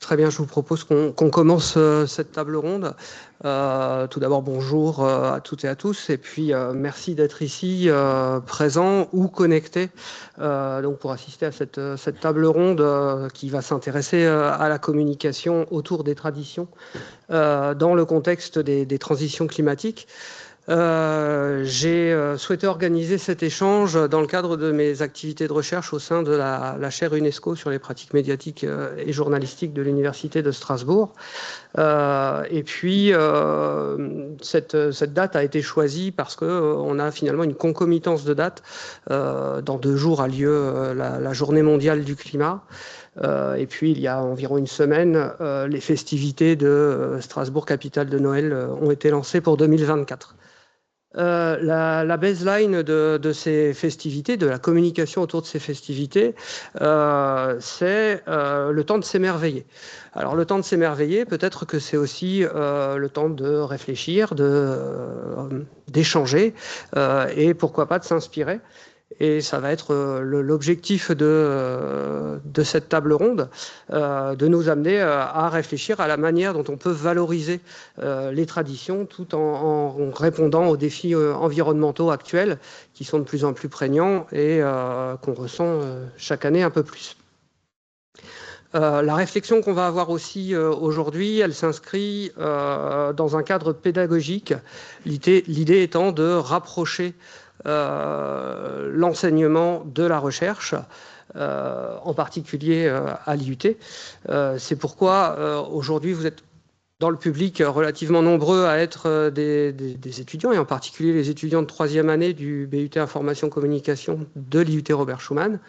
Très bien, je vous propose qu'on commence cette table ronde. Tout d'abord, bonjour à toutes et à tous, et puis merci d'être ici présents ou connectés donc pour assister à cette table ronde qui va s'intéresser à la communication autour des traditions dans le contexte des transitions climatiques. J'ai souhaité organiser cet échange dans le cadre de mes activités de recherche au sein de la chaire UNESCO sur les pratiques médiatiques et journalistiques de l'Université de Strasbourg. Et puis, cette date a été choisie parce qu'on a finalement une concomitance de dates. Dans 2 jours a lieu la Journée mondiale du climat. Et puis, il y a environ une semaine, les festivités de Strasbourg, capitale de Noël, ont été lancées pour 2024. La baseline de ces festivités, de la communication autour de ces festivités, c'est le temps de s'émerveiller. Alors, le temps de s'émerveiller, peut-être que c'est aussi le temps de réfléchir, d'échanger et pourquoi pas de s'inspirer. Et ça va être l'objectif de cette table ronde, de nous amener à réfléchir à la manière dont on peut valoriser les traditions tout en répondant aux défis environnementaux actuels qui sont de plus en plus prégnants et qu'on ressent chaque année un peu plus. La réflexion qu'on va avoir aussi aujourd'hui, elle s'inscrit dans un cadre pédagogique, l'idée étant de rapprocher l'enseignement de la recherche, en particulier à l'IUT. C'est pourquoi aujourd'hui vous êtes dans le public relativement nombreux à être des étudiants, et en particulier les étudiants de 3e année du BUT Information Communication de l'IUT Robert Schuman,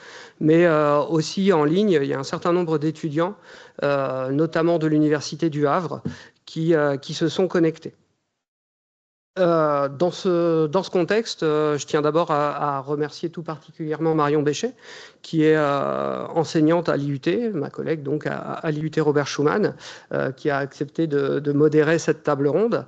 mais aussi en ligne, il y a un certain nombre d'étudiants, notamment de l'Université du Havre, qui se sont connectés. Dans ce contexte, je tiens d'abord à remercier tout particulièrement Marion Béchet, qui est enseignante à l'IUT, ma collègue donc à l'IUT Robert Schuman, qui a accepté de modérer cette table ronde.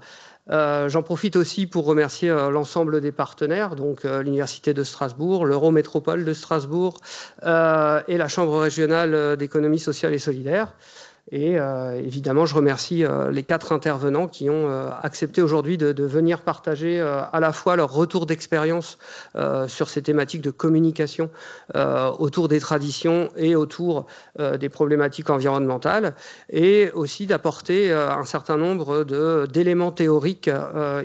J'en profite aussi pour remercier l'ensemble des partenaires, donc l'Université de Strasbourg, l'Eurométropole de Strasbourg et la Chambre régionale d'économie sociale et solidaire. Et évidemment, je remercie les 4 intervenants qui ont accepté aujourd'hui de venir partager à la fois leur retour d'expérience sur ces thématiques de communication autour des traditions et autour des problématiques environnementales, et aussi d'apporter un certain nombre d'éléments théoriques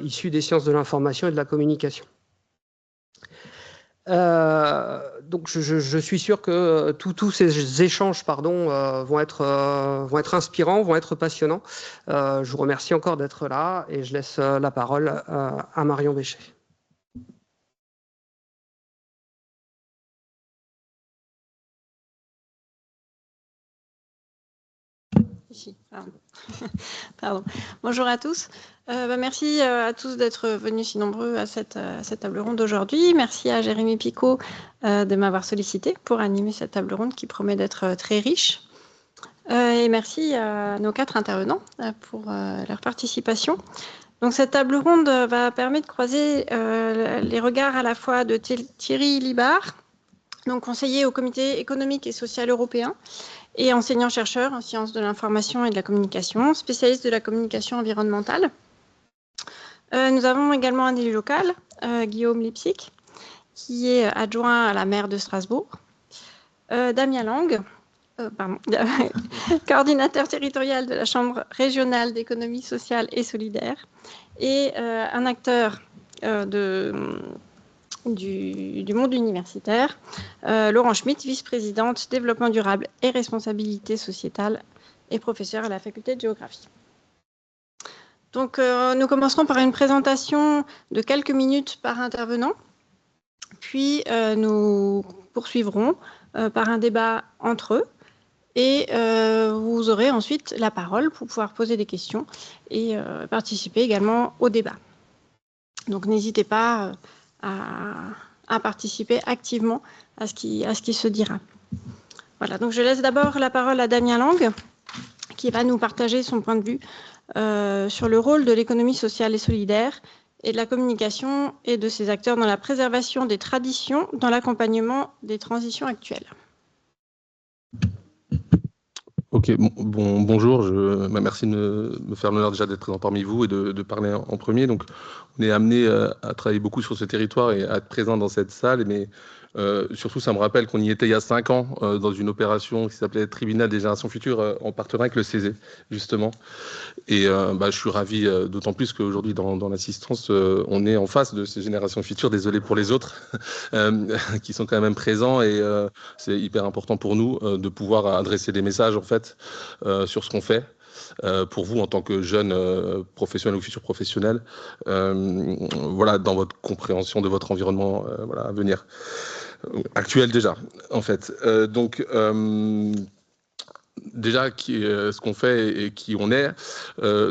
issus des sciences de l'information et de la communication. Donc je suis sûr que tous ces échanges vont être inspirants, vont être passionnants. Je vous remercie encore d'être là et je laisse la parole à Marion Béchet. Ici, pardon. Pardon. Bonjour à tous. Merci à tous d'être venus si nombreux à cette table ronde aujourd'hui. Merci à Jérémy Picot de m'avoir sollicité pour animer cette table ronde qui promet d'être très riche. Et merci à nos 4 intervenants pour leur participation. Donc cette table ronde va permettre de croiser les regards à la fois de Thierry Libard, donc conseiller au Comité économique et social européen, et enseignant-chercheur en sciences de l'information et de la communication, spécialiste de la communication environnementale. Nous avons également un élu local, Guillaume Lipsic, qui est adjoint à la maire de Strasbourg. Damien Lang, coordinateur territorial de la Chambre régionale d'économie sociale et solidaire, et un acteur du monde universitaire, Laurent Schmitt, vice-présidente développement durable et responsabilité sociétale et professeure à la faculté de géographie. Donc nous commencerons par une présentation de quelques minutes par intervenant, puis nous poursuivrons par un débat entre eux, et vous aurez ensuite la parole pour pouvoir poser des questions et participer également au débat. Donc n'hésitez pas à participer activement à ce qui se dira. Voilà, donc je laisse d'abord la parole à Damien Lang, qui va nous partager son point de vue sur le rôle de l'économie sociale et solidaire et de la communication et de ses acteurs dans la préservation des traditions dans l'accompagnement des transitions actuelles. Ok, bonjour, merci de me faire l'honneur déjà d'être présent parmi vous et de parler en premier. Donc, on est amené à travailler beaucoup sur ce territoire et à être présent dans cette salle, mais surtout, ça me rappelle qu'on y était il y a 5 ans dans une opération qui s'appelait Tribunal des Générations Futures en partenariat avec le CESE, justement. Et je suis ravi, d'autant plus qu'aujourd'hui, dans l'assistance, on est en face de ces générations futures, désolé pour les autres, qui sont quand même présents. Et c'est hyper important pour nous de pouvoir adresser des messages, en fait, sur ce qu'on fait. Pour vous, en tant que jeunes professionnels ou futurs professionnels, voilà, dans votre compréhension de votre environnement voilà, à venir. Actuel déjà, en fait. Déjà ce qu'on fait et qui on est.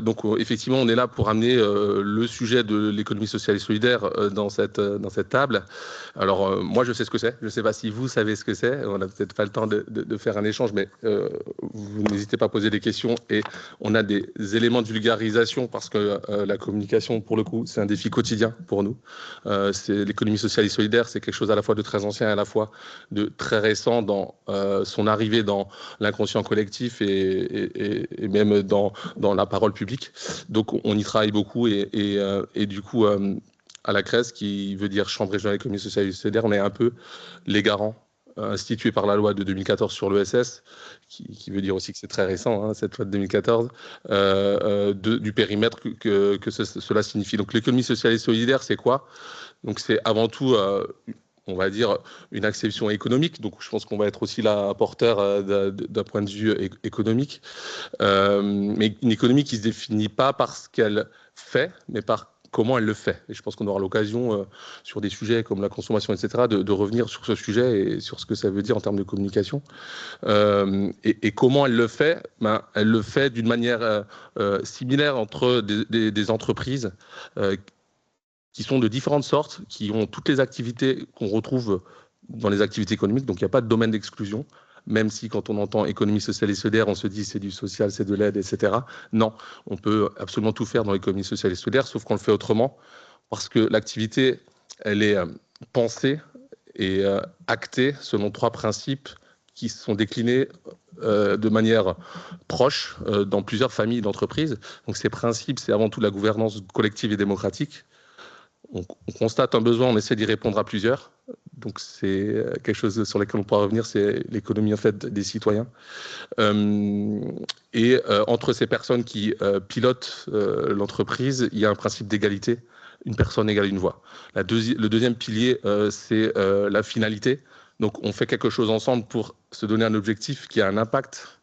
Donc effectivement, on est là pour amener le sujet de l'économie sociale et solidaire dans cette table. Alors moi, je sais ce que c'est. Je ne sais pas si vous savez ce que c'est. On n'a peut-être pas le temps de faire un échange, mais vous n'hésitez pas à poser des questions. Et on a des éléments de vulgarisation parce que la communication, pour le coup, c'est un défi quotidien pour nous. C'est l'économie sociale et solidaire, c'est quelque chose à la fois de très ancien et à la fois de très récent dans son arrivée dans l'inconscient collectif et même dans la parole publique. Donc on y travaille beaucoup et du coup à la CRES, qui veut dire Chambre régionale d'économie sociale et solidaire, on est un peu les garants institués par la loi de 2014 sur l'ESS, qui veut dire aussi que c'est très récent, hein, cette loi de 2014, du périmètre que cela signifie. Donc l'économie sociale et solidaire, c'est quoi? Donc c'est avant tout on va dire, une acception économique. Donc, je pense qu'on va être aussi là porteur d'un point de vue économique. Mais une économie qui ne se définit pas par ce qu'elle fait, mais par comment elle le fait. Et je pense qu'on aura l'occasion, sur des sujets comme la consommation, etc., de revenir sur ce sujet et sur ce que ça veut dire en termes de communication. Et comment elle le fait? Elle le fait d'une manière similaire entre des entreprises qui sont de différentes sortes, qui ont toutes les activités qu'on retrouve dans les activités économiques, donc il n'y a pas de domaine d'exclusion, même si quand on entend économie sociale et solidaire, on se dit c'est du social, c'est de l'aide, etc. Non, on peut absolument tout faire dans l'économie sociale et solidaire, sauf qu'on le fait autrement, parce que l'activité, elle est pensée et actée selon 3 principes qui sont déclinés de manière proche dans plusieurs familles d'entreprises. Donc ces principes, c'est avant tout la gouvernance collective et démocratique. On constate un besoin, on essaie d'y répondre à plusieurs. Donc c'est quelque chose sur lequel on pourra revenir, c'est l'économie en fait des citoyens. Entre ces personnes qui pilotent l'entreprise, il y a un principe d'égalité. Une personne égale une voix. Le deuxième pilier, c'est la finalité. Donc on fait quelque chose ensemble pour se donner un objectif qui a un impact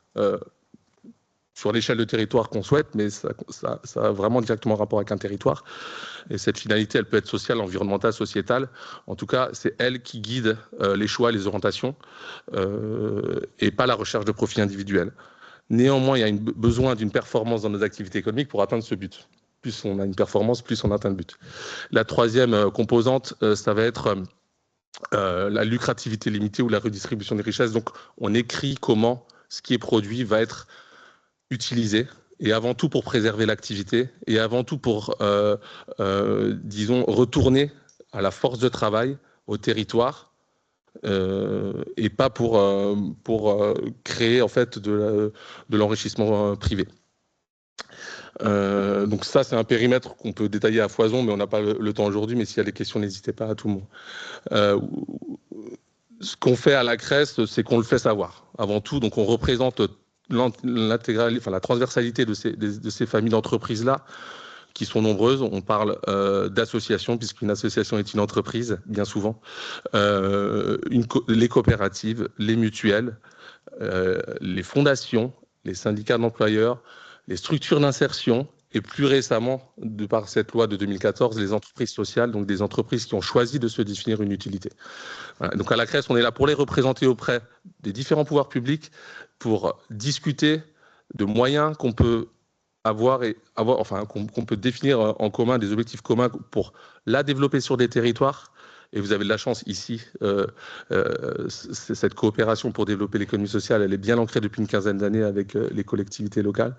sur l'échelle de territoire qu'on souhaite, mais ça a vraiment directement rapport avec un territoire. Et cette finalité, elle peut être sociale, environnementale, sociétale. En tout cas, c'est elle qui guide les choix, les orientations, et pas la recherche de profit individuel. Néanmoins, il y a besoin d'une performance dans nos activités économiques pour atteindre ce but. Plus on a une performance, plus on atteint le but. La troisième composante, ça va être la lucrativité limitée ou la redistribution des richesses. Donc, on écrit comment ce qui est produit va être utilisé, et avant tout pour préserver l'activité, et avant tout pour, disons, retourner à la force de travail, au territoire, et pas pour créer en fait de l'enrichissement privé. Donc ça, c'est un périmètre qu'on peut détailler à foison, mais on n'a pas le temps aujourd'hui, mais s'il y a des questions, n'hésitez pas à tout moment. Ce qu'on fait à la CRES, c'est qu'on le fait savoir, avant tout. Donc on représente la transversalité de ces familles d'entreprises-là, qui sont nombreuses. On parle d'associations, puisqu'une association est une entreprise, bien souvent. Les coopératives, les mutuelles, les fondations, les syndicats d'employeurs, les structures d'insertion, et plus récemment, de par cette loi de 2014, les entreprises sociales, donc des entreprises qui ont choisi de se définir une utilité. Voilà. Donc à la CRES, on est là pour les représenter auprès des différents pouvoirs publics, pour discuter de moyens qu'on peut qu'on peut définir en commun, des objectifs communs pour la développer sur des territoires. Et vous avez de la chance ici, cette coopération pour développer l'économie sociale, elle est bien ancrée depuis une quinzaine d'années avec les collectivités locales.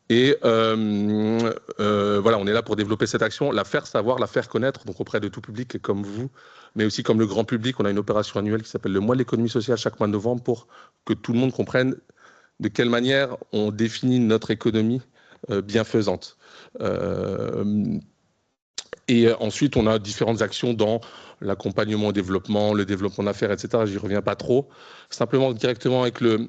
Et voilà, on est là pour développer cette action, la faire savoir, la faire connaître, donc auprès de tout public comme vous, mais aussi comme le grand public. On a une opération annuelle qui s'appelle le mois de l'économie sociale chaque mois de novembre, pour que tout le monde comprenne de quelle manière on définit notre économie bienfaisante. Et ensuite, on a différentes actions dans l'accompagnement au développement, le développement d'affaires, etc. J'y reviens pas trop. Simplement, directement avec le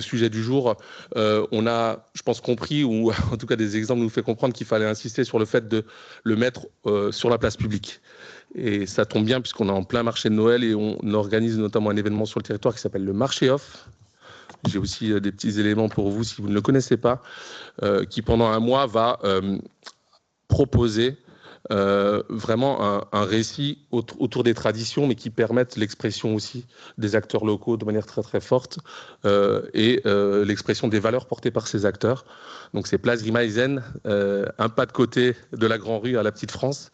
sujet du jour, on a, je pense, compris, ou en tout cas des exemples nous fait comprendre qu'il fallait insister sur le fait de le mettre sur la place publique. Et ça tombe bien puisqu'on est en plein marché de Noël et on organise notamment un événement sur le territoire qui s'appelle le Marché Off. J'ai aussi des petits éléments pour vous si vous ne le connaissez pas, qui pendant un mois va proposer vraiment un récit autour des traditions, mais qui permettent l'expression aussi des acteurs locaux de manière très très forte et l'expression des valeurs portées par ces acteurs. Donc c'est Place Grimalzen, un pas de côté de la Grand Rue à la Petite France.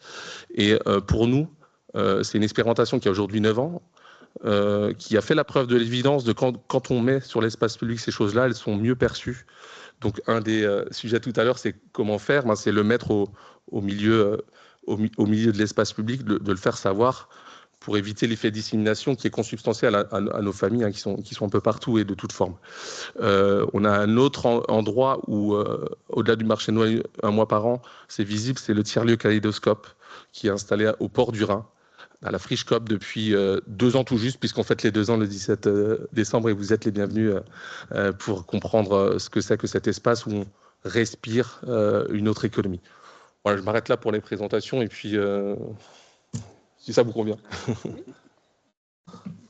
Et pour nous, c'est une expérimentation qui a aujourd'hui 9 ans, qui a fait la preuve de l'évidence de quand on met sur l'espace public ces choses-là, elles sont mieux perçues. Donc un des sujets tout à l'heure, c'est comment faire, c'est le mettre au milieu de l'espace public, de le faire savoir pour éviter l'effet de dissémination qui est consubstantiel à nos familles qui sont un peu partout et de toutes formes. On a un autre endroit où, au-delà du marché de Noël, un mois par an, c'est visible, c'est le tiers-lieu Kaléidoscope qui est installé au port du Rhin, à la Friche Coop depuis 2 ans tout juste, puisqu'on fête les 2 ans le 17 décembre et vous êtes les bienvenus pour comprendre ce que c'est que cet espace où on respire une autre économie. Voilà, je m'arrête là pour les présentations et puis si ça vous convient. On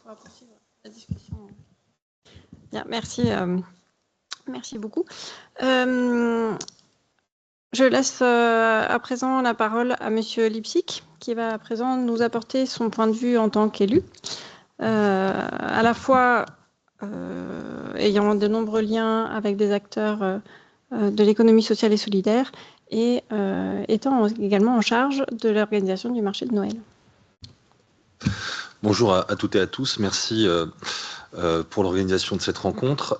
pourra poursuivre la discussion. Bien, merci, merci beaucoup. Je laisse à présent la parole à Monsieur Lipsic, qui va à présent nous apporter son point de vue en tant qu'élu, à la fois ayant de nombreux liens avec des acteurs de l'économie sociale et solidaire, et étant également en charge de l'organisation du marché de Noël. Bonjour à toutes et à tous, merci pour l'organisation de cette rencontre.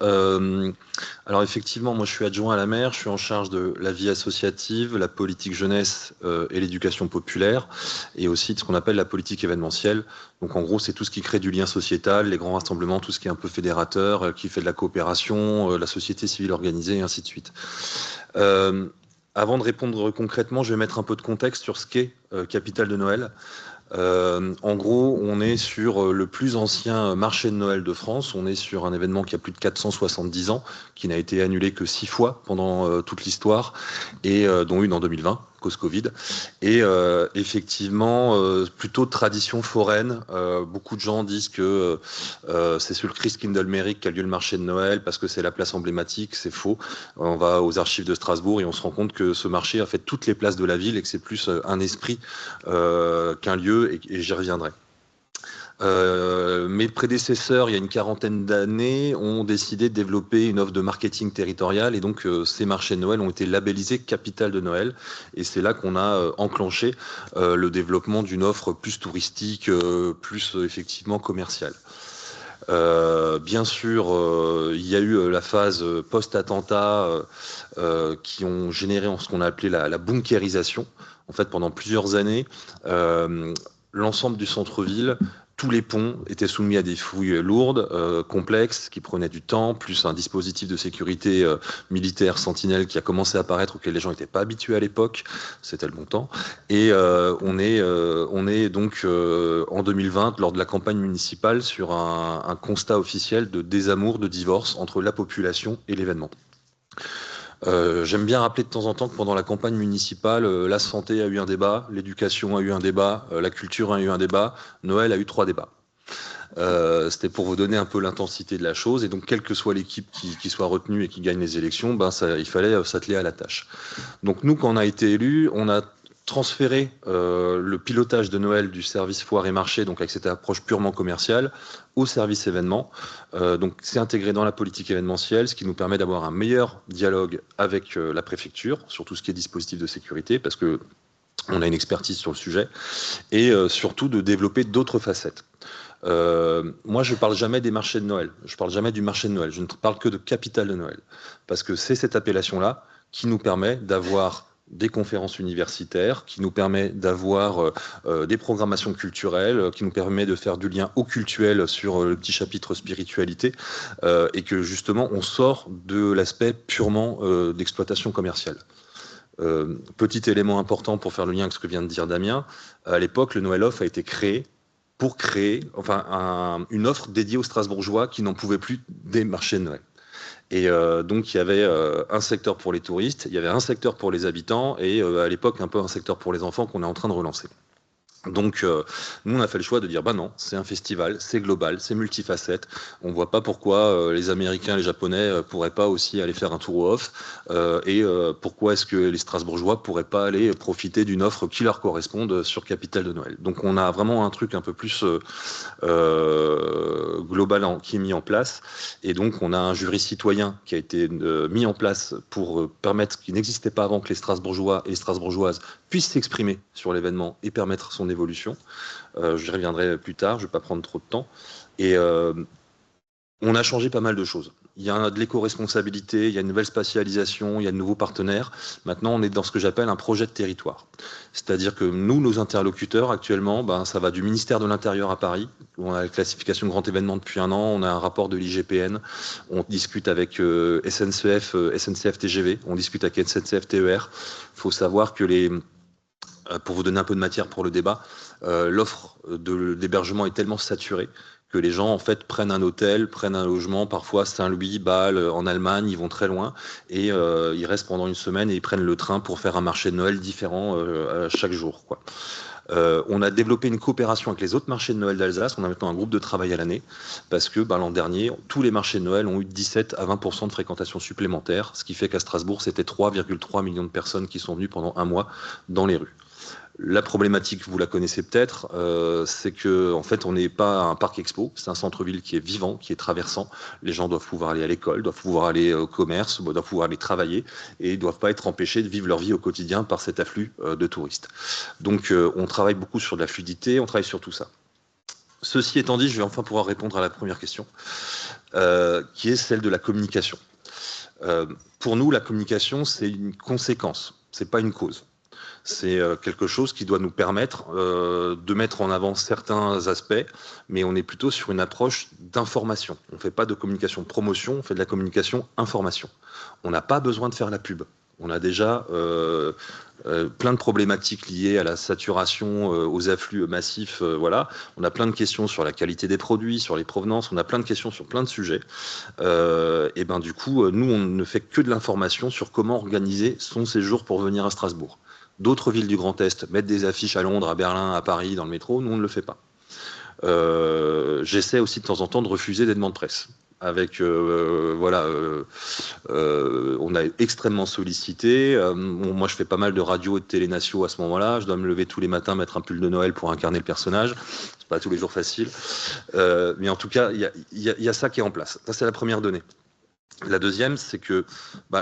Alors effectivement, moi je suis adjoint à la maire, je suis en charge de la vie associative, la politique jeunesse et l'éducation populaire, et aussi de ce qu'on appelle la politique événementielle. Donc en gros, c'est tout ce qui crée du lien sociétal, les grands rassemblements, tout ce qui est un peu fédérateur, qui fait de la coopération, la société civile organisée, et ainsi de suite. Avant de répondre concrètement, je vais mettre un peu de contexte sur ce qu'est Capitale de Noël. En gros, on est sur le plus ancien marché de Noël de France. On est sur un événement qui a plus de 470 ans, qui n'a été annulé que 6 fois pendant toute l'histoire, et dont une en 2020, cause Covid. Et effectivement, plutôt de tradition foraine. Beaucoup de gens disent que c'est sur le Christkindlesmarkt qu'a lieu le marché de Noël parce que c'est la place emblématique. C'est faux. On va aux archives de Strasbourg et on se rend compte que ce marché a fait toutes les places de la ville et que c'est plus un esprit qu'un lieu, et j'y reviendrai. Mes prédécesseurs, il y a une quarantaine d'années, ont décidé de développer une offre de marketing territorial, et donc ces marchés de Noël ont été labellisés Capitale de Noël, et c'est là qu'on a enclenché le développement d'une offre plus touristique, plus effectivement commerciale. Bien sûr, il y a eu la phase post-attentat qui ont généré ce qu'on a appelé la bunkérisation. En fait, pendant plusieurs années, l'ensemble du centre-ville, tous les ponts étaient soumis à des fouilles lourdes, complexes, qui prenaient du temps, plus un dispositif de sécurité militaire sentinelle qui a commencé à apparaître, auquel les gens n'étaient pas habitués à l'époque. C'était le bon temps. Et on est donc en 2020, lors de la campagne municipale, sur un constat officiel de désamour, de divorce entre la population et l'événement. J'aime bien rappeler de temps en temps que pendant la campagne municipale, la santé a eu un débat, l'éducation a eu un débat, la culture a eu un débat, Noël a eu 3 débats. C'était pour vous donner un peu l'intensité de la chose, et donc quelle que soit l'équipe qui soit retenue et qui gagne les élections, il fallait s'atteler à la tâche. Donc nous, quand on a été élus, on a transférer le pilotage de Noël du service foire et marché, donc avec cette approche purement commerciale, au service événement. Donc c'est intégré dans la politique événementielle, ce qui nous permet d'avoir un meilleur dialogue avec la préfecture sur tout ce qui est dispositif de sécurité, parce que on a une expertise sur le sujet, et surtout de développer d'autres facettes. Moi, je ne parle jamais des marchés de Noël, je ne parle jamais du marché de Noël, je ne parle que de Capitale de Noël, parce que c'est cette appellation-là qui nous permet d'avoir des conférences universitaires, qui nous permet d'avoir des programmations culturelles, qui nous permet de faire du lien au cultuel sur le petit chapitre spiritualité, et que justement on sort de l'aspect purement d'exploitation commerciale. Petit élément important pour faire le lien avec ce que vient de dire Damien, à l'époque le Noël Off a été créé pour créer une offre dédiée aux Strasbourgeois qui n'en pouvaient plus des marchés de Noël. Et donc il y avait un secteur pour les touristes, il y avait un secteur pour les habitants et à l'époque un peu un secteur pour les enfants qu'on est en train de relancer. Donc nous on a fait le choix de dire bah non, c'est un festival, c'est global, c'est multifacette. On voit pas pourquoi les Américains, les Japonais pourraient pas aussi aller faire un tour au off et pourquoi est-ce que les Strasbourgeois pourraient pas aller profiter d'une offre qui leur corresponde sur Capitale de Noël. Donc on a vraiment un truc un peu plus global qui est mis en place et donc on a un jury citoyen qui a été mis en place pour permettre, ce qui n'existait pas avant, que les Strasbourgeois et les Strasbourgeoises puissent s'exprimer sur l'événement et permettre son évolution. J'y reviendrai plus tard, je ne vais pas prendre trop de temps. Et on a changé pas mal de choses. Il y a de l'éco-responsabilité, il y a une nouvelle spatialisation, il y a de nouveaux partenaires. Maintenant, on est dans ce que j'appelle un projet de territoire. C'est-à-dire que nous, nos interlocuteurs, actuellement, ça va du ministère de l'Intérieur à Paris, où on a la classification grand événement depuis 1 an, on a un rapport de l'IGPN, on discute avec SNCF TGV, on discute avec SNCF TER. Il faut savoir que pour vous donner un peu de matière pour le débat, l'offre d'hébergement est tellement saturée que les gens en fait prennent un hôtel, prennent un logement, parfois Saint-Louis, Bâle, en Allemagne, ils vont très loin et ils restent pendant une semaine et ils prennent le train pour faire un marché de Noël différent chaque jour, quoi. On a développé une coopération avec les autres marchés de Noël d'Alsace. On a maintenant un groupe de travail à l'année parce que l'an dernier, tous les marchés de Noël ont eu 17 à 20% de fréquentation supplémentaire, ce qui fait qu'à Strasbourg, c'était 3,3 millions de personnes qui sont venues pendant 1 mois dans les rues. La problématique, vous la connaissez peut-être, c'est que en fait, on n'est pas un parc expo, c'est un centre-ville qui est vivant, qui est traversant. Les gens doivent pouvoir aller à l'école, doivent pouvoir aller au commerce, doivent pouvoir aller travailler et ne doivent pas être empêchés de vivre leur vie au quotidien par cet afflux de touristes. Donc, on travaille beaucoup sur de la fluidité, on travaille sur tout ça. Ceci étant dit, je vais enfin pouvoir répondre à la première question, qui est celle de la communication. Pour nous, la communication, c'est une conséquence, c'est pas une cause. C'est quelque chose qui doit nous permettre de mettre en avant certains aspects, mais on est plutôt sur une approche d'information. On ne fait pas de communication de promotion, on fait de la communication information. On n'a pas besoin de faire la pub. On a déjà plein de problématiques liées à la saturation, aux afflux massifs. Voilà. On a plein de questions sur la qualité des produits, sur les provenances. On a plein de questions sur plein de sujets. Et du coup, nous, on ne fait que de l'information sur comment organiser son séjour pour venir à Strasbourg. D'autres villes du Grand Est mettent des affiches à Londres, à Berlin, à Paris, dans le métro. Nous, on ne le fait pas. J'essaie aussi de temps en temps de refuser des demandes de presse. On a extrêmement sollicité. Moi, je fais pas mal de radio et de télé-natio à ce moment-là. Je dois me lever tous les matins, mettre un pull de Noël pour incarner le personnage. C'est pas tous les jours facile. Mais en tout cas, il y a ça qui est en place. Ça, c'est la première donnée. La deuxième, c'est que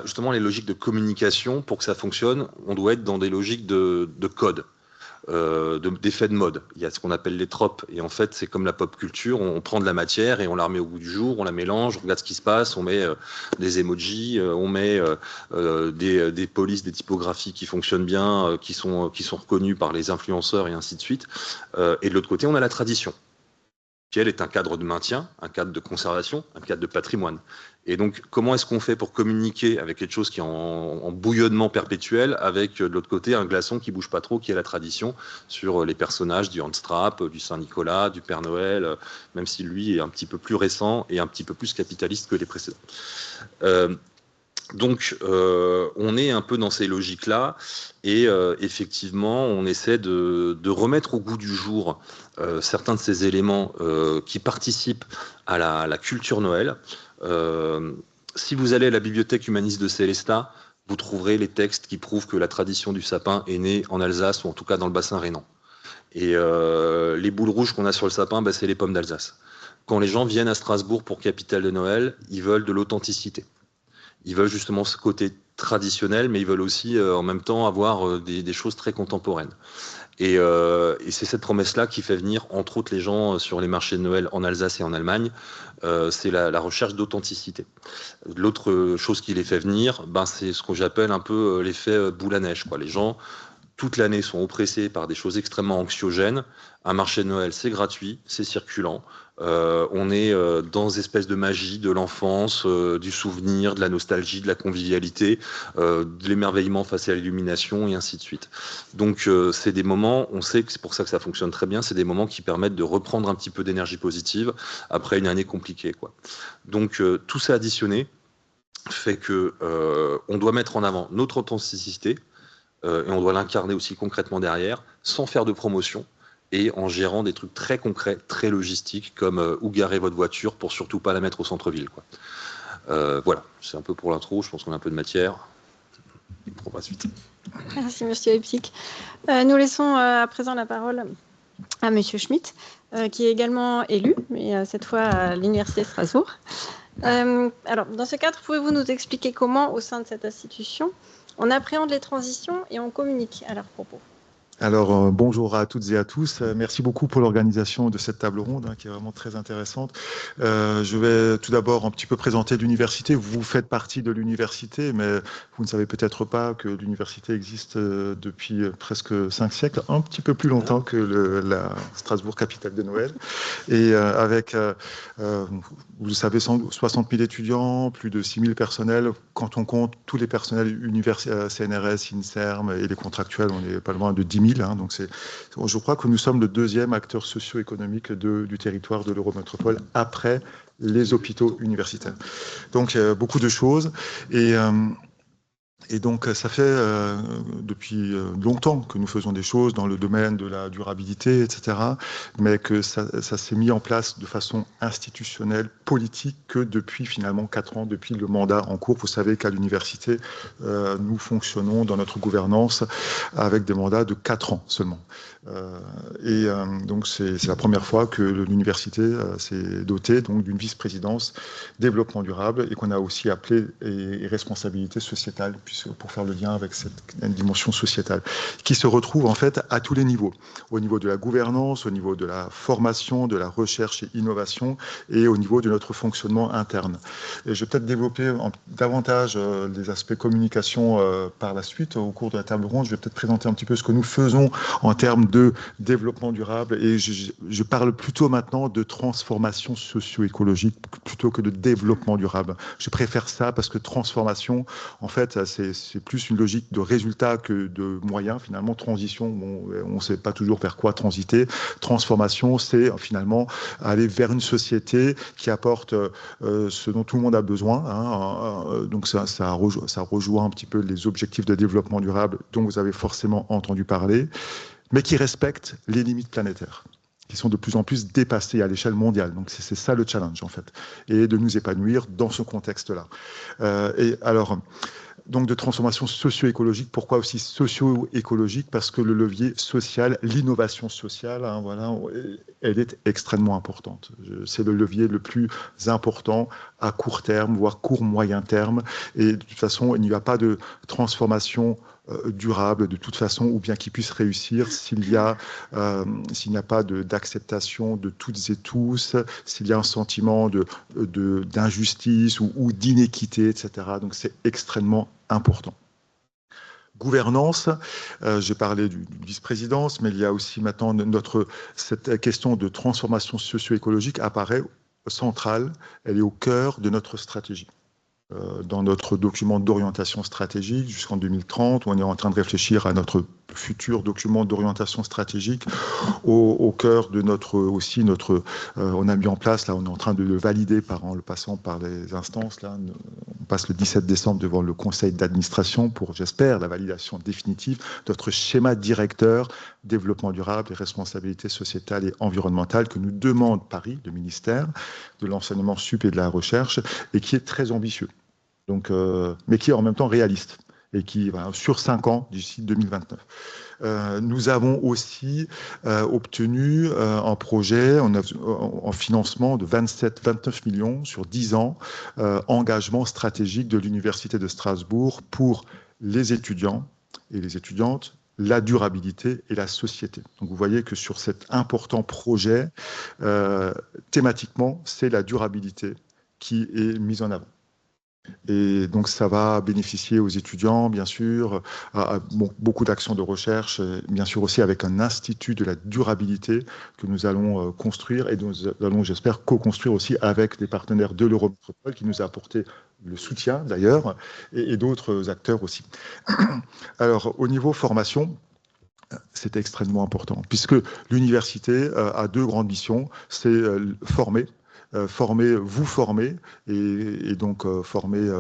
justement les logiques de communication, pour que ça fonctionne, on doit être dans des logiques de code, d'effets de mode. Il y a ce qu'on appelle les tropes, et en fait c'est comme la pop culture, on prend de la matière et on la remet au goût du jour, on la mélange, on regarde ce qui se passe, on met des emojis, on met des polices, des typographies qui fonctionnent bien, qui sont reconnues par les influenceurs et ainsi de suite. Et de l'autre côté, on a la tradition, qui elle est un cadre de maintien, un cadre de conservation, un cadre de patrimoine. Et donc, comment est-ce qu'on fait pour communiquer avec quelque chose qui est en bouillonnement perpétuel, avec de l'autre côté un glaçon qui bouge pas trop, qui est la tradition sur les personnages du Hans Trapp, du Saint-Nicolas, du Père Noël, même si lui est un petit peu plus récent et un petit peu plus capitaliste que les précédents. Donc, on est un peu dans ces logiques-là et effectivement, on essaie de remettre au goût du jour certains de ces éléments qui participent à la culture Noël. Si vous allez à la bibliothèque humaniste de Célestat, vous trouverez les textes qui prouvent que la tradition du sapin est née en Alsace ou en tout cas dans le bassin rhénan. Et les boules rouges qu'on a sur le sapin, c'est les pommes d'Alsace. Quand les gens viennent à Strasbourg pour Capitale de Noël, ils veulent de l'authenticité. Ils veulent justement ce côté traditionnel, mais ils veulent aussi en même temps avoir des choses très contemporaines. Et c'est cette promesse-là qui fait venir, entre autres, les gens sur les marchés de Noël en Alsace et en Allemagne. C'est la recherche d'authenticité. L'autre chose qui les fait venir, c'est ce que j'appelle un peu l'effet boule à neige, quoi. Les gens, toute l'année, sont oppressés par des choses extrêmement anxiogènes. Un marché de Noël, c'est gratuit, c'est circulant. On est dans une espèce de magie de l'enfance, du souvenir, de la nostalgie, de la convivialité, de l'émerveillement face à l'illumination et ainsi de suite. Donc c'est des moments, on sait que c'est pour ça que ça fonctionne très bien, c'est des moments qui permettent de reprendre un petit peu d'énergie positive après une année compliquée, quoi. Donc tout ça additionné fait que on doit mettre en avant notre authenticité et on doit l'incarner aussi concrètement derrière, sans faire de promotion, et en gérant des trucs très concrets, très logistiques, comme où garer votre voiture pour surtout pas la mettre au centre-ville, quoi. Voilà, c'est un peu pour l'intro, je pense qu'on a un peu de matière. On va suite. Merci, monsieur Epsic. Nous laissons à présent la parole à monsieur Schmitt, qui est également élu, mais cette fois à l'Université de Strasbourg. Alors, dans ce cadre, pouvez-vous nous expliquer comment, au sein de cette institution, on appréhende les transitions et on communique à leur propos? Alors, bonjour à toutes et à tous. Merci beaucoup pour l'organisation de cette table ronde, qui est vraiment très intéressante. Je vais tout d'abord un petit peu présenter l'université. Vous faites partie de l'université, mais vous ne savez peut-être pas que l'université existe depuis presque 5 siècles, un petit peu plus longtemps que la Strasbourg, capitale de Noël. Et avec, vous le savez, 60 000 étudiants, plus de 6 000 personnels. Quand on compte tous les personnels CNRS, INSERM et les contractuels, on est pas loin de 10 000. Donc je crois que nous sommes le deuxième acteur socio-économique du territoire de l'Eurométropole après les hôpitaux universitaires. Donc beaucoup de choses. Et donc, ça fait depuis longtemps que nous faisons des choses dans le domaine de la durabilité, etc., mais que ça s'est mis en place de façon institutionnelle, politique, que depuis finalement 4 ans, depuis le mandat en cours. Vous savez qu'à l'université, nous fonctionnons dans notre gouvernance avec des mandats de 4 ans seulement. Donc, c'est la première fois que l'université s'est dotée d'une vice-présidence développement durable et qu'on a aussi appelé et responsabilité sociétale, pour faire le lien avec cette dimension sociétale, qui se retrouve en fait à tous les niveaux, au niveau de la gouvernance, au niveau de la formation, de la recherche et innovation, et au niveau de notre fonctionnement interne. Et je vais peut-être développer davantage les aspects communication par la suite, au cours de la table ronde. Je vais peut-être présenter un petit peu ce que nous faisons en termes de développement durable, et je parle plutôt maintenant de transformation socio-écologique plutôt que de développement durable. Je préfère ça parce que transformation, en fait, c'est plus une logique de résultat que de moyens. Finalement, transition, bon, on ne sait pas toujours vers quoi transiter. Transformation, c'est finalement aller vers une société qui apporte ce dont tout le monde a besoin. Donc ça rejoint un petit peu les objectifs de développement durable dont vous avez forcément entendu parler, mais qui respectent les limites planétaires, qui sont de plus en plus dépassées à l'échelle mondiale. Donc c'est ça le challenge, en fait, et de nous épanouir dans ce contexte-là. Et alors, donc de transformation socio-écologique. Pourquoi aussi socio-écologique? Parce que le levier social, l'innovation sociale, voilà, elle est extrêmement importante. C'est le levier le plus important à court terme, voire court-moyen terme. Et de toute façon, il n'y a pas de transformation durable de toute façon, ou bien qui puisse réussir s'il n'y a pas d'acceptation de toutes et tous, s'il y a un sentiment d'injustice ou d'inéquité, etc. Donc c'est extrêmement important. Gouvernance, j'ai parlé d'une vice-présidence, mais il y a aussi maintenant cette question de transformation socio-écologique apparaît centrale, elle est au cœur de notre stratégie. Dans notre document d'orientation stratégique jusqu'en 2030, on est en train de réfléchir à notre futur document d'orientation stratégique au cœur de on a mis en place, là on est en train de le valider en le passant par les instances, là on passe le 17 décembre devant le conseil d'administration pour, j'espère, la validation définitive de notre schéma directeur développement durable et responsabilité sociétale et environnementale que nous demande Paris, le ministère de l'enseignement sup et de la recherche, et qui est très ambitieux. Donc, mais qui est en même temps réaliste et qui va sur 5 ans d'ici 2029. Nous avons aussi obtenu un projet en financement de 29 millions sur 10 ans, engagement stratégique de l'Université de Strasbourg pour les étudiants et les étudiantes la durabilité et la société. Donc vous voyez que sur cet important projet, thématiquement, c'est la durabilité qui est mise en avant. Et donc ça va bénéficier aux étudiants, bien sûr, à beaucoup d'actions de recherche, bien sûr aussi avec un institut de la durabilité que nous allons construire et nous allons, j'espère, co-construire aussi avec des partenaires de l'Eurométropole qui nous a apporté le soutien d'ailleurs et d'autres acteurs aussi. Alors au niveau formation, c'est extrêmement important puisque l'université a deux grandes missions, c'est former, vous former et donc former,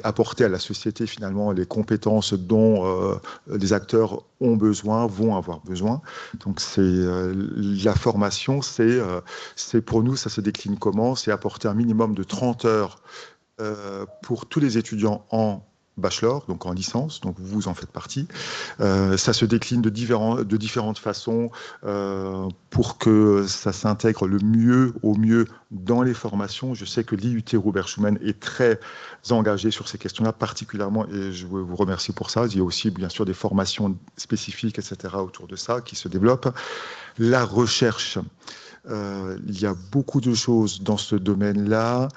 apporter à la société finalement les compétences dont les acteurs ont besoin, vont avoir besoin. Donc c'est la formation, c'est pour nous, ça se décline comment? C'est apporter un minimum de 30 heures pour tous les étudiants en bachelor, donc en licence, donc vous en faites partie. Ça se décline de différentes façons pour que ça s'intègre au mieux dans les formations. Je sais que l'IUT Robert Schuman est très engagé sur ces questions-là, particulièrement, et je veux vous remercier pour ça. Il y a aussi, bien sûr, des formations spécifiques, etc., autour de ça qui se développent. La recherche. Il y a beaucoup de choses dans ce domaine-là.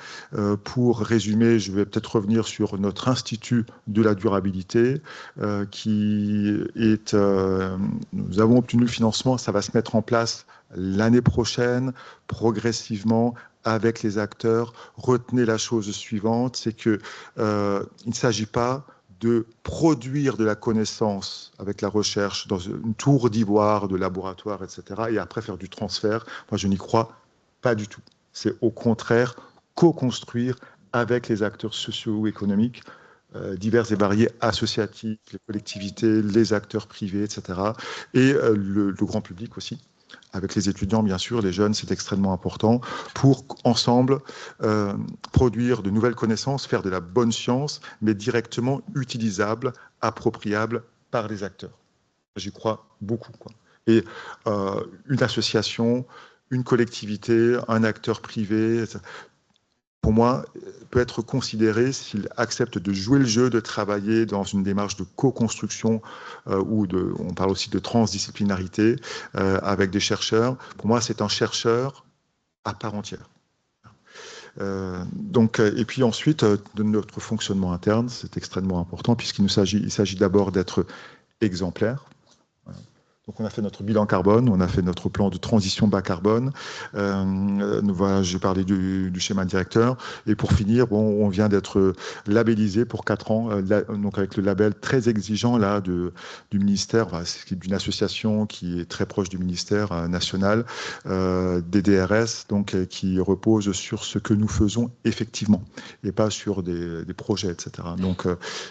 Pour résumer, je vais peut-être revenir sur notre Institut de la durabilité qui est... nous avons obtenu le financement, ça va se mettre en place l'année prochaine, progressivement, avec les acteurs. Retenez la chose suivante, c'est qu'il ne s'agit pas de produire de la connaissance avec la recherche dans une tour d'ivoire de laboratoire, etc., et après faire du transfert. Moi, je n'y crois pas du tout. C'est au contraire co-construire avec les acteurs socio-économiques divers et variés, associatifs, les collectivités, les acteurs privés, etc., et le grand public aussi. Avec les étudiants, bien sûr, les jeunes, c'est extrêmement important pour, ensemble, produire de nouvelles connaissances, faire de la bonne science, mais directement utilisable, appropriable par les acteurs. J'y crois beaucoup, quoi. Et une association, une collectivité, un acteur privé, pour moi, peut être considéré, s'il accepte de jouer le jeu, de travailler dans une démarche de co-construction on parle aussi de transdisciplinarité avec des chercheurs. Pour moi, c'est un chercheur à part entière. Et puis ensuite, de notre fonctionnement interne, c'est extrêmement important puisqu'il s'agit d'abord d'être exemplaire. Donc on a fait notre bilan carbone, on a fait notre plan de transition bas carbone. Voilà, j'ai parlé du schéma directeur. Et pour finir, on vient d'être labellisé pour 4 ans, donc avec le label très exigeant là du ministère, d'une association qui est très proche du ministère national, des DRS, donc qui repose sur ce que nous faisons effectivement et pas sur des projets, etc. Donc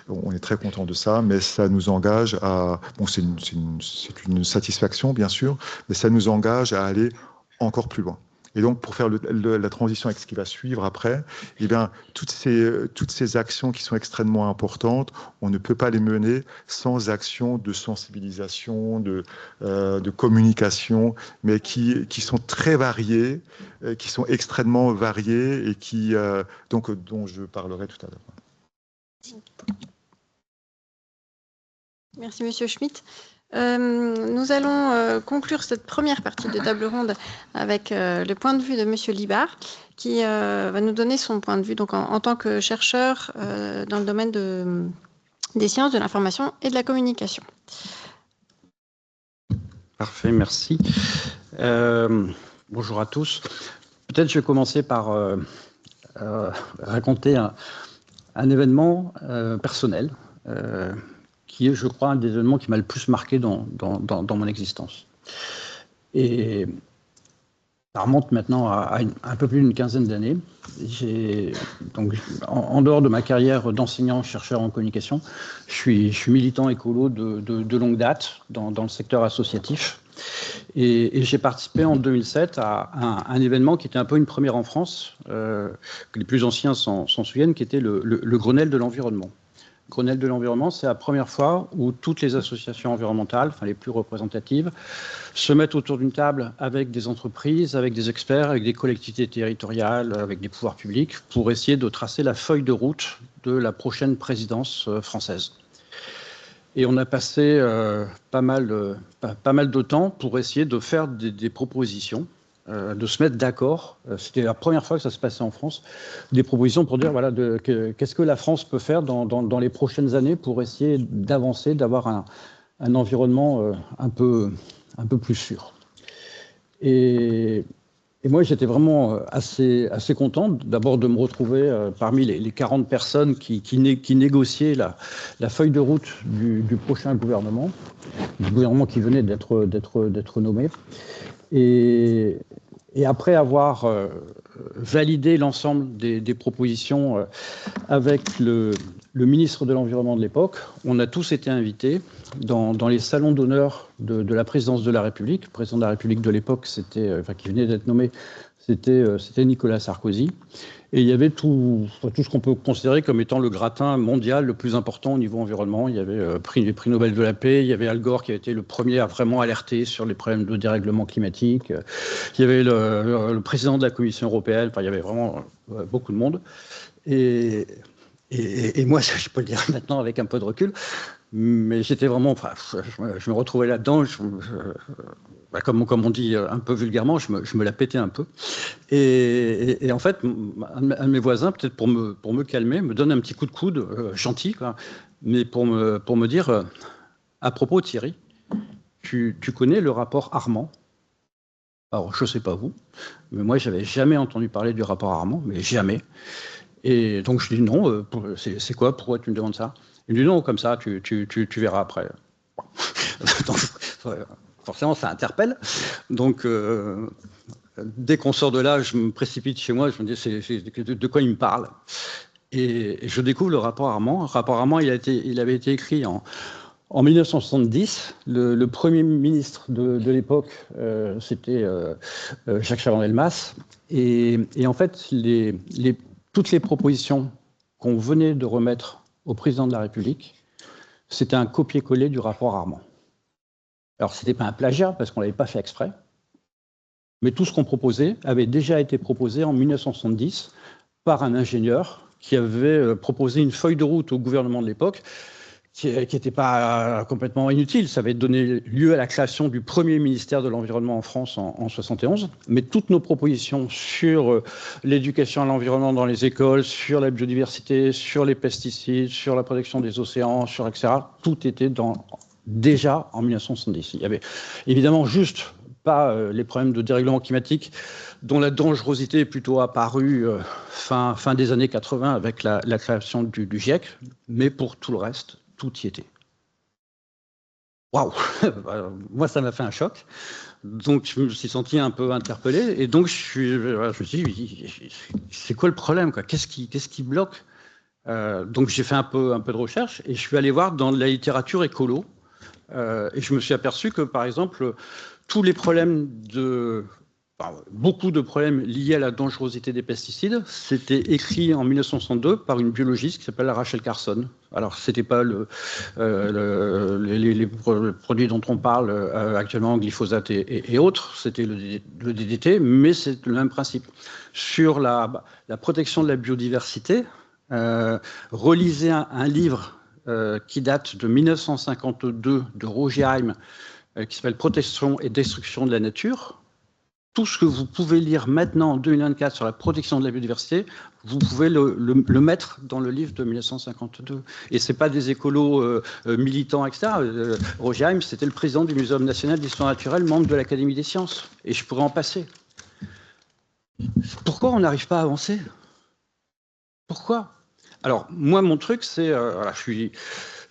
on est très content de ça, mais ça nous engage à... Bon, c'est une satisfaction, bien sûr, mais ça nous engage à aller encore plus loin. Et donc, pour faire la transition avec ce qui va suivre après, eh bien, toutes ces actions qui sont extrêmement importantes, on ne peut pas les mener sans actions de sensibilisation, de communication, mais qui sont très variées, qui sont extrêmement variées et dont je parlerai tout à l'heure. Merci, Monsieur Schmitt. Nous allons conclure cette première partie de table ronde avec le point de vue de Monsieur Libard, qui va nous donner son point de vue donc, en tant que chercheur dans le domaine des sciences de l'information et de la communication. Parfait, merci. Bonjour à tous. Peut-être je vais commencer par raconter un événement personnel qui est, je crois, un des événements qui m'a le plus marqué dans mon existence. Et ça remonte maintenant à un peu plus d'une quinzaine d'années. Donc, en dehors de ma carrière d'enseignant-chercheur en communication, je suis militant écolo de longue date dans le secteur associatif. Et j'ai participé en 2007 à un événement qui était un peu une première en France, que les plus anciens s'en souviennent, qui était le Grenelle de l'environnement. Grenelle de l'environnement, c'est la première fois où toutes les associations environnementales, enfin les plus représentatives, se mettent autour d'une table avec des entreprises, avec des experts, avec des collectivités territoriales, avec des pouvoirs publics, pour essayer de tracer la feuille de route de la prochaine présidence française. Et on a passé pas mal de temps pour essayer de faire des propositions, de se mettre d'accord. C'était la première fois que ça se passait en France, des propositions pour dire voilà, qu'est-ce que la France peut faire dans les prochaines années pour essayer d'avancer, d'avoir un environnement un peu plus sûr. Et moi, j'étais vraiment assez content d'abord de me retrouver parmi les 40 personnes qui négociaient la feuille de route du prochain gouvernement, du gouvernement qui venait d'être nommé. Et après avoir validé l'ensemble des propositions avec le ministre de l'Environnement de l'époque, on a tous été invités dans les salons d'honneur de la présidence de la République. Le président de la République de l'époque, qui venait d'être nommé, c'était Nicolas Sarkozy. Et il y avait tout ce qu'on peut considérer comme étant le gratin mondial le plus important au niveau environnement. Il y avait les prix Nobel de la paix, il y avait Al Gore qui a été le premier à vraiment alerter sur les problèmes de dérèglement climatique. Il y avait le président de la Commission européenne, enfin, il y avait vraiment beaucoup de monde. Et moi, je peux le dire maintenant avec un peu de recul, mais j'étais vraiment, je me retrouvais là-dedans, comme on dit un peu vulgairement, je me la pétais un peu. Et en fait, un de mes voisins, peut-être pour me calmer, me donne un petit coup de coude, gentil, quoi, mais pour me dire, à propos Thierry, tu connais le rapport Armand? Alors, je ne sais pas vous, mais moi, j'avais jamais entendu parler du rapport Armand, mais jamais. Et donc, je dis non, c'est quoi? Pourquoi tu me demandes ça? Il me dit non, comme ça, tu verras après. Donc, forcément, ça interpelle. Donc, dès qu'on sort de là, je me précipite chez moi, je me dis de quoi il me parle? Et je découvre le rapport Armand. Le rapport Armand, il avait été écrit en 1970. Le premier ministre de l'époque, c'était Jacques Chaban-Delmas. Et en fait, toutes les propositions qu'on venait de remettre au président de la République, c'était un copier-coller du rapport Armand. Alors, ce n'était pas un plagiat, parce qu'on ne l'avait pas fait exprès, mais tout ce qu'on proposait avait déjà été proposé en 1970 par un ingénieur qui avait proposé une feuille de route au gouvernement de l'époque qui n'était pas complètement inutile. Ça avait donné lieu à la création du premier ministère de l'Environnement en France en 1971. Mais toutes nos propositions sur l'éducation à l'environnement dans les écoles, sur la biodiversité, sur les pesticides, sur la protection des océans, etc., tout était déjà en 1970. Il y avait évidemment juste pas les problèmes de dérèglement climatique dont la dangerosité est plutôt apparue fin des années 80 avec la création du GIEC, mais pour tout le reste, tout y était. Waouh! Moi, ça m'a fait un choc. Donc, je me suis senti un peu interpellé. Et donc, je me suis dit, c'est quoi le problème, quoi? Qu'est-ce qui bloque? Donc, j'ai fait un peu de recherche et je suis allé voir dans la littérature écolo. Et je me suis aperçu que, par exemple, tous les problèmes beaucoup de problèmes liés à la dangerosité des pesticides, c'était écrit en 1962 par une biologiste qui s'appelle Rachel Carson. Alors, ce n'était pas les produits dont on parle actuellement, glyphosate et autres, c'était le DDT, mais c'est le même principe. Sur la protection de la biodiversité, relisez un livre qui date de 1952 de Roger Haim, qui s'appelle « Protection et destruction de la nature ». Tout ce que vous pouvez lire maintenant en 2024 sur la protection de la biodiversité, vous pouvez le mettre dans le livre de 1952. Et ce n'est pas des écolos militants, etc. Roger Haim, c'était le président du Muséum national d'histoire naturelle, membre de l'Académie des sciences. Et je pourrais en passer. Pourquoi on n'arrive pas à avancer? Pourquoi? Alors, moi, mon truc, c'est...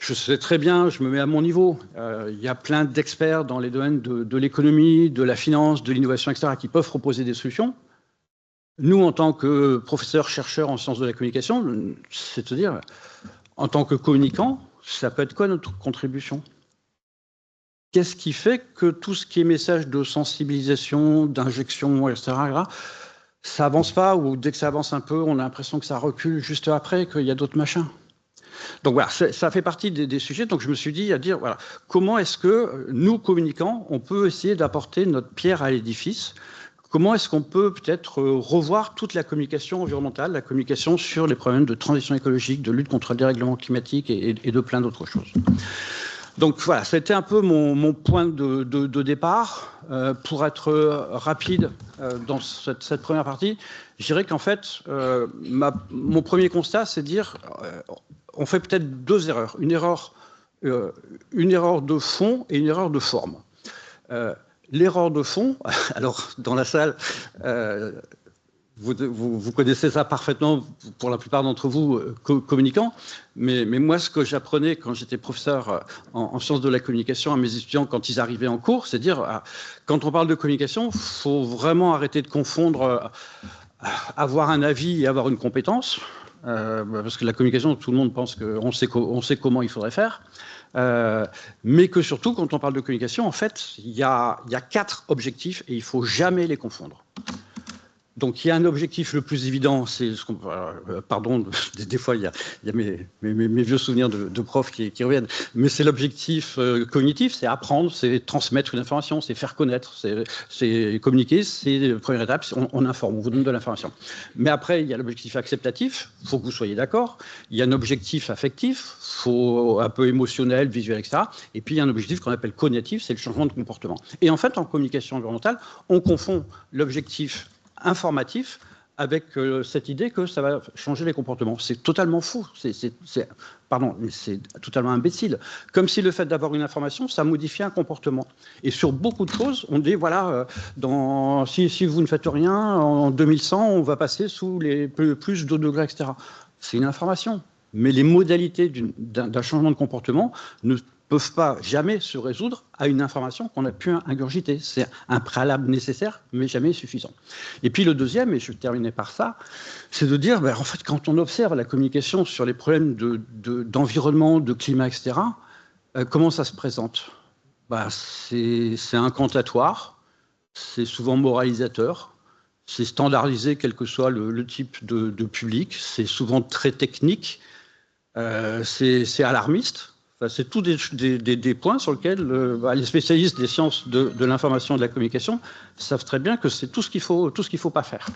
je sais très bien, je me mets à mon niveau. Il y a plein d'experts dans les domaines de l'économie, de la finance, de l'innovation, etc., qui peuvent proposer des solutions. Nous, en tant que professeurs, chercheurs en sciences de la communication, c'est-à-dire, en tant que communicants, ça peut être quoi notre contribution? Qu'est-ce qui fait que tout ce qui est message de sensibilisation, d'injection, etc., ça avance pas, ou dès que ça avance un peu, on a l'impression que ça recule juste après, qu'il y a d'autres machins? Donc voilà, ça fait partie des sujets. Donc je me suis dit à dire, voilà, comment est-ce que nous, communicants, on peut essayer d'apporter notre pierre à l'édifice? Comment est-ce qu'on peut peut-être revoir toute la communication environnementale, la communication sur les problèmes de transition écologique, de lutte contre le dérèglement climatique et de plein d'autres choses? Donc voilà, c'était un peu mon point de départ. Pour être rapide dans cette première partie, je dirais qu'en fait, mon premier constat, c'est de dire on fait peut-être deux erreurs. Une erreur de fond et une erreur de forme. L'erreur de fond, alors dans la salle, vous connaissez ça parfaitement pour la plupart d'entre vous, communicants, mais moi, ce que j'apprenais quand j'étais professeur en sciences de la communication à mes étudiants quand ils arrivaient en cours, c'est dire, quand on parle de communication, il faut vraiment arrêter de confondre avoir un avis et avoir une compétence, parce que la communication, tout le monde pense qu'on sait comment il faudrait faire, mais que surtout, quand on parle de communication, en fait, il y a 4 objectifs et il ne faut jamais les confondre. Donc, il y a un objectif le plus évident, c'est ce qu'on... pardon, des fois, il y a mes vieux souvenirs de profs qui reviennent, mais c'est l'objectif cognitif, c'est apprendre, c'est transmettre une information, c'est faire connaître, c'est communiquer, c'est la première étape, on informe, on vous donne de l'information. Mais après, il y a l'objectif acceptatif, il faut que vous soyez d'accord, il y a un objectif affectif, un peu émotionnel, visuel, etc. Et puis, il y a un objectif qu'on appelle cognitif, c'est le changement de comportement. Et en fait, en communication environnementale, on confond l'objectif informatif avec cette idée que ça va changer les comportements. C'est totalement fou. Pardon, mais c'est totalement imbécile. Comme si le fait d'avoir une information, ça modifie un comportement. Et sur beaucoup de choses, on dit, voilà, si vous ne faites rien, en 2100, on va passer sous les plus de degrés, etc. C'est une information. Mais les modalités d'un changement de comportement ne peuvent pas jamais se résoudre à une information qu'on a pu ingurgiter. C'est un préalable nécessaire, mais jamais suffisant. Et puis le deuxième, et je vais terminer par ça, c'est de dire, en fait, quand on observe la communication sur les problèmes d'environnement, de climat, etc., comment ça se présente ? C'est incantatoire, c'est souvent moralisateur, c'est standardisé, quel que soit le type de public, c'est souvent très technique, c'est alarmiste. C'est tous des points sur lesquels les spécialistes des sciences de l'information et de la communication savent très bien que c'est tout ce qu'il faut pas faire.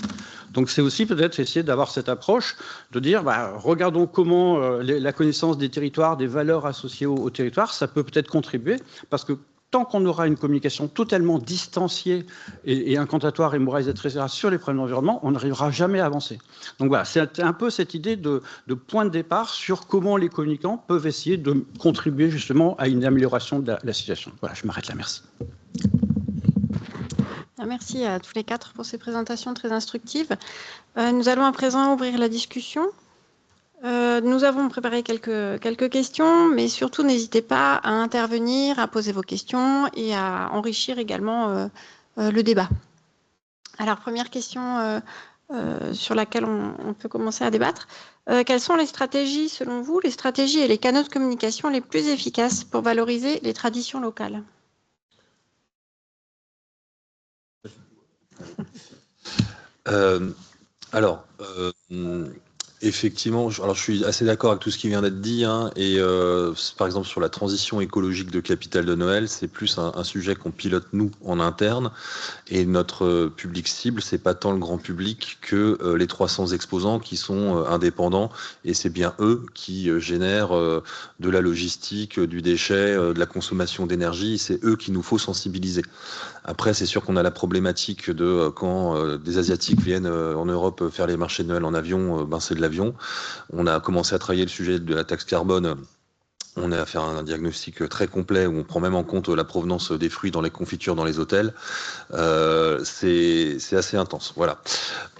Donc c'est aussi peut-être essayer d'avoir cette approche de dire regardons comment la connaissance des territoires, des valeurs associées au territoire, ça peut peut-être contribuer, parce que tant qu'on aura une communication totalement distanciée et incantatoire et moralisatrice sur les problèmes d'environnement, on n'arrivera jamais à avancer. Donc voilà, c'est un peu cette idée de point de départ sur comment les communicants peuvent essayer de contribuer justement à une amélioration de la situation. Voilà, je m'arrête là, merci. Merci à tous les 4 pour ces présentations très instructives. Nous allons à présent ouvrir la discussion. Nous avons préparé quelques questions, mais surtout n'hésitez pas à intervenir, à poser vos questions et à enrichir également le débat. Alors, première question sur laquelle on peut commencer à débattre. Quelles sont les stratégies, selon vous, les stratégies et les canaux de communication les plus efficaces pour valoriser les traditions locales ? Effectivement, je suis assez d'accord avec tout ce qui vient d'être dit, et par exemple sur la transition écologique de Capitale de Noël, c'est plus un sujet qu'on pilote nous en interne, et notre public cible, c'est pas tant le grand public que les 300 exposants qui sont indépendants, et c'est bien eux qui génèrent de la logistique, du déchet, de la consommation d'énergie, c'est eux qu'il nous faut sensibiliser. Après, c'est sûr qu'on a la problématique de quand des Asiatiques viennent en Europe faire les marchés de Noël en avion, c'est de l'avion. On a commencé à travailler le sujet de la taxe carbone. On a fait un diagnostic très complet où on prend même en compte la provenance des fruits dans les confitures, dans les hôtels. C'est assez intense. Voilà.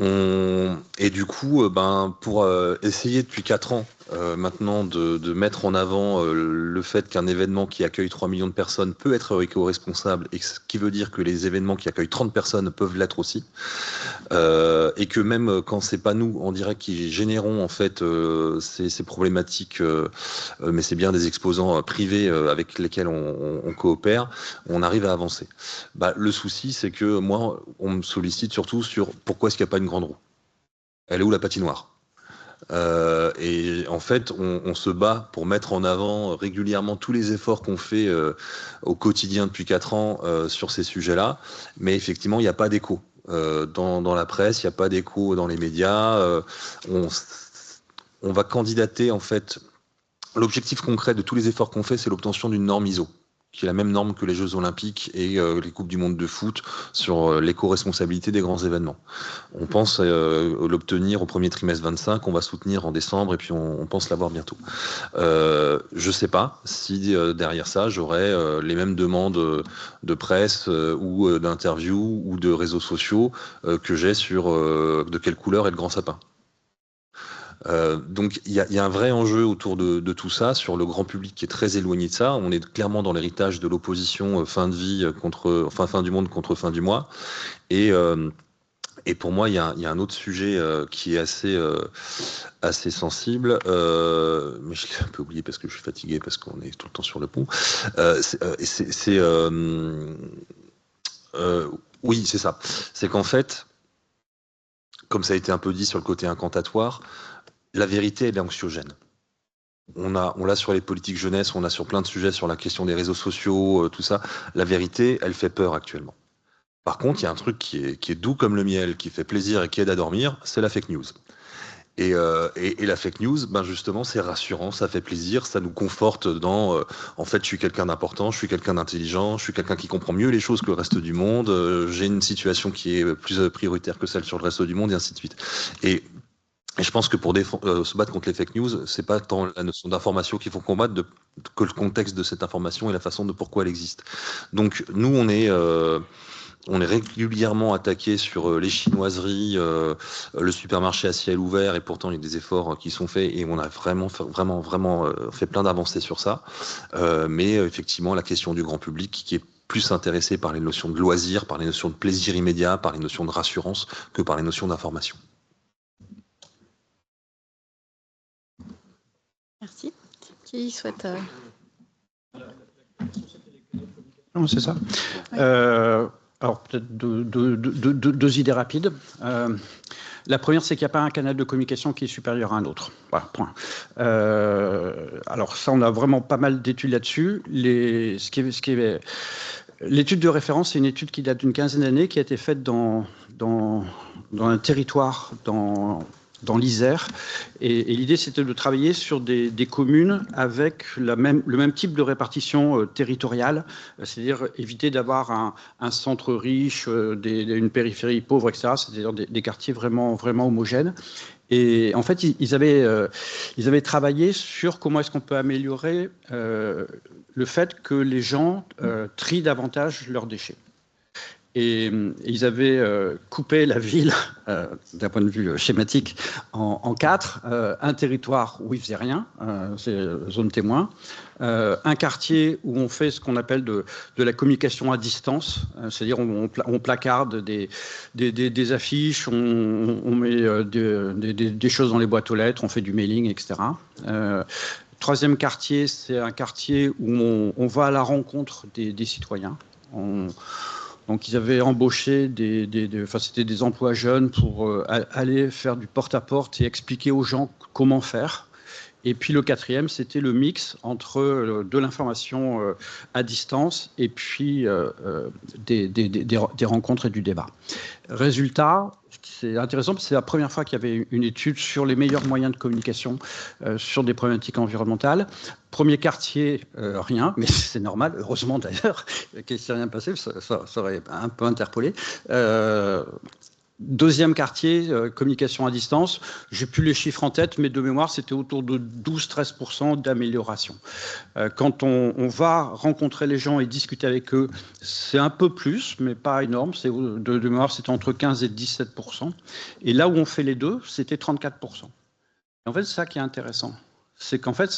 Et du coup, pour essayer depuis 4 ans maintenant de mettre en avant le fait qu'un événement qui accueille 3 millions de personnes peut être éco-responsable, et ce qui veut dire que les événements qui accueillent 30 personnes peuvent l'être aussi, et que même quand c'est pas nous en direct qui générons en fait ces problématiques, mais c'est bien des exposants privés avec lesquels on coopère, on arrive à avancer. Le souci, c'est que moi, on me sollicite surtout sur pourquoi est-ce qu'il n'y a pas une grande roue ? Elle est où la patinoire ? Et en fait, on se bat pour mettre en avant régulièrement tous les efforts qu'on fait au quotidien depuis 4 ans sur ces sujets-là, mais effectivement, il n'y a pas d'écho dans la presse, il n'y a pas d'écho dans les médias. On va candidater en fait l'objectif concret de tous les efforts qu'on fait, c'est l'obtention d'une norme ISO, qui est la même norme que les Jeux Olympiques et les Coupes du Monde de foot sur l'éco-responsabilité des grands événements. On pense l'obtenir au premier trimestre 25, on va soutenir en décembre et puis on pense l'avoir bientôt. Je ne sais pas si derrière ça, j'aurai les mêmes demandes de presse ou d'interviews ou de réseaux sociaux que j'ai sur de quelle couleur est le grand sapin. Donc il y a un vrai enjeu autour de tout ça, sur le grand public qui est très éloigné de ça. On est clairement dans l'héritage de l'opposition fin de vie fin du monde contre fin du mois. Et pour moi, il y a un autre sujet qui est assez sensible, mais je l'ai un peu oublié parce que je suis fatigué, parce qu'on est tout le temps sur le pont. Oui, c'est ça. C'est qu'en fait, comme ça a été un peu dit sur le côté incantatoire, la vérité, elle est anxiogène. On l'a sur les politiques jeunesse, on l'a sur plein de sujets, sur la question des réseaux sociaux, tout ça. La vérité, elle fait peur actuellement. Par contre, il y a un truc qui est doux comme le miel, qui fait plaisir et qui aide à dormir, c'est la fake news. Et la fake news, ben justement, c'est rassurant, ça fait plaisir, ça nous conforte dans en fait, je suis quelqu'un d'important, je suis quelqu'un d'intelligent, je suis quelqu'un qui comprend mieux les choses que le reste du monde, j'ai une situation qui est plus prioritaire que celle sur le reste du monde, et ainsi de suite. Et je pense que pour se battre contre les fake news, c'est pas tant la notion d'information qu'il faut combattre que le contexte de cette information et la façon de pourquoi elle existe. Donc nous, on est régulièrement attaqué sur les chinoiseries, le supermarché à ciel ouvert, et pourtant il y a des efforts qui sont faits et on a vraiment fait plein d'avancées sur ça. Mais effectivement, la question du grand public qui est plus intéressé par les notions de loisir, par les notions de plaisir immédiat, par les notions de rassurance que par les notions d'information. Merci. Qui souhaite... Non, c'est ça. Oui. Alors, peut-être deux idées rapides. La première, c'est qu'il n'y a pas un canal de communication qui est supérieur à un autre. Voilà, point. Alors, ça, on a vraiment pas mal d'études là-dessus. L'étude de référence, c'est une étude qui date d'une quinzaine d'années, qui a été faite dans un territoire, dans l'Isère, et l'idée c'était de travailler sur des communes avec le même type de répartition territoriale, c'est-à-dire éviter d'avoir un centre riche, une périphérie pauvre, etc., c'est-à-dire des quartiers vraiment homogènes. Et en fait, ils avaient travaillé sur comment est-ce qu'on peut améliorer le fait que les gens trient davantage leurs déchets. Et ils avaient coupé la ville, d'un point de vue schématique, en quatre. Un territoire où ils ne faisaient rien, c'est zone témoin. Un quartier où on fait ce qu'on appelle de la communication à distance, c'est-à-dire on placarde des affiches, on met des choses dans les boîtes aux lettres, on fait du mailing, etc. Troisième quartier, c'est un quartier où on va à la rencontre des citoyens. Donc, ils avaient embauché c'était des emplois jeunes pour aller faire du porte-à-porte et expliquer aux gens comment faire. Et puis, le quatrième, c'était le mix entre de l'information à distance et puis des rencontres et du débat. Résultat, c'est intéressant parce que c'est la première fois qu'il y avait une étude sur les meilleurs moyens de communication sur des problématiques environnementales. Premier quartier, rien, mais c'est normal, heureusement d'ailleurs, qu'il ne s'est rien passé, ça aurait un peu interpellé. Deuxième quartier, communication à distance, j'ai plus les chiffres en tête, mais de mémoire, c'était autour de 12-13% d'amélioration. Quand on va rencontrer les gens et discuter avec eux, c'est un peu plus, mais pas énorme. De mémoire, c'était entre 15 et 17%. Et là où on fait les deux, c'était 34%. Et en fait, c'est ça qui est intéressant. C'est qu'en fait,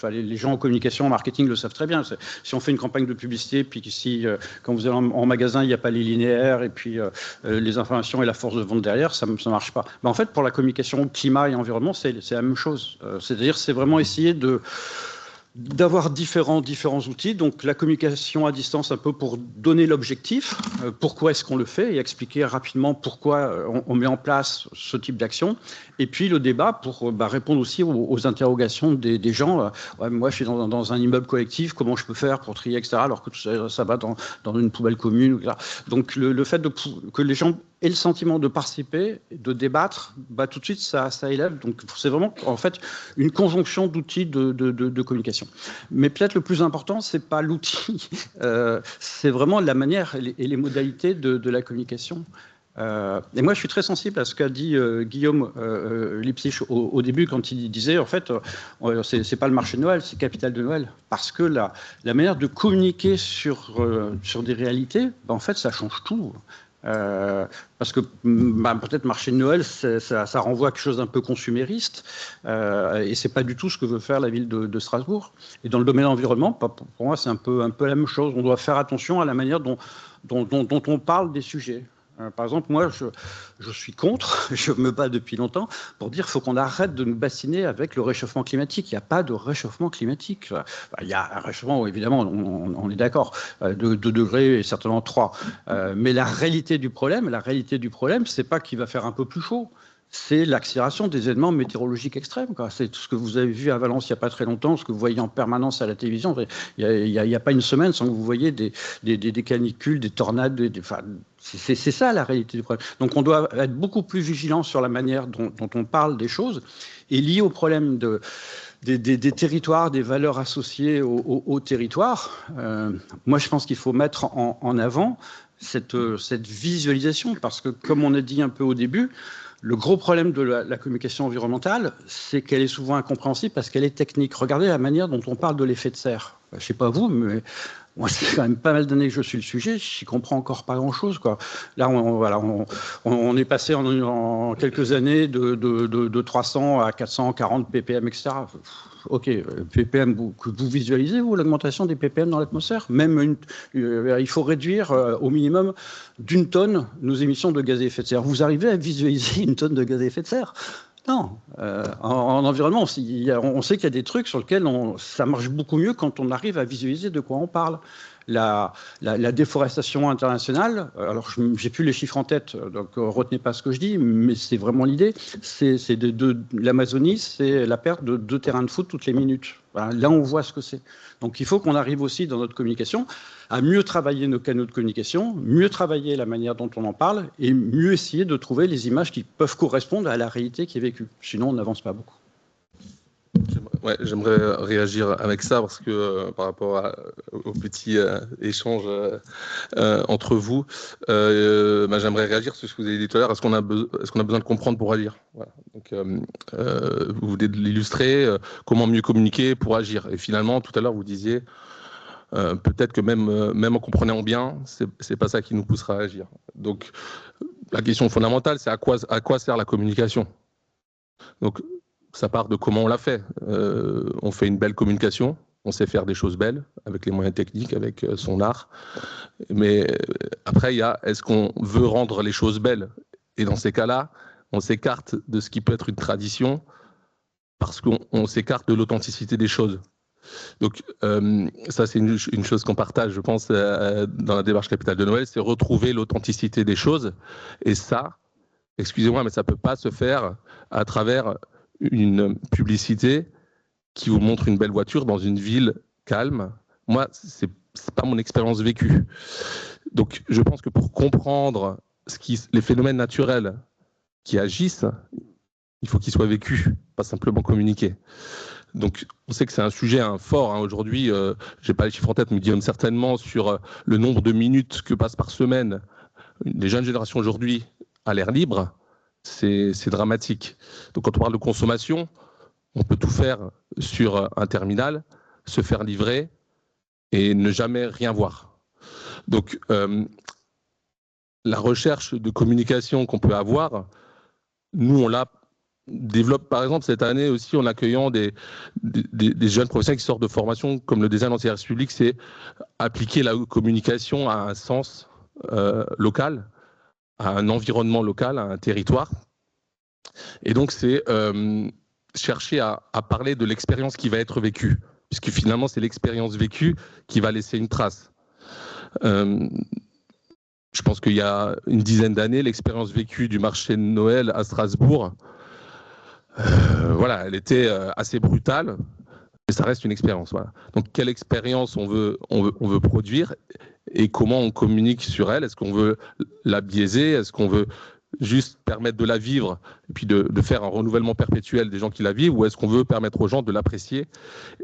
les gens en communication, en marketing le savent très bien. Si on fait une campagne de publicité, puis si quand vous allez en magasin, il n'y a pas les linéaires, et puis les informations et la force de vente derrière, ça ne marche pas. Mais en fait, pour la communication climat et environnement, c'est la même chose. C'est-à-dire, c'est vraiment essayer d'avoir différents outils, donc la communication à distance un peu pour donner l'objectif, pourquoi est-ce qu'on le fait et expliquer rapidement pourquoi on met en place ce type d'action, et puis le débat pour répondre aussi aux interrogations des gens. Ouais, moi je suis dans un immeuble collectif, comment je peux faire pour trier, etc., alors que ça va dans une poubelle commune, etc. Donc le fait que les gens et le sentiment de participer, de débattre, bah, tout de suite, ça élève. Donc, c'est vraiment, en fait, une conjonction d'outils de communication. Mais peut-être le plus important, c'est pas l'outil, c'est vraiment la manière et les modalités de la communication. Et moi, je suis très sensible à ce qu'a dit Guillaume Lipsich au début, quand il disait, en fait, c'est pas le marché de Noël, c'est Capital de Noël. Parce que la manière de communiquer sur des réalités, bah, en fait, ça change tout. Parce que bah, peut-être marché de Noël, ça renvoie à quelque chose d'un peu consumériste, et c'est pas du tout ce que veut faire la ville de Strasbourg. Et dans le domaine de l'environnement, pour moi, c'est un peu la même chose. On doit faire attention à la manière dont on parle des sujets. Par exemple, moi, je suis contre, je me bats depuis longtemps pour dire qu'il faut qu'on arrête de nous bassiner avec le réchauffement climatique. Il n'y a pas de réchauffement climatique. Il y a un réchauffement, évidemment, on est d'accord, 2 degrés et certainement 3. Mais la réalité du problème, c'est pas qu'il va faire un peu plus chaud. C'est l'accélération des événements météorologiques extrêmes. C'est tout ce que vous avez vu à Valence il n'y a pas très longtemps, ce que vous voyez en permanence à la télévision. Il n'y a pas une semaine sans que vous voyez des canicules, des tornades. C'est ça la réalité du problème. Donc on doit être beaucoup plus vigilant sur la manière dont on parle des choses. Et lié au problème des territoires, des valeurs associées au territoire, moi je pense qu'il faut mettre en avant cette visualisation, parce que comme on a dit un peu au début, le gros problème de la communication environnementale, c'est qu'elle est souvent incompréhensible parce qu'elle est technique. Regardez la manière dont on parle de l'effet de serre. Je ne sais pas vous, mais moi, c'est quand même pas mal d'années que je suis le sujet, je n'y comprends encore pas grand-chose, quoi. Là, on est passé en quelques années de 300 à 440 ppm, etc. Ok, ppm, que vous visualisez, vous, l'augmentation des ppm dans l'atmosphère? Même il faut réduire au minimum d'1 tonne nos émissions de gaz à effet de serre. Vous arrivez à visualiser 1 tonne de gaz à effet de serre? Non. En environnement, on sait qu'il y a des trucs sur lesquels ça marche beaucoup mieux quand on arrive à visualiser de quoi on parle. La déforestation internationale, alors j'ai plus les chiffres en tête, donc retenez pas ce que je dis, mais c'est vraiment l'idée. L'Amazonie, c'est la perte de 2 terrains de foot toutes les minutes. Voilà, là, on voit ce que c'est. Donc, il faut qu'on arrive aussi dans notre communication à mieux travailler nos canaux de communication, mieux travailler la manière dont on en parle et mieux essayer de trouver les images qui peuvent correspondre à la réalité qui est vécue. Sinon, on n'avance pas beaucoup. Ouais, j'aimerais réagir avec ça parce que par rapport au petit échange entre vous, j'aimerais réagir sur ce que vous avez dit tout à l'heure. Est-ce qu'on a besoin de comprendre pour agir? Voilà. Donc, vous venez de l'illustrer. Comment mieux communiquer pour agir? Et finalement, tout à l'heure, vous disiez peut-être que même en comprenant bien, c'est pas ça qui nous poussera à agir. Donc, la question fondamentale, c'est à quoi sert la communication? Donc, ça part de comment on l'a fait. On fait une belle communication, on sait faire des choses belles avec les moyens techniques, avec son art. Mais après, il y a est-ce qu'on veut rendre les choses belles? Et dans ces cas-là, on s'écarte de ce qui peut être une tradition parce qu'on s'écarte de l'authenticité des choses. Donc ça, c'est une chose qu'on partage, je pense, dans la démarche Capital de Noël, c'est retrouver l'authenticité des choses. Et ça, excusez-moi, mais ça ne peut pas se faire à travers une publicité qui vous montre une belle voiture dans une ville calme. Moi, c'est pas mon expérience vécue. Donc, je pense que pour comprendre les phénomènes naturels qui agissent, il faut qu'ils soient vécus, pas simplement communiqués. Donc, on sait que c'est un sujet fort. Aujourd'hui, je n'ai pas les chiffres en tête, mais Guillaume certainement, sur le nombre de minutes que passent par semaine les jeunes générations aujourd'hui à l'air libre. C'est dramatique. Donc, quand on parle de consommation, on peut tout faire sur un terminal, se faire livrer et ne jamais rien voir. Donc, la recherche de communication qu'on peut avoir, nous, on la développe, par exemple, cette année aussi en accueillant des jeunes professionnels qui sortent de formation, comme le design en service public, c'est appliquer la communication à un sens local, à un environnement local, à un territoire. Et donc, c'est chercher à parler de l'expérience qui va être vécue, puisque finalement, c'est l'expérience vécue qui va laisser une trace. Je pense qu'il y a une dizaine d'années, l'expérience vécue du marché de Noël à Strasbourg, voilà, elle était assez brutale. mais ça reste une expérience. Voilà. Donc, quelle expérience on veut produire et comment on communique sur elle? Est-ce qu'on veut la biaiser? Est-ce qu'on veut juste permettre de la vivre et puis de faire un renouvellement perpétuel des gens qui la vivent? Ou est-ce qu'on veut permettre aux gens de l'apprécier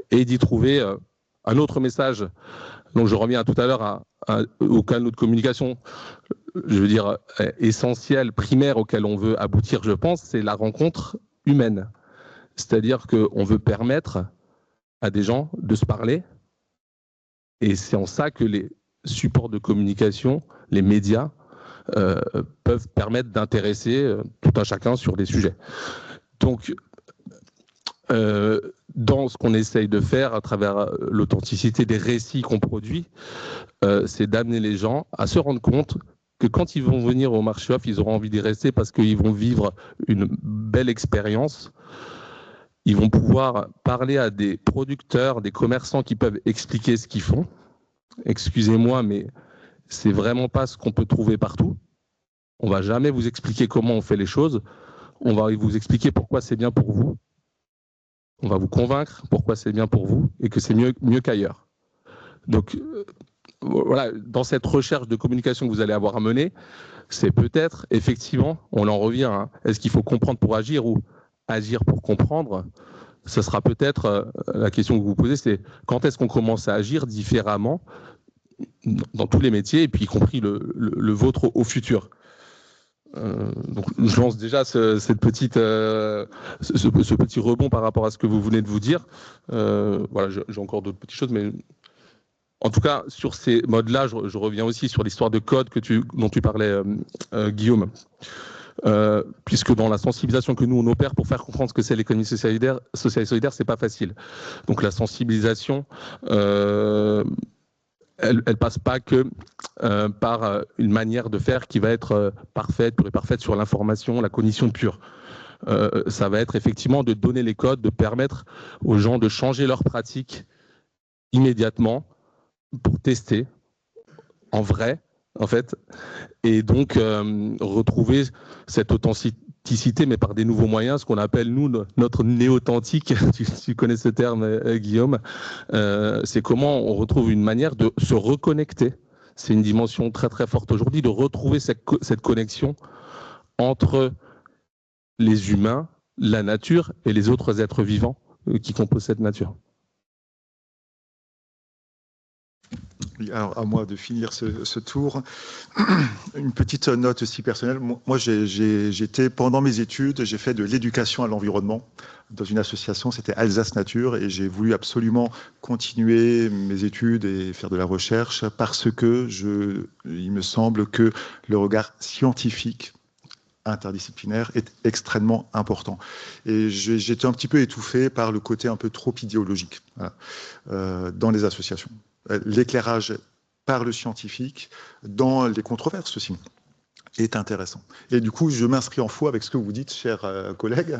et d'y trouver un autre message? Donc, je reviens tout à l'heure au canal de communication, je veux dire, essentiel, primaire, auquel on veut aboutir, je pense, c'est la rencontre humaine. C'est-à-dire qu'on veut permettre à des gens de se parler. Et c'est en ça que les supports de communication, les médias, peuvent permettre d'intéresser tout un chacun sur des sujets. Donc, dans ce qu'on essaye de faire à travers l'authenticité des récits qu'on produit, c'est d'amener les gens à se rendre compte que quand ils vont venir au marché off, ils auront envie d'y rester parce qu'ils vont vivre une belle expérience. Ils vont pouvoir parler à des producteurs, des commerçants qui peuvent expliquer ce qu'ils font. Excusez-moi, mais c'est vraiment pas ce qu'on peut trouver partout. On va jamais vous expliquer comment on fait les choses. On va vous expliquer pourquoi c'est bien pour vous. On va vous convaincre pourquoi c'est bien pour vous et que c'est mieux qu'ailleurs. Donc, voilà, dans cette recherche de communication que vous allez avoir à mener, c'est peut-être, effectivement, on en revient, hein, est-ce qu'il faut comprendre pour agir ou agir pour comprendre? Ce sera peut-être la question que vous vous posez, c'est quand est-ce qu'on commence à agir différemment dans tous les métiers, et puis y compris le vôtre au futur. Donc, je lance déjà ce petit rebond par rapport à ce que vous venez de vous dire. Voilà, j'ai encore d'autres petites choses, mais en tout cas, sur ces modes-là, je reviens aussi sur l'histoire de code dont tu parlais, Guillaume. Puisque dans la sensibilisation que nous on opère pour faire comprendre ce que c'est l'économie sociale et solidaire, c'est pas facile. Donc la sensibilisation, elle passe pas que par une manière de faire qui va être parfaite, pure et parfaite sur l'information, la cognition pure. Ça va être effectivement de donner les codes, de permettre aux gens de changer leurs pratiques immédiatement pour tester en vrai, en fait, et donc retrouver cette authenticité, mais par des nouveaux moyens, ce qu'on appelle, nous, notre néo-authentique. Tu connais ce terme, Guillaume. C'est comment on retrouve une manière de se reconnecter. C'est une dimension très, très forte aujourd'hui, de retrouver cette connexion entre les humains, la nature et les autres êtres vivants qui composent cette nature. Alors, à moi de finir ce tour. Une petite note aussi personnelle. Moi, j'étais, pendant mes études, j'ai fait de l'éducation à l'environnement dans une association, c'était Alsace Nature, et j'ai voulu absolument continuer mes études et faire de la recherche parce que il me semble que le regard scientifique interdisciplinaire est extrêmement important. Et j'étais un petit peu étouffé par le côté un peu trop idéologique, voilà, dans les associations. L'éclairage par le scientifique dans les controverses aussi est intéressant. Et du coup, je m'inscris en faux avec ce que vous dites, chers collègues,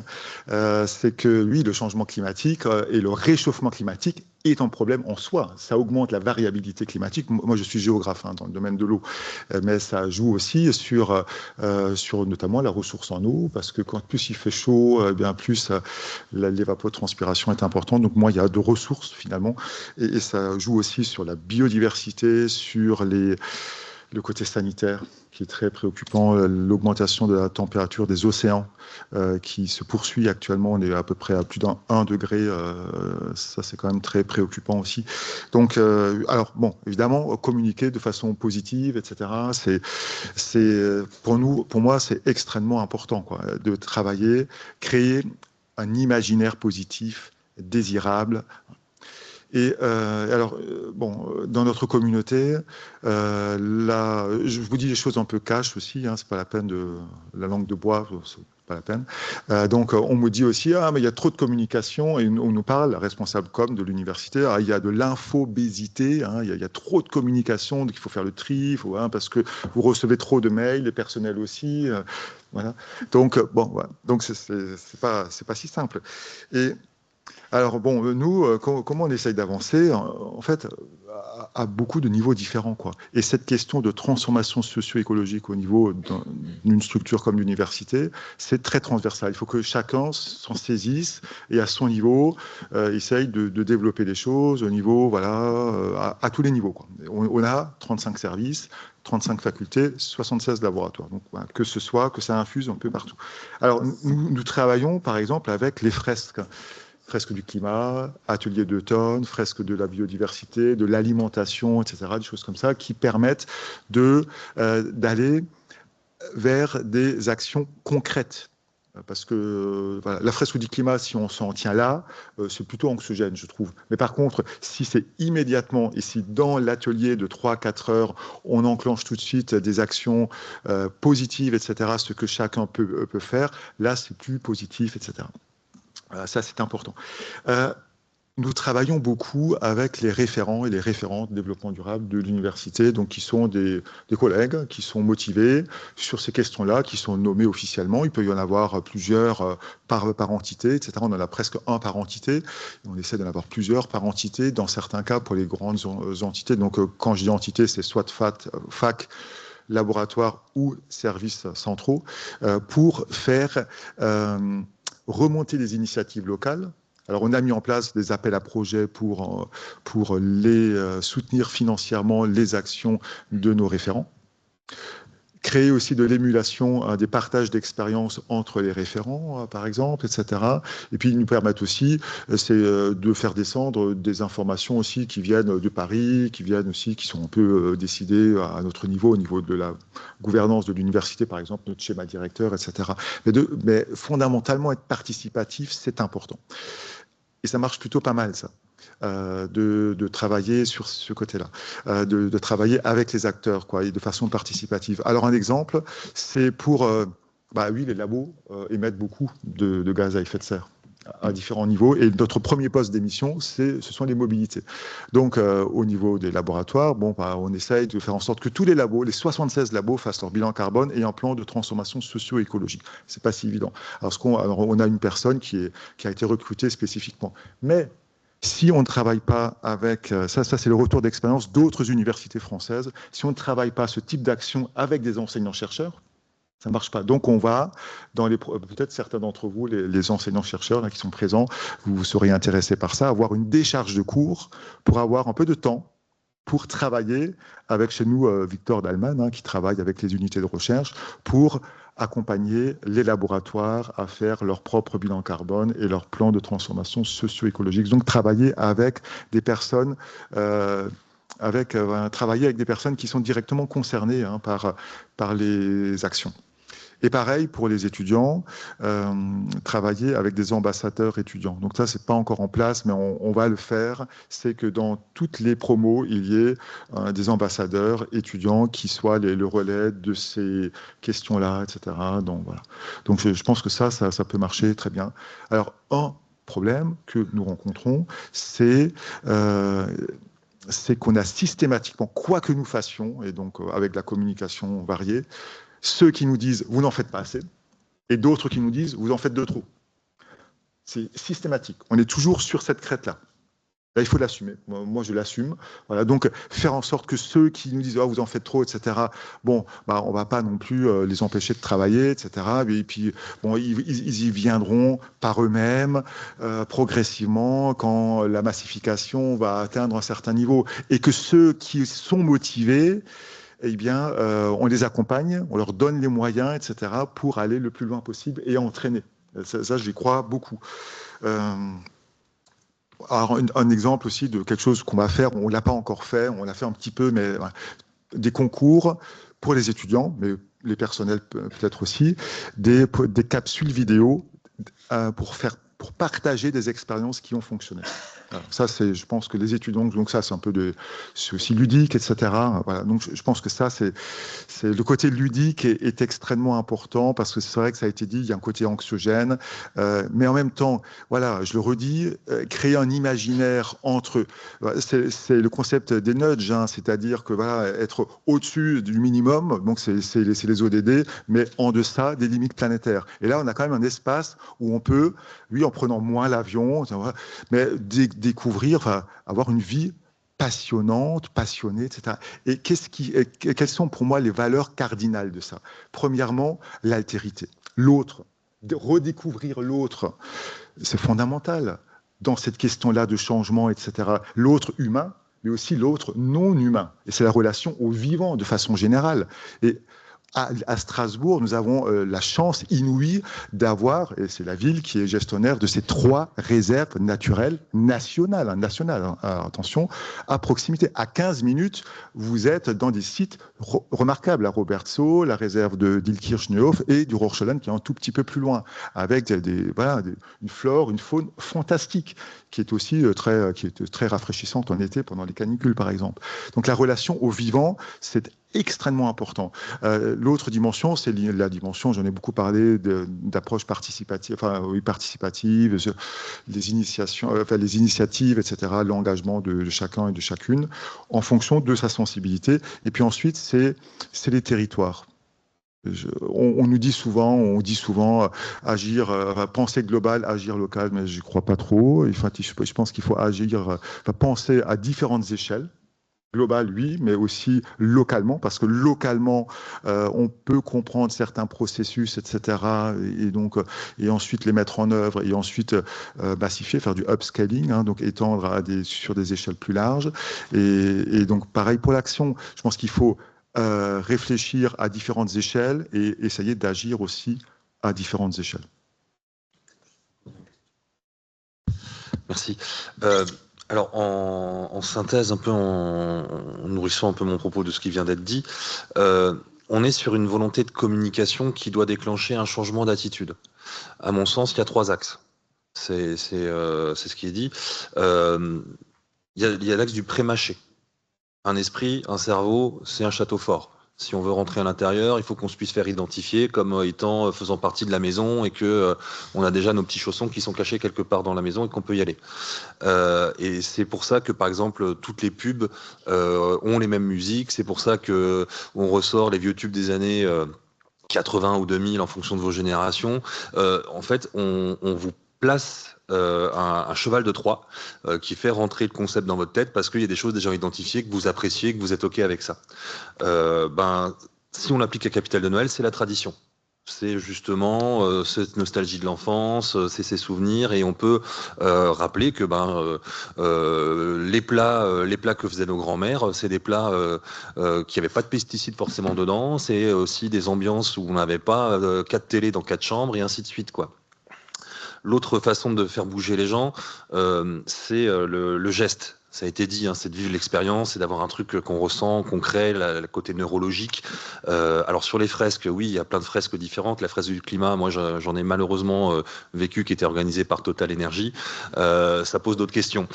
c'est que oui, le changement climatique et le réchauffement climatique est un problème en soi. Ça augmente la variabilité climatique. Moi, je suis géographe dans le domaine de l'eau, mais ça joue aussi sur notamment la ressource en eau, parce que quand plus il fait chaud, bien plus l'évapotranspiration est importante. Donc moi, il y a de ressources finalement, et ça joue aussi sur la biodiversité, sur le côté sanitaire qui est très préoccupant, l'augmentation de la température des océans qui se poursuit actuellement, on est à peu près à plus d'1 degré, ça c'est quand même très préoccupant aussi. Donc, alors bon, évidemment, communiquer de façon positive, etc., c'est pour moi, c'est extrêmement important, quoi, de travailler, créer un imaginaire positif, désirable. Et alors, bon, dans notre communauté, là, je vous dis les choses un peu cash aussi, c'est pas la peine de la langue de bois, c'est pas la peine. Donc, on me dit aussi, mais il y a trop de communication, et on nous parle, la responsable com de l'université, il y a de l'infobésité, il y a trop de communication, donc il faut faire le tri, parce que vous recevez trop de mails, les personnels aussi, voilà. Donc, bon, voilà. Donc c'est pas si simple. Et Alors bon, nous, comment on essaye d'avancer, en fait, à beaucoup de niveaux différents, quoi. Et cette question de transformation socio-écologique au niveau d'une structure comme l'université, c'est très transversal. Il faut que chacun s'en saisisse et à son niveau, essaye de développer les choses au niveau, voilà, à tous les niveaux, quoi. On a 35 services, 35 facultés, 76 laboratoires. Donc, voilà, que ça infuse un peu partout. Alors, nous travaillons, par exemple, avec les fresques du climat, ateliers d'automne, fresques de la biodiversité, de l'alimentation, etc., des choses comme ça qui permettent d'aller vers des actions concrètes. Parce que voilà, la fresque du climat, si on s'en tient là, c'est plutôt anxiogène, je trouve. Mais par contre, si c'est immédiatement, et si dans l'atelier de 3-4 heures, on enclenche tout de suite des actions positives, etc., ce que chacun peut faire, là, c'est plus positif, etc. Ça, c'est important. Nous travaillons beaucoup avec les référents et les référentes de développement durable de l'université, donc qui sont des collègues qui sont motivés sur ces questions-là, qui sont nommés officiellement. Il peut y en avoir plusieurs par entité, etc. On en a presque un par entité. On essaie d'en avoir plusieurs par entité, dans certains cas pour les grandes entités. Donc, quand je dis entité, c'est soit fac, laboratoire ou services centraux, pour faire remonter des initiatives locales. Alors, on a mis en place des appels à projets pour les soutenir financièrement les actions de nos référents. Créer aussi de l'émulation, des partages d'expériences entre les référents, par exemple, etc. Et puis, ils nous permettent aussi de faire descendre des informations aussi qui viennent de Paris, qui sont un peu décidées à notre niveau, au niveau de la gouvernance de l'université, par exemple, notre schéma directeur, etc. Mais fondamentalement, être participatif, c'est important. Et ça marche plutôt pas mal, ça. De travailler sur ce côté-là, de travailler avec les acteurs, quoi, et de façon participative. Alors, un exemple, c'est pour... oui, les labos émettent beaucoup de gaz à effet de serre à différents niveaux. Et notre premier poste d'émission, ce sont les mobilités. Donc, au niveau des laboratoires, on essaye de faire en sorte que tous les labos, les 76 labos, fassent leur bilan carbone et un plan de transformation socio-écologique. C'est pas si évident. Alors, on a une personne qui a été recrutée spécifiquement. Mais si on ne travaille pas avec, ça c'est le retour d'expérience d'autres universités françaises, si on ne travaille pas ce type d'action avec des enseignants-chercheurs, ça ne marche pas. Donc on va, peut-être certains d'entre vous, les enseignants-chercheurs qui sont présents, vous serez intéressés par ça, avoir une décharge de cours pour avoir un peu de temps pour travailler avec chez nous Victor Dalman, qui travaille avec les unités de recherche, pour accompagner les laboratoires à faire leur propre bilan carbone et leur plan de transformation socio-écologique. Donc travailler avec des personnes... travailler avec des personnes qui sont directement concernées par les actions. Et pareil pour les étudiants, travailler avec des ambassadeurs étudiants. Donc ça, c'est pas encore en place, mais on va le faire. C'est que dans toutes les promos, il y ait des ambassadeurs étudiants qui soient le relais de ces questions-là, etc. Donc voilà. Donc je pense que ça peut marcher très bien. Alors un problème que nous rencontrons, c'est qu'on a systématiquement, quoi que nous fassions, et donc avec la communication variée, ceux qui nous disent « vous n'en faites pas assez » et d'autres qui nous disent « vous en faites de trop ». C'est systématique. On est toujours sur cette crête-là. Là, il faut l'assumer. Moi, je l'assume. Voilà. Donc, faire en sorte que ceux qui nous disent « vous en faites trop », etc., on ne va pas non plus les empêcher de travailler, etc. Et puis, ils y viendront par eux-mêmes, progressivement, quand la massification va atteindre un certain niveau. Et que ceux qui sont motivés, on les accompagne, on leur donne les moyens, etc., pour aller le plus loin possible et entraîner. Ça j'y crois beaucoup. Alors, un exemple aussi de quelque chose qu'on va faire, on ne l'a pas encore fait, on l'a fait un petit peu, mais des concours pour les étudiants, mais les personnels peut-être aussi, des capsules vidéo pour partager des expériences qui ont fonctionné. Alors, ça, je pense que les étudiants, donc ça, c'est aussi ludique, etc. Voilà. Donc, je pense que ça, c'est le côté ludique est extrêmement important parce que c'est vrai que ça a été dit, il y a un côté anxiogène, mais en même temps, voilà, je le redis, créer un imaginaire entre, c'est le concept des nudges, c'est-à-dire que voilà, être au-dessus du minimum, donc c'est les ODD, mais en deçà des limites planétaires. Et là, on a quand même un espace où on peut en prenant moins l'avion, mais découvrir, enfin, avoir une vie passionnante, passionnée, etc. Et quelles sont pour moi les valeurs cardinales de ça? Premièrement, l'altérité. L'autre, redécouvrir l'autre, c'est fondamental dans cette question-là de changement, etc. L'autre humain, mais aussi l'autre non humain. Et c'est la relation au vivant de façon générale. Et à Strasbourg, nous avons la chance inouïe d'avoir, et c'est la ville qui est gestionnaire de ces 3 réserves naturelles nationales, attention, à proximité. À 15 minutes, vous êtes dans des sites remarquables, la Robertsau, la réserve d'Illkirch-Neuhof et du Rorschellen qui est un tout petit peu plus loin, avec une flore, une faune fantastique, qui est aussi très rafraîchissante en été pendant les canicules, par exemple. Donc la relation au vivant, c'est extrêmement important. L'autre dimension, c'est la dimension, j'en ai beaucoup parlé, d'approche participative, les initiatives, etc., l'engagement de chacun et de chacune, en fonction de sa sensibilité. Et puis ensuite, c'est les territoires. On dit souvent agir, penser global, agir local, mais je ne crois pas trop. Enfin, je pense qu'il faut penser à différentes échelles. Global, oui, mais aussi localement, parce que localement, on peut comprendre certains processus, etc., et ensuite les mettre en œuvre, et ensuite massifier, faire du upscaling, donc étendre sur des échelles plus larges. Et donc, pareil pour l'action. Je pense qu'il faut réfléchir à différentes échelles et essayer d'agir aussi à différentes échelles. Merci. Alors, en synthèse, un peu en nourrissant un peu mon propos de ce qui vient d'être dit, on est sur une volonté de communication qui doit déclencher un changement d'attitude. À mon sens, il y a 3 axes. C'est ce qui est dit. Il y a l'axe du pré-mâché. Un esprit, un cerveau, c'est un château fort. Si on veut rentrer à l'intérieur, il faut qu'on se puisse faire identifier comme faisant partie de la maison et que on a déjà nos petits chaussons qui sont cachés quelque part dans la maison et qu'on peut y aller. Et c'est pour ça que, par exemple, toutes les pubs ont les mêmes musiques. C'est pour ça que on ressort les vieux tubes des années 80 ou 2000 en fonction de vos générations. En fait, on vous place un cheval de Troie qui fait rentrer le concept dans votre tête parce qu'il y a des choses déjà identifiées, que vous appréciez, que vous êtes OK avec ça. Si on l'applique à Capitale de Noël, c'est la tradition. C'est justement cette nostalgie de l'enfance, c'est ses souvenirs, et on peut rappeler que les plats que faisaient nos grands-mères, c'est des plats qui n'avaient pas de pesticides forcément dedans, c'est aussi des ambiances où on n'avait pas 4 télés dans 4 chambres et ainsi de suite, quoi. L'autre façon de faire bouger les gens, c'est le geste. Ça a été dit, c'est de vivre l'expérience, c'est d'avoir un truc qu'on ressent, concret, le côté neurologique. Alors sur les fresques, oui, il y a plein de fresques différentes. La fresque du climat, moi j'en ai malheureusement vécu, qui était organisée par Total Energy. Ça pose d'autres questions.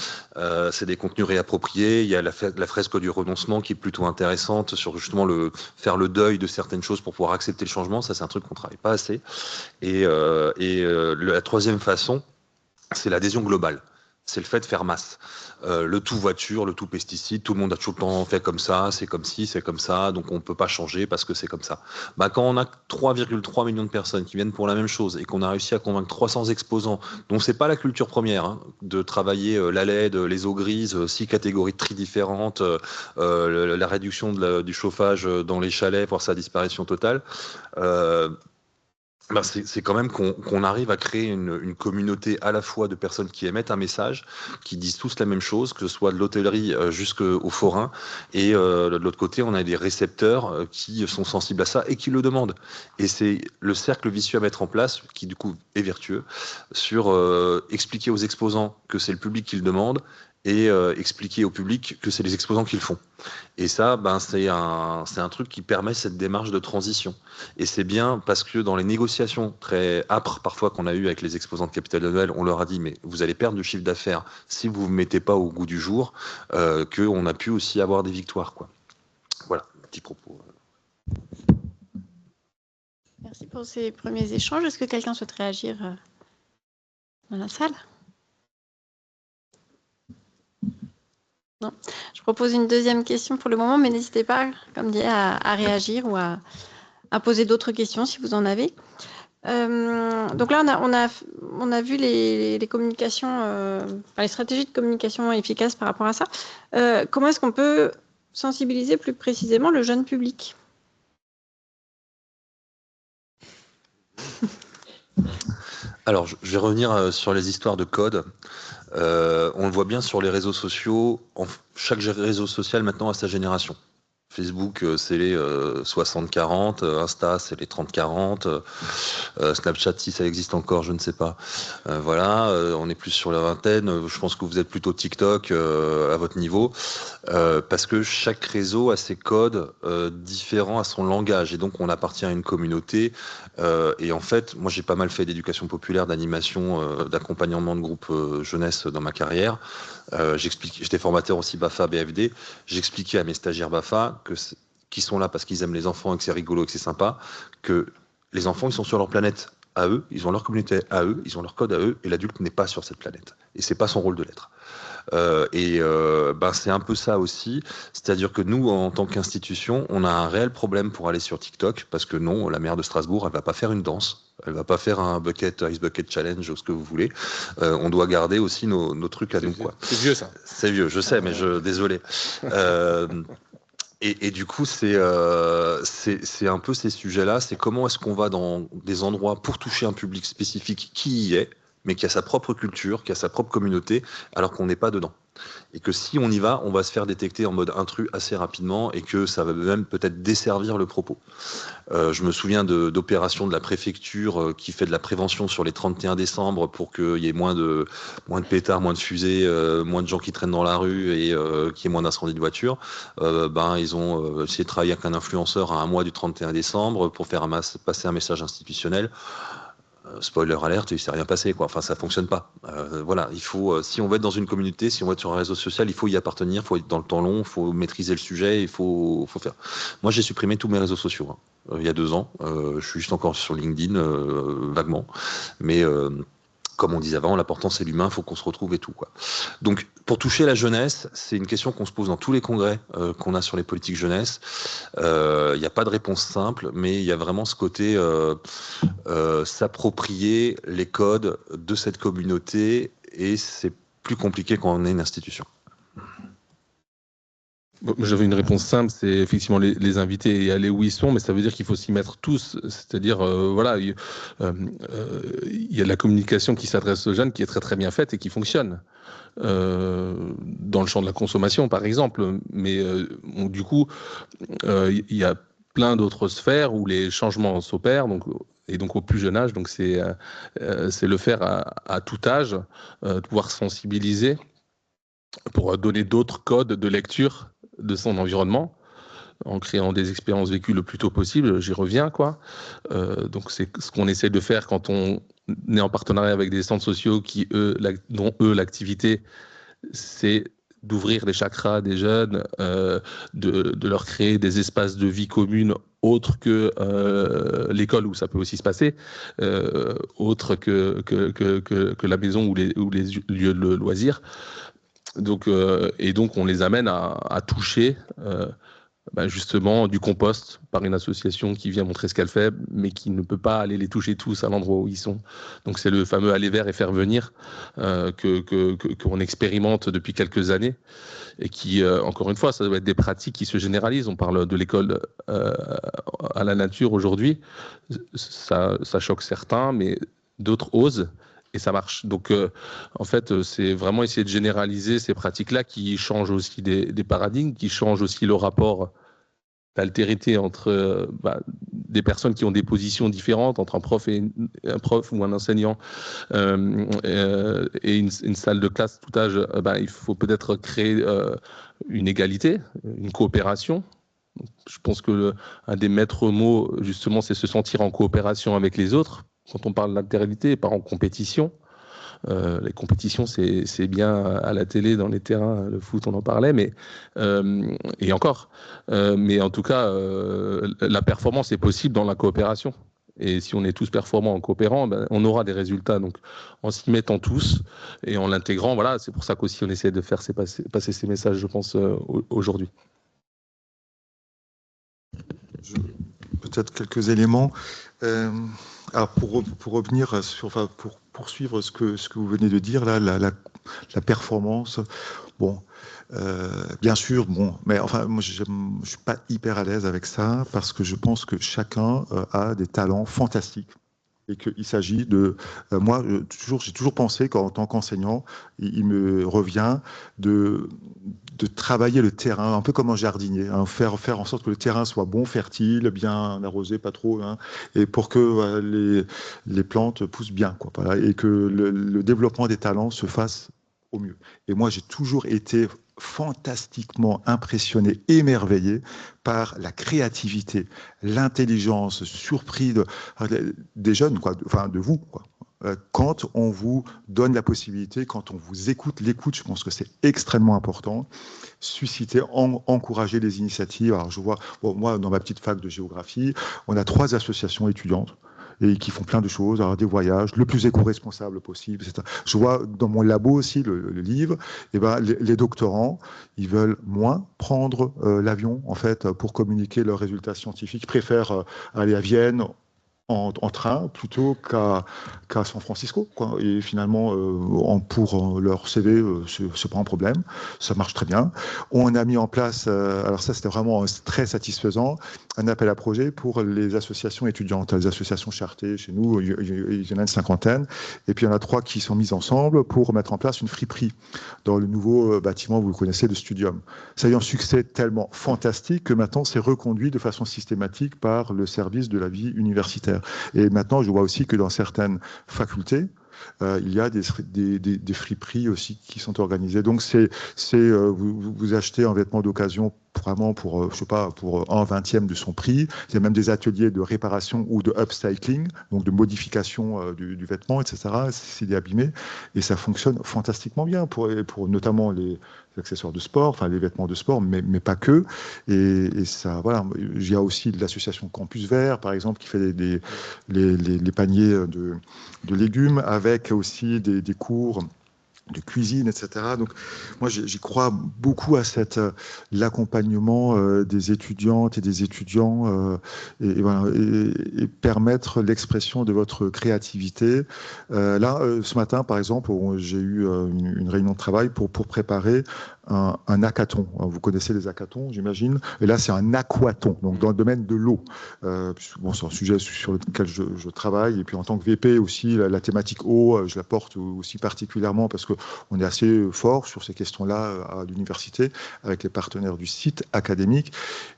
C'est des contenus réappropriés. Il y a la fresque du renoncement qui est plutôt intéressante sur justement faire le deuil de certaines choses pour pouvoir accepter le changement. Ça, c'est un truc qu'on travaille pas assez. Et la troisième façon, c'est l'adhésion globale. C'est le fait de faire masse. Le tout voiture, le tout pesticide, tout le monde a toujours le temps fait comme ça, c'est comme ci, c'est comme ça, donc on ne peut pas changer parce que c'est comme ça. Quand on a 3,3 millions de personnes qui viennent pour la même chose et qu'on a réussi à convaincre 300 exposants, dont c'est pas la culture première, de travailler la LED, les eaux grises, 6 catégories de tri différentes, la réduction du chauffage dans les chalets pour sa disparition totale, c'est quand même qu'on arrive à créer une communauté à la fois de personnes qui émettent un message, qui disent tous la même chose, que ce soit de l'hôtellerie jusqu'aux forains, et de l'autre côté, on a des récepteurs qui sont sensibles à ça et qui le demandent. Et c'est le cercle vicieux à mettre en place, qui du coup est vertueux, sur expliquer aux exposants que c'est le public qui le demande, et expliquer au public que c'est les exposants qui le font. Et ça, c'est un truc qui permet cette démarche de transition. Et c'est bien parce que dans les négociations très âpres parfois qu'on a eues avec les exposants de Capitale de Noël, on leur a dit mais vous allez perdre du chiffre d'affaires si vous ne vous mettez pas au goût du jour, qu'on a pu aussi avoir des victoires, quoi. Voilà, petit propos. Merci pour ces premiers échanges. Est-ce que quelqu'un souhaite réagir dans la salle ? Non. Je propose une deuxième question pour le moment, mais n'hésitez pas, comme dit, à réagir ou à poser d'autres questions si vous en avez. Donc là, on a vu les communications, les stratégies de communication efficaces par rapport à ça. Comment est-ce qu'on peut sensibiliser plus précisément le jeune public? Alors, je vais revenir sur les histoires de code. On le voit bien sur les réseaux sociaux. Chaque réseau social maintenant a sa génération. Facebook, c'est les 60-40, Insta, c'est les 30-40, Snapchat, si ça existe encore, je ne sais pas. Voilà, on est plus sur la vingtaine. Je pense que vous êtes plutôt TikTok à votre niveau, parce que chaque réseau a ses codes différents à son langage, et donc on appartient à une communauté. Et en fait, moi j'ai pas mal fait d'éducation populaire, d'animation, d'accompagnement de groupe jeunesse dans ma carrière. J'étais formateur aussi BAFA, BFD. J'expliquais à mes stagiaires BAFA qui sont là parce qu'ils aiment les enfants et que c'est rigolo et que c'est sympa, que les enfants, ils sont sur leur planète à eux, ils ont leur communauté à eux, ils ont leur code à eux, et l'adulte n'est pas sur cette planète. Et c'est pas son rôle de l'être. C'est un peu ça aussi, c'est-à-dire que nous, en tant qu'institution, on a un réel problème pour aller sur TikTok, parce que non, la maire de Strasbourg, elle va pas faire une danse, elle va pas faire un ice bucket challenge ou ce que vous voulez. On doit garder aussi nos trucs à nous, quoi. C'est vieux, ça. C'est vieux, je sais, mais désolé. Et du coup, c'est un peu ces sujets-là, c'est comment est-ce qu'on va dans des endroits pour toucher un public spécifique qui y est, mais qui a sa propre culture, qui a sa propre communauté, alors qu'on n'est pas dedans. Et que si on y va, on va se faire détecter en mode intrus assez rapidement, et que ça va même peut-être desservir le propos. Je me souviens d'opérations de la préfecture qui fait de la prévention sur les 31 décembre pour qu'il y ait moins de pétards, moins de fusées, moins de gens qui traînent dans la rue et qu'il y ait moins d'incendies de voitures. Ils ont essayé de travailler avec un influenceur à un mois du 31 décembre pour faire passer un message institutionnel. Spoiler alerte, il s'est rien passé, quoi. Enfin, ça fonctionne pas. Voilà, il faut, si on veut être dans une communauté, si on veut être sur un réseau social, il faut y appartenir, il faut être dans le temps long, il faut maîtriser le sujet, il faut faire. Moi, j'ai supprimé tous mes réseaux sociaux il y a 2 ans. Je suis juste encore sur LinkedIn, vaguement, mais comme on disait avant, l'important c'est l'humain, il faut qu'on se retrouve et tout, quoi. Donc, pour toucher la jeunesse, c'est une question qu'on se pose dans tous les congrès qu'on a sur les politiques jeunesse. Il n'y a pas de réponse simple, mais il y a vraiment ce côté s'approprier les codes de cette communauté, et c'est plus compliqué quand on est une institution. J'avais une réponse simple, c'est effectivement les inviter et aller où ils sont, mais ça veut dire qu'il faut s'y mettre tous. C'est-à-dire, il y a de la communication qui s'adresse aux jeunes qui est très très bien faite et qui fonctionne. Dans le champ de la consommation, par exemple. Mais du coup, il y a plein d'autres sphères où les changements s'opèrent. Et donc au plus jeune âge, donc c'est le faire à tout âge, de pouvoir sensibiliser pour donner d'autres codes de lecture de son environnement, en créant des expériences vécues le plus tôt possible. J'y reviens, quoi. Donc c'est ce qu'on essaie de faire quand on est en partenariat avec des centres sociaux dont l'activité, c'est d'ouvrir les chakras des jeunes, de leur créer des espaces de vie commune autres que l'école où ça peut aussi se passer, autres que la maison ou les lieux de loisirs. Donc, et donc on les amène à toucher justement du compost par une association qui vient montrer ce qu'elle fait, mais qui ne peut pas aller les toucher tous à l'endroit où ils sont. Donc c'est le fameux aller vers et faire venir qu'on expérimente depuis quelques années, et qui, encore une fois, ça doit être des pratiques qui se généralisent. On parle de l'école à la nature aujourd'hui, ça choque certains, mais d'autres osent. Et ça marche. Donc, en fait, c'est vraiment essayer de généraliser ces pratiques-là qui changent aussi des paradigmes, qui changent aussi le rapport d'altérité entre des personnes qui ont des positions différentes, entre un prof ou un enseignant et une salle de classe tout âge. Il faut peut-être créer une égalité, une coopération. Je pense que un des maîtres mots, justement, c'est se sentir en coopération avec les autres. Quand on parle d'altérité et pas en compétition, les compétitions, c'est bien à la télé, dans les terrains, le foot, on en parlait, mais et encore. Mais en tout cas, la performance est possible dans la coopération. Et si on est tous performants en coopérant, on aura des résultats. Donc, en s'y mettant tous et en l'intégrant, voilà, c'est pour ça qu'aussi on essaie de faire passer ces messages, je pense, aujourd'hui. Peut-être quelques éléments. Alors pour revenir sur, pour poursuivre ce que vous venez de dire, là, la performance, bon, bien sûr, bon, mais enfin, moi, je ne suis pas hyper à l'aise avec ça, parce que je pense que chacun a des talents fantastiques. Et qu'il s'agit de... moi, j'ai toujours pensé qu'en tant qu'enseignant, il me revient de travailler le terrain, un peu comme un jardinier, hein, faire en sorte que le terrain soit bon, fertile, bien arrosé, pas trop, hein, et pour que les plantes poussent bien, quoi, voilà, et que le développement des talents se fasse au mieux. Et moi, j'ai toujours été fantastiquement impressionné, émerveillé par la créativité, l'intelligence, surpris des jeunes, quoi, enfin de vous, quoi. Quand on vous donne la possibilité, quand on vous écoute, l'écoute, je pense que c'est extrêmement important. Susciter, encourager les initiatives. Alors je vois, bon, moi dans ma petite fac de géographie, on a 3 associations étudiantes et qui font plein de choses, alors des voyages, le plus éco-responsable possible, etc. Je vois dans mon labo aussi, le livre, et ben, les doctorants, ils veulent moins prendre l'avion, en fait, pour communiquer leurs résultats scientifiques. Ils préfèrent aller à Vienne en train plutôt qu'à San Francisco, quoi. Et finalement, pour leur CV, c'est pas un problème, ça marche très bien. On a mis en place, alors ça c'était vraiment très satisfaisant, un appel à projet pour les associations étudiantes, les associations chartées. Chez nous, il y en a une 50aine, et puis il y en a 3 qui sont mises ensemble pour mettre en place une friperie dans le nouveau bâtiment, vous le connaissez, le Studium. Ça a eu un succès tellement fantastique que maintenant c'est reconduit de façon systématique par le service de la vie universitaire. Et maintenant, je vois aussi que dans certaines facultés, il y a des friperies aussi qui sont organisées. Donc, vous achetez un vêtement d'occasion vraiment pour, je sais pas, pour 1/20 de son prix. Il y a même des ateliers de réparation ou de upcycling, donc de modification du vêtement, etc. S'il est abîmé. Et ça fonctionne fantastiquement bien pour notamment les accessoires de sport, enfin les vêtements de sport, mais pas que. Et ça, voilà. Il y a aussi l'association Campus Vert, par exemple, qui fait les paniers de légumes, avec aussi des cours de cuisine, etc. Donc, moi, j'y crois beaucoup à l'accompagnement des étudiantes et des étudiants et permettre l'expression de votre créativité. Là, ce matin, par exemple, j'ai eu une réunion de travail pour préparer un hackathon. Vous connaissez les hackathons, j'imagine. Et là, c'est un aquathon, donc dans le domaine de l'eau. Bon, c'est un sujet sur lequel je travaille. Et puis, en tant que VP aussi, la thématique eau, je la porte aussi particulièrement parce qu'on est assez fort sur ces questions-là à l'université avec les partenaires du site académique.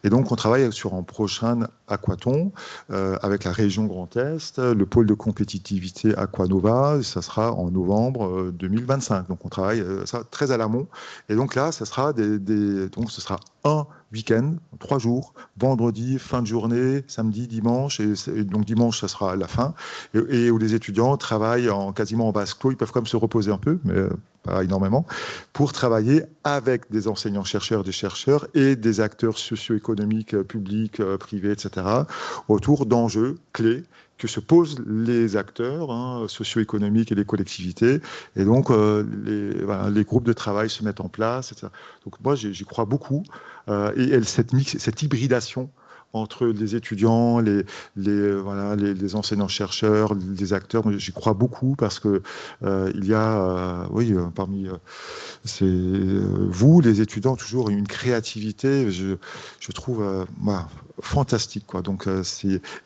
Et donc, on travaille sur un prochain aquathon avec la région Grand Est, le pôle de compétitivité Aquanova. Ça sera en novembre 2025. Donc, on travaille ça très à l'amont. Et donc là, ça sera donc ce sera un week-end, 3 jours, vendredi, fin de journée, samedi, dimanche, et donc dimanche, ça sera la fin, et où les étudiants travaillent quasiment en vase clos. Ils peuvent quand même se reposer un peu, mais pas énormément, pour travailler avec des enseignants-chercheurs, des chercheurs et des acteurs socio-économiques, publics, privés, etc., autour d'enjeux clés que se posent les acteurs socio-économiques et les collectivités. Et donc, les groupes de travail se mettent en place, etc. Donc, moi, j'y crois beaucoup. Et cette hybridation entre les étudiants, les enseignants-chercheurs, les acteurs, j'y crois beaucoup parce que il y a, parmi vous, les étudiants, toujours une créativité, je trouve fantastique, quoi. Donc,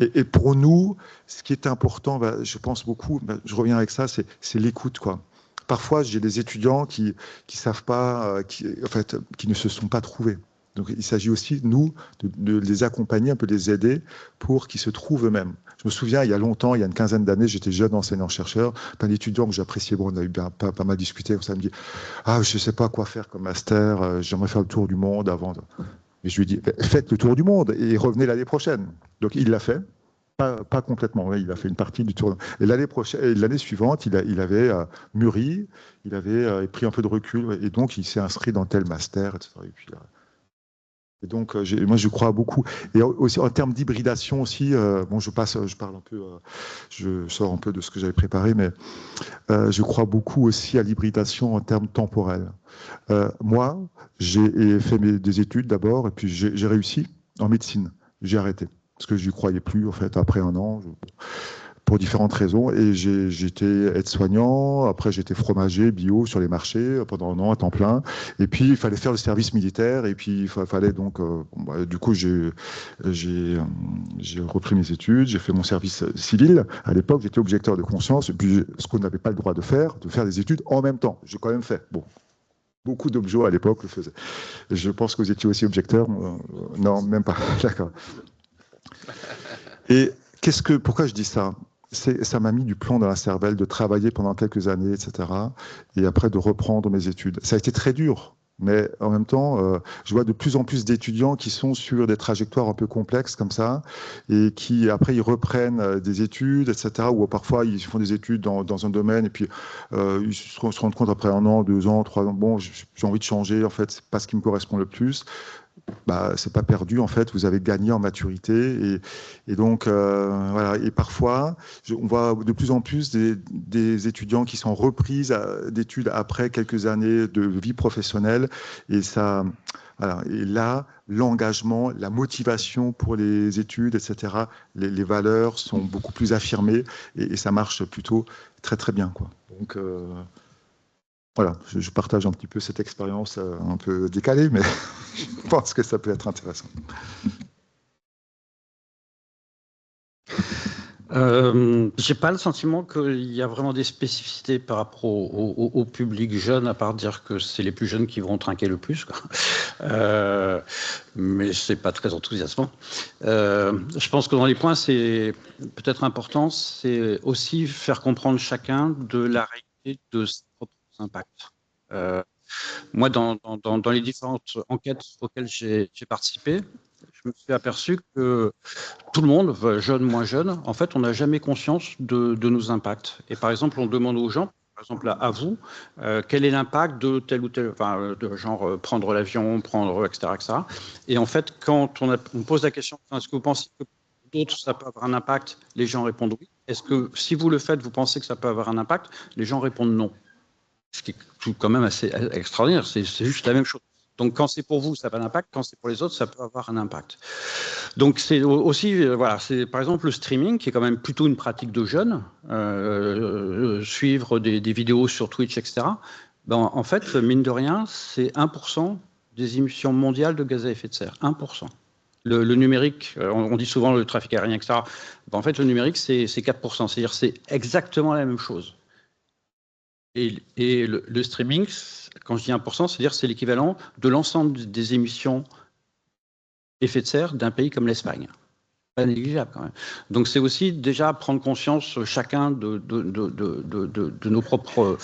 et pour nous, ce qui est important, je pense beaucoup, je reviens avec ça, c'est l'écoute, quoi. Parfois, j'ai des étudiants qui savent pas, qui ne se sont pas trouvés. Donc, il s'agit aussi, nous, de les accompagner, un peu les aider pour qu'ils se trouvent eux-mêmes. Je me souviens, il y a longtemps, il y a une quinzaine d'années, j'étais jeune enseignant-chercheur, un étudiant que j'appréciais, on a eu pas mal discuté, ça me dit « Ah, je ne sais pas quoi faire comme master, j'aimerais faire le tour du monde avant. » Et je lui ai dit « Faites le tour du monde et revenez l'année prochaine. » Donc, il l'a fait. Pas complètement, oui, il a fait une partie du tour. Et l'année suivante, il avait mûri, il avait pris un peu de recul, et donc il s'est inscrit dans tel master, etc. Et donc, moi, je crois beaucoup. Et aussi, en termes d'hybridation aussi, je parle un peu, je sors un peu de ce que j'avais préparé, mais je crois beaucoup aussi à l'hybridation en termes temporels. Moi, j'ai fait des études d'abord, et puis j'ai réussi en médecine. J'ai arrêté, parce que je n'y croyais plus, en fait, après 1 an. pour différentes raisons. Et j'étais aide-soignant, après j'étais fromager, bio sur les marchés pendant un an à temps plein. Et puis il fallait faire le service militaire. Et puis il fallait donc, du coup j'ai repris mes études, j'ai fait mon service civil. À l'époque, j'étais objecteur de conscience. Et puis ce qu'on n'avait pas le droit de faire des études en même temps. J'ai quand même fait. Bon. Beaucoup d'objets à l'époque le faisaient. Je pense que vous étiez aussi objecteur. Non, même pas. D'accord. Et pourquoi je dis ça? Ça m'a mis du plomb dans la cervelle de travailler pendant quelques années, etc. Et après de reprendre mes études. Ça a été très dur. Mais en même temps, je vois de plus en plus d'étudiants qui sont sur des trajectoires un peu complexes comme ça, et qui après ils reprennent des études, etc. Ou parfois ils font des études dans un domaine et puis ils se rendent compte après 1 an, 2 ans, 3 ans, bon, j'ai envie de changer. En fait, c'est pas ce qui me correspond le plus. Bah, c'est pas perdu en fait, vous avez gagné en maturité et donc voilà. Et parfois on voit de plus en plus des étudiants qui sont reprises d'études après quelques années de vie professionnelle et ça voilà. Et là l'engagement, la motivation pour les études, etc., les valeurs sont beaucoup plus affirmées et ça marche plutôt très très bien quoi. Donc voilà, je partage un petit peu cette expérience un peu décalée, mais je pense que ça peut être intéressant. J'ai pas le sentiment qu'il y a vraiment des spécificités par rapport au public jeune, à part dire que c'est les plus jeunes qui vont trinquer le plus, quoi. Mais c'est pas très enthousiasmant. Je pense que dans les points, c'est peut-être important, c'est aussi faire comprendre chacun de la réalité de ses propres impacts. Moi, dans les différentes enquêtes auxquelles j'ai participé, je me suis aperçu que tout le monde, jeune, moins jeune, en fait, on n'a jamais conscience de nos impacts. Et par exemple, on demande aux gens, par exemple à vous, quel est l'impact de tel ou tel, enfin, de genre prendre l'avion, etc., etc. Et en fait, quand on pose la question, est-ce que vous pensez que d'autres, ça peut avoir un impact? Les gens répondent oui. Est-ce que si vous le faites, vous pensez que ça peut avoir un impact? Les gens répondent non. Ce qui est quand même assez extraordinaire, c'est juste la même chose. Donc quand c'est pour vous, ça n'a pas d'impact, quand c'est pour les autres, ça peut avoir un impact. Donc c'est aussi, voilà, c'est par exemple le streaming, qui est quand même plutôt une pratique de jeunes, suivre des vidéos sur Twitch, etc. Ben, en fait, mine de rien, c'est 1% des émissions mondiales de gaz à effet de serre, 1%. Le numérique, on dit souvent le trafic aérien, etc. Ben, en fait, le numérique, c'est 4%, c'est-à-dire c'est exactement la même chose. Et le streaming, quand je dis 1%, c'est-à-dire c'est l'équivalent de l'ensemble des émissions effet de serre d'un pays comme l'Espagne. Pas négligeable quand même. Donc c'est aussi déjà prendre conscience chacun de nos propres...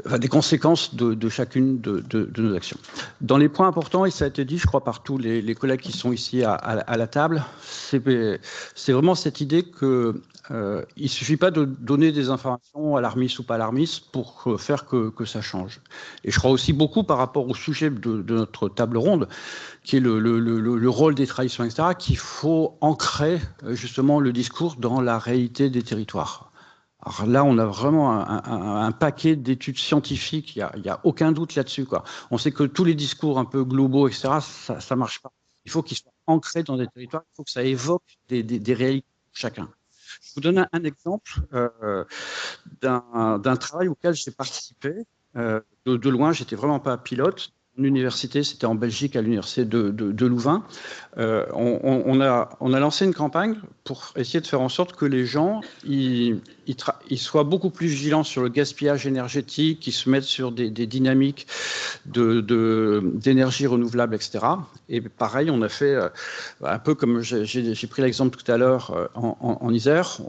Enfin, des conséquences de chacune de nos actions. Dans les points importants, et ça a été dit, je crois, par tous les collègues qui sont ici à la table, c'est vraiment cette idée que il ne suffit pas de donner des informations alarmistes ou pas alarmistes pour faire que ça change. Et je crois aussi beaucoup par rapport au sujet de notre table ronde, qui est le rôle des traditions, etc., qu'il faut ancrer justement le discours dans la réalité des territoires. Alors là, on a vraiment un paquet d'études scientifiques, il n'y a aucun doute là-dessus, quoi. On sait que tous les discours un peu globaux, etc., ça ne marche pas. Il faut qu'ils soient ancrés dans des territoires, il faut que ça évoque des réalités de chacun. Je vous donne un exemple d'un travail auquel j'ai participé. De loin, j'étais vraiment pas pilote. Une université, c'était en Belgique, à l'université de Louvain. On a lancé une campagne pour essayer de faire en sorte que les gens ils soient beaucoup plus vigilants sur le gaspillage énergétique, qu'ils se mettent sur des dynamiques d'énergie renouvelable, etc. Et pareil, on a fait un peu comme j'ai pris l'exemple tout à l'heure en Isère.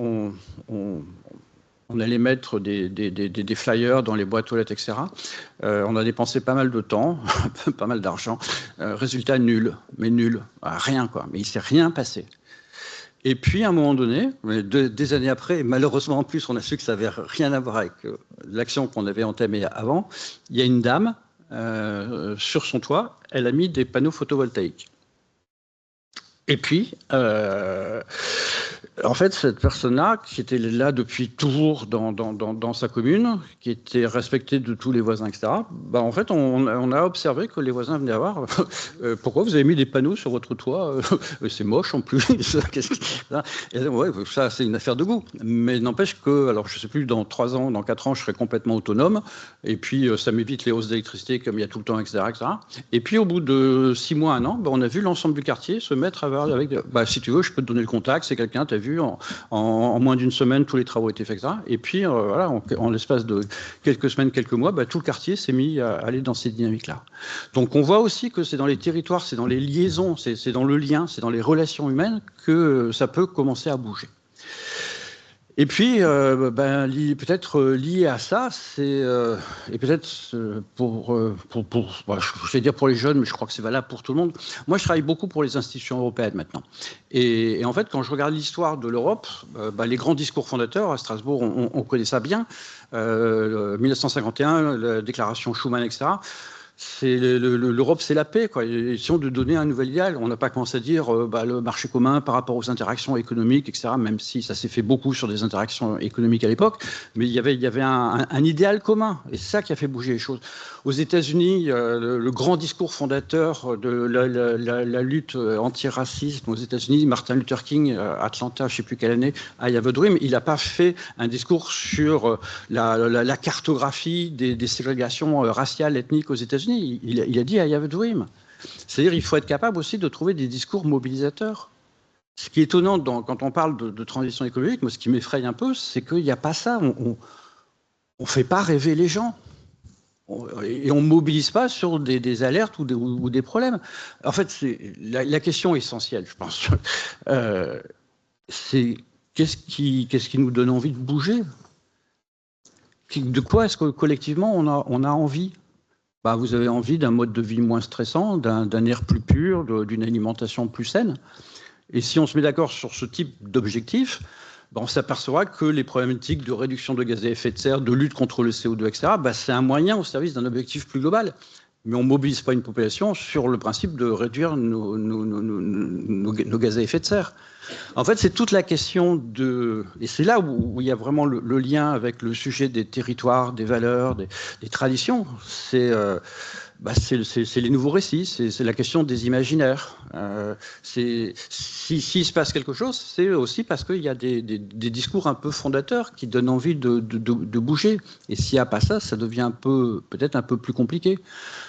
On allait mettre des flyers dans les boîtes aux lettres, etc. On a dépensé pas mal de temps, pas mal d'argent. Résultat nul, mais nul. Rien, quoi. Mais il ne s'est rien passé. Et puis, à un moment donné, des années après, et malheureusement en plus, on a su que ça n'avait rien à voir avec l'action qu'on avait entamée avant, il y a une dame, sur son toit, elle a mis des panneaux photovoltaïques. Et puis, En fait, cette personne-là, qui était là depuis toujours dans sa commune, qui était respectée de tous les voisins, etc., bah, en fait, on a observé que les voisins venaient voir pourquoi vous avez mis des panneaux sur votre toit, c'est moche en plus. Et, ouais, ça, c'est une affaire de goût. Mais n'empêche que, alors je ne sais plus, dans 3 ans, dans 4 ans, je serai complètement autonome, et puis ça m'évite les hausses d'électricité comme il y a tout le temps, etc. etc. Et puis au bout de 6 mois, 1 an, bah, on a vu l'ensemble du quartier se mettre avec, bah, si tu veux, je peux te donner le contact, c'est quelqu'un, tu as vu, en moins d'une semaine, tous les travaux étaient faits, etc. Et puis, voilà, en l'espace de quelques semaines, quelques mois, bah, tout le quartier s'est mis à aller dans ces dynamiques-là. Donc, on voit aussi que c'est dans les territoires, c'est dans les liaisons, c'est dans le lien, c'est dans les relations humaines que ça peut commencer à bouger. Et puis, peut-être lié à ça, et peut-être je vais dire pour les jeunes, mais je crois que c'est valable pour tout le monde. Moi, je travaille beaucoup pour les institutions européennes maintenant. Et en fait, quand je regarde l'histoire de l'Europe, les grands discours fondateurs, à Strasbourg, on connaît ça bien, 1951, la déclaration Schuman, etc., l'Europe, c'est la paix, quoi. Essayons de donner un nouvel idéal. On n'a pas commencé à dire le marché commun par rapport aux interactions économiques, etc., même si ça s'est fait beaucoup sur des interactions économiques à l'époque, mais il y avait un idéal commun, et c'est ça qui a fait bouger les choses. Aux États-Unis, le grand discours fondateur de la lutte anti-racisme aux États-Unis, Martin Luther King, Atlanta, je ne sais plus quelle année, I Have a Dream, il n'a pas fait un discours sur la cartographie des ségrégations raciales, ethniques aux États-Unis. Il a dit I have a dream. C'est-à-dire qu'il faut être capable aussi de trouver des discours mobilisateurs. Ce qui est étonnant quand on parle de transition écologique, moi, ce qui m'effraie un peu, c'est qu'il n'y a pas ça. On ne fait pas rêver les gens. Et on ne mobilise pas sur des alertes ou des problèmes. En fait, c'est la question essentielle, je pense. C'est qu'est-ce qui nous donne envie de bouger? De quoi est-ce que collectivement on a envie? Vous avez envie d'un mode de vie moins stressant, d'un air plus pur, d'une alimentation plus saine. Et si on se met d'accord sur ce type d'objectif, on s'apercevra que les problématiques de réduction de gaz à effet de serre, de lutte contre le CO2, etc., c'est un moyen au service d'un objectif plus global. Mais on ne mobilise pas une population sur le principe de réduire nos gaz à effet de serre. En fait, c'est toute la question et c'est là où il y a vraiment le lien avec le sujet des territoires, des valeurs, des traditions. C'est les nouveaux récits, c'est la question des imaginaires. S'il se passe quelque chose, c'est aussi parce qu'il y a des discours un peu fondateurs qui donnent envie de bouger. Et s'il n'y a pas ça, ça devient peut-être un peu plus compliqué.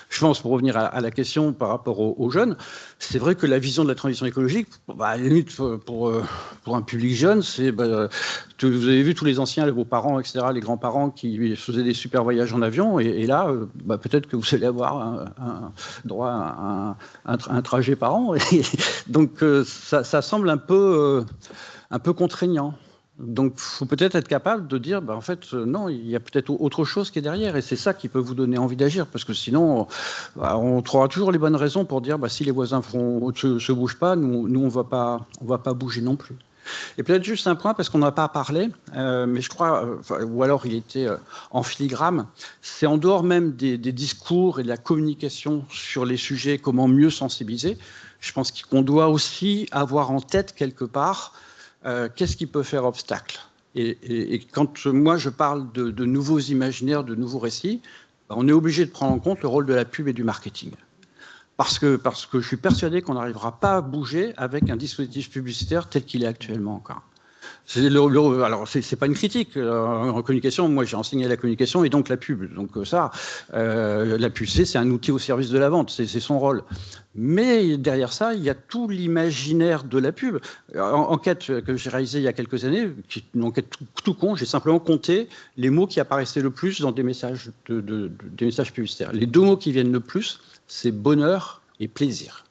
Je pense, pour revenir à la question par rapport aux jeunes, c'est vrai que la vision de la transition écologique, à la limite, pour un public jeune, c'est vous avez vu tous les anciens, vos parents, etc., les grands-parents qui faisaient des super voyages en avion, et là, peut-être que vous allez avoir droit à un trajet par an. Et donc, ça semble un peu contraignant. Donc, il faut peut-être être capable de dire, en fait, non, il y a peut-être autre chose qui est derrière, et c'est ça qui peut vous donner envie d'agir, parce que sinon, on trouvera toujours les bonnes raisons pour dire, si les voisins se bougent pas, nous on va pas bouger non plus. Et peut-être juste un point, parce qu'on n'a pas parlé, mais je crois, ou alors il était en filigrane, c'est en dehors même des discours et de la communication sur les sujets, comment mieux sensibiliser. Je pense qu'on doit aussi avoir en tête quelque part qu'est-ce qui peut faire obstacle. Et quand moi je parle de nouveaux imaginaires, de nouveaux récits, on est obligé de prendre en compte le rôle de la pub et du marketing. Parce que je suis persuadé qu'on n'arrivera pas à bouger avec un dispositif publicitaire tel qu'il est actuellement encore. Alors, c'est pas une critique. En communication, moi, j'ai enseigné la communication et donc la pub. Donc la pub, c'est un outil au service de la vente, c'est son rôle. Mais derrière ça, il y a tout l'imaginaire de la pub. Enquête que j'ai réalisée il y a quelques années, une enquête tout con, j'ai simplement compté les mots qui apparaissaient le plus dans des messages, des messages publicitaires. Les 2 mots qui viennent le plus, c'est bonheur et plaisir.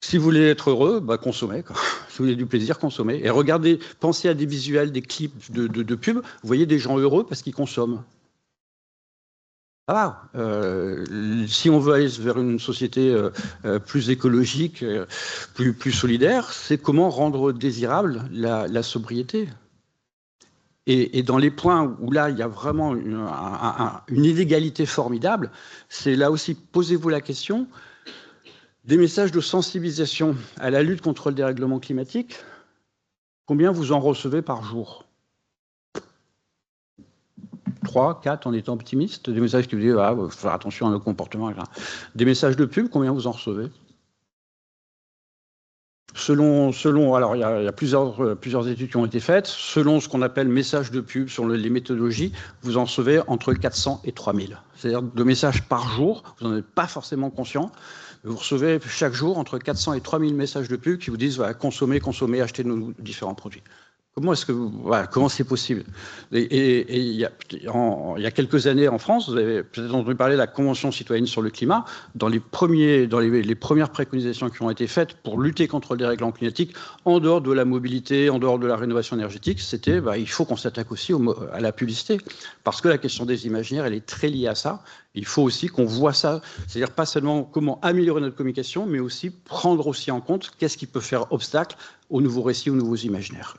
Si vous voulez être heureux, consommez. Si vous voulez du plaisir, consommez. Et regardez, pensez à des visuels, des clips de pub. Vous voyez des gens heureux parce qu'ils consomment. Si on veut aller vers une société plus écologique, plus solidaire, c'est comment rendre désirable la sobriété. Et dans les points où là, il y a vraiment une inégalité formidable, c'est là aussi, posez-vous la question, des messages de sensibilisation à la lutte contre le dérèglement climatique Combien vous en recevez par jour? 3, 4 en étant optimiste? Des messages qui vous disent ah, faut faire attention à nos comportements. Des messages de pub, combien vous en recevez? Alors il y a plusieurs études qui ont été faites. Selon ce qu'on appelle messages de pub, sur les méthodologies, vous en recevez entre 400 et 3000. C'est-à-dire de messages par jour, vous n'en êtes pas forcément conscient. Vous recevez chaque jour entre 400 et 3000 messages de pub qui vous disent voilà, consommez, achetez nos différents produits. Comment c'est possible? Et il y a quelques années en France, vous avez peut-être entendu parler de la Convention citoyenne sur le climat. Dans les premières préconisations qui ont été faites pour lutter contre le dérèglement climatique, en dehors de la mobilité, en dehors de la rénovation énergétique, c'était il faut qu'on s'attaque aussi à la publicité. Parce que la question des imaginaires, elle est très liée à ça. Il faut aussi qu'on voit ça, c'est-à-dire pas seulement comment améliorer notre communication, mais aussi prendre aussi en compte qu'est-ce qui peut faire obstacle aux nouveaux récits, aux nouveaux imaginaires.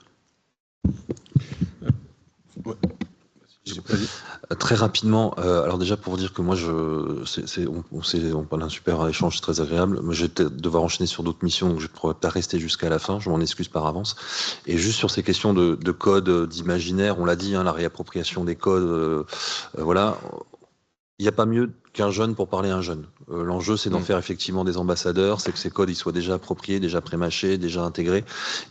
Ouais. Très rapidement, alors déjà pour vous dire que moi, on parle d'un super échange très agréable. Moi, je vais devoir enchaîner sur d'autres missions, donc je ne pourrai pas rester jusqu'à la fin. Je m'en excuse par avance. Et juste sur ces questions de code, d'imaginaire, on l'a dit, la réappropriation des codes, voilà. Il n'y a pas mieux qu'un jeune pour parler à un jeune. L'enjeu, c'est d'en faire effectivement des ambassadeurs, c'est que ces codes ils soient déjà appropriés, déjà prémâchés, déjà intégrés,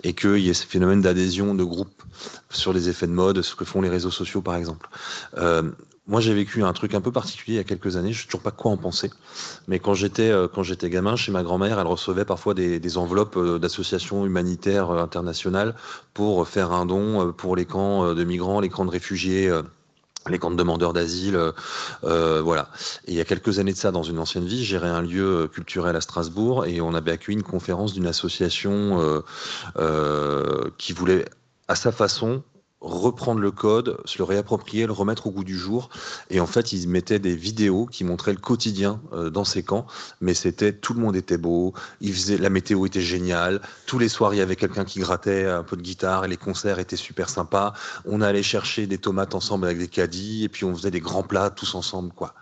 et qu'il y ait ce phénomène d'adhésion de groupe sur les effets de mode, ce que font les réseaux sociaux par exemple. Moi, j'ai vécu un truc un peu particulier il y a quelques années, je ne sais toujours pas quoi en penser, mais quand j'étais gamin, chez ma grand-mère, elle recevait parfois des enveloppes d'associations humanitaires internationales pour faire un don pour les camps de migrants, les camps de réfugiés, les camps de demandeurs d'asile, voilà. Et il y a quelques années de ça, dans une ancienne vie, gérais un lieu culturel à Strasbourg et on avait accueilli une conférence d'une association qui voulait, à sa façon, reprendre le code, se le réapproprier, le remettre au goût du jour. Et en fait, ils mettaient des vidéos qui montraient le quotidien dans ces camps. Mais tout le monde était beau, la météo était géniale. Tous les soirs, il y avait quelqu'un qui grattait un peu de guitare et les concerts étaient super sympas. On allait chercher des tomates ensemble avec des caddies et puis on faisait des grands plats tous ensemble, quoi.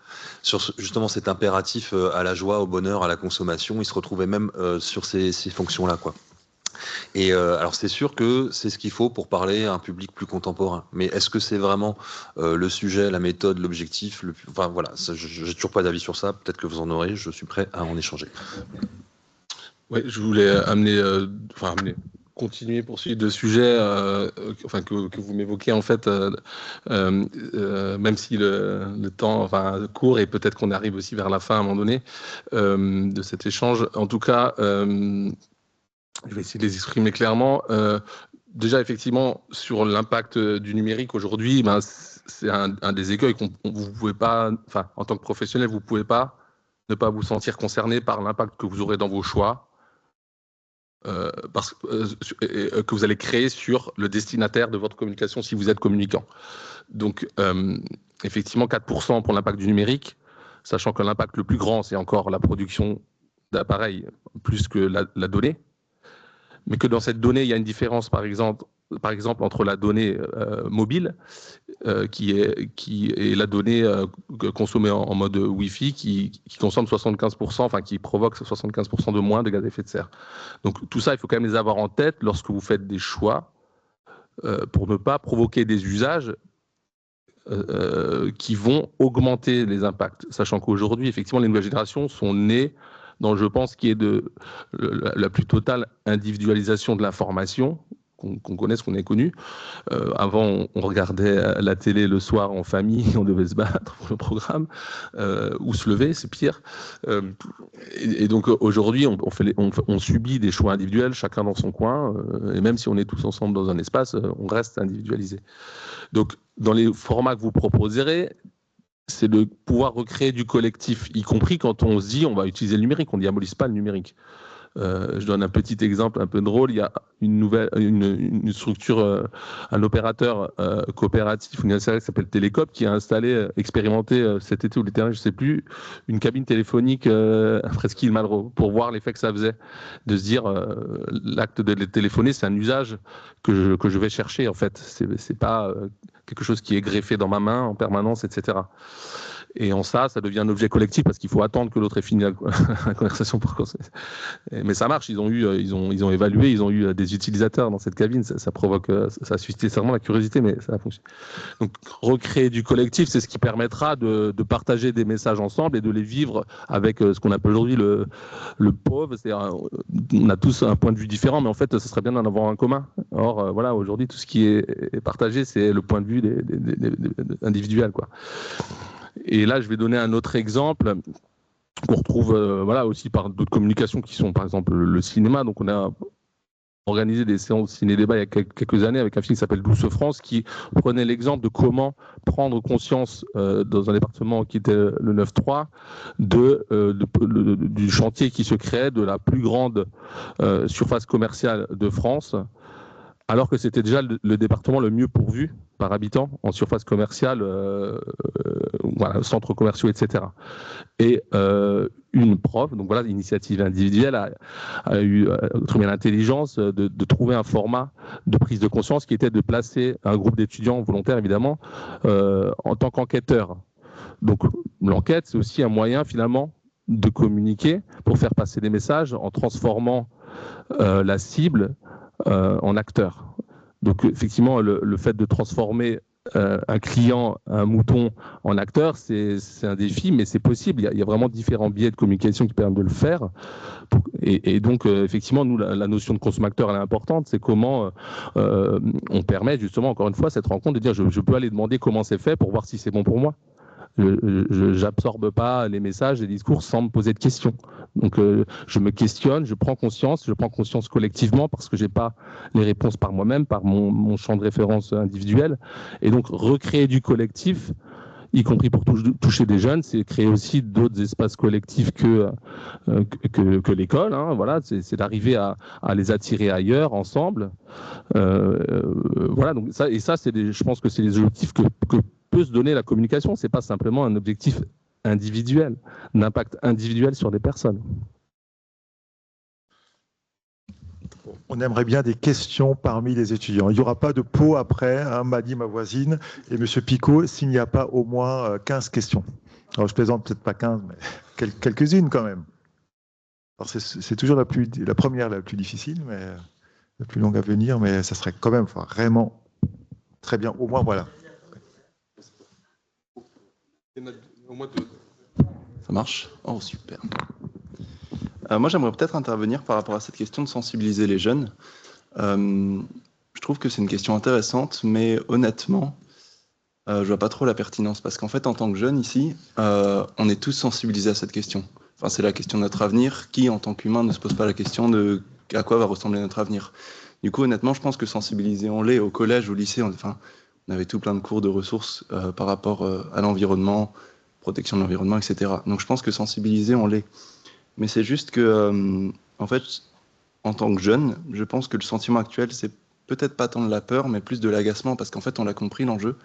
Sur justement cet impératif à la joie, au bonheur, à la consommation, ils se retrouvaient même sur ces fonctions-là, quoi. Et alors c'est sûr que c'est ce qu'il faut pour parler à un public plus contemporain. Mais est-ce que c'est vraiment le sujet, la méthode, l'objectif Enfin voilà, j'ai toujours pas d'avis sur ça. Peut-être que vous en aurez. Je suis prêt à en échanger. Oui, je voulais continuer, poursuivre le sujet, que vous m'évoquez en fait, même si le temps court et peut-être qu'on arrive aussi vers la fin à un moment donné de cet échange. En tout cas. Je vais essayer de les exprimer clairement. Déjà, effectivement, sur l'impact du numérique aujourd'hui, c'est un des écueils vous pouvez pas, en tant que professionnel, vous ne pouvez pas ne pas vous sentir concerné par l'impact que vous aurez dans vos choix, que vous allez créer sur le destinataire de votre communication si vous êtes communicant. Donc, effectivement, 4% pour l'impact du numérique, sachant que l'impact le plus grand, c'est encore la production d'appareils plus que la donnée. Mais que dans cette donnée, il y a une différence, par exemple entre la donnée mobile, qui est la donnée consommée en mode Wi-Fi, qui consomme 75%, qui provoque 75% de moins de gaz à effet de serre. Donc tout ça, il faut quand même les avoir en tête lorsque vous faites des choix pour ne pas provoquer des usages qui vont augmenter les impacts. Sachant qu'aujourd'hui, effectivement, les nouvelles générations sont nées dans, je pense, qui est de la plus totale individualisation de l'information qu'on connaisse, qu'on ait connue. Avant, on regardait la télé le soir en famille, on devait se battre pour le programme, ou se lever, c'est pire. Et donc aujourd'hui, on subit des choix individuels, chacun dans son coin, et même si on est tous ensemble dans un espace, on reste individualisé. Donc, dans les formats que vous proposerez, c'est de pouvoir recréer du collectif, y compris quand on se dit on va utiliser le numérique, on ne diabolise pas le numérique. Je donne un petit exemple un peu drôle. Il y a une structure, un opérateur coopératif universel qui s'appelle Télécope qui a installé, expérimenté cet été ou l'été, je ne sais plus, une cabine téléphonique à Presqu'île-Malraux pour voir l'effet que ça faisait. De se dire, l'acte de téléphoner, c'est un usage que je vais chercher en fait. C'est pas quelque chose qui est greffé dans ma main en permanence, etc. Et en ça devient un objet collectif parce qu'il faut attendre que l'autre ait fini la conversation. Mais ça marche. Ils ont évalué, ils ont eu des utilisateurs dans cette cabine. Ça provoque, ça a suscité certainement la curiosité, mais ça a fonctionné. Donc, recréer du collectif, c'est ce qui permettra de partager des messages ensemble et de les vivre avec ce qu'on appelle aujourd'hui le pauvre. On a tous un point de vue différent, mais en fait, ce serait bien d'en avoir un commun. Or, voilà, aujourd'hui, tout ce qui est partagé, c'est le point de vue individuel, quoi. Et là, je vais donner un autre exemple qu'on retrouve aussi par d'autres communications qui sont, par exemple, le cinéma. Donc, on a organisé des séances ciné-débat il y a quelques années avec un film qui s'appelle Douce France, qui prenait l'exemple de comment prendre conscience dans un département qui était le 9-3 du chantier qui se créait de la plus grande surface commerciale de France, alors que c'était déjà le département le mieux pourvu par habitant en surface commerciale, centres commerciaux, etc. Et une prof, donc voilà, l'initiative individuelle a eu très bien l'intelligence de trouver un format de prise de conscience qui était de placer un groupe d'étudiants volontaires, évidemment, en tant qu'enquêteurs. Donc l'enquête, c'est aussi un moyen finalement de communiquer pour faire passer des messages en transformant la cible en acteur. Donc effectivement, le fait de transformer un client, un mouton en acteur, c'est un défi, mais c'est possible. Il y a vraiment différents biais de communication qui permettent de le faire. Et donc, effectivement, nous, la notion de consommateur, elle est importante. C'est comment on permet justement, encore une fois, cette rencontre de dire je peux aller demander comment c'est fait pour voir si c'est bon pour moi. Je n'absorbe pas les messages, les discours sans me poser de questions. Donc, je me questionne, je prends conscience collectivement parce que je n'ai pas les réponses par moi-même, par mon champ de référence individuel. Et donc, recréer du collectif, y compris pour toucher des jeunes, c'est créer aussi d'autres espaces collectifs que l'école. Hein, voilà, c'est d'arriver à les attirer ailleurs, ensemble. Voilà, donc ça, je pense que c'est les objectifs que peut se donner la communication. C'est pas simplement un objectif individuel, d'impact individuel sur des personnes. On aimerait bien des questions parmi les étudiants. Il n'y aura pas de pot après, hein, m'a dit ma voisine, et M. Picot, s'il n'y a pas au moins 15 questions. Alors je plaisante, peut-être pas 15, mais quelques-unes quand même. Alors c'est toujours la première la plus difficile, mais la plus longue à venir, mais ça serait quand même vraiment très bien. Au moins, voilà. Ça marche? Oh, super. Moi, j'aimerais peut-être intervenir par rapport à cette question de sensibiliser les jeunes. Je trouve que c'est une question intéressante, mais honnêtement, je vois pas trop la pertinence. Parce qu'en fait, en tant que jeune ici, on est tous sensibilisés à cette question. Enfin, c'est la question de notre avenir. Qui, en tant qu'humain, ne se pose pas la question de à quoi va ressembler notre avenir? Du coup, honnêtement, je pense que sensibiliser, on l'est au collège, au lycée. Enfin, on avait tout plein de cours de ressources par rapport à l'environnement, protection de l'environnement, etc. Donc je pense que sensibiliser, on l'est. Mais c'est juste que, en fait, en tant que jeune, je pense que le sentiment actuel, c'est peut-être pas tant de la peur, mais plus de l'agacement, parce qu'en fait, on a compris l'enjeu,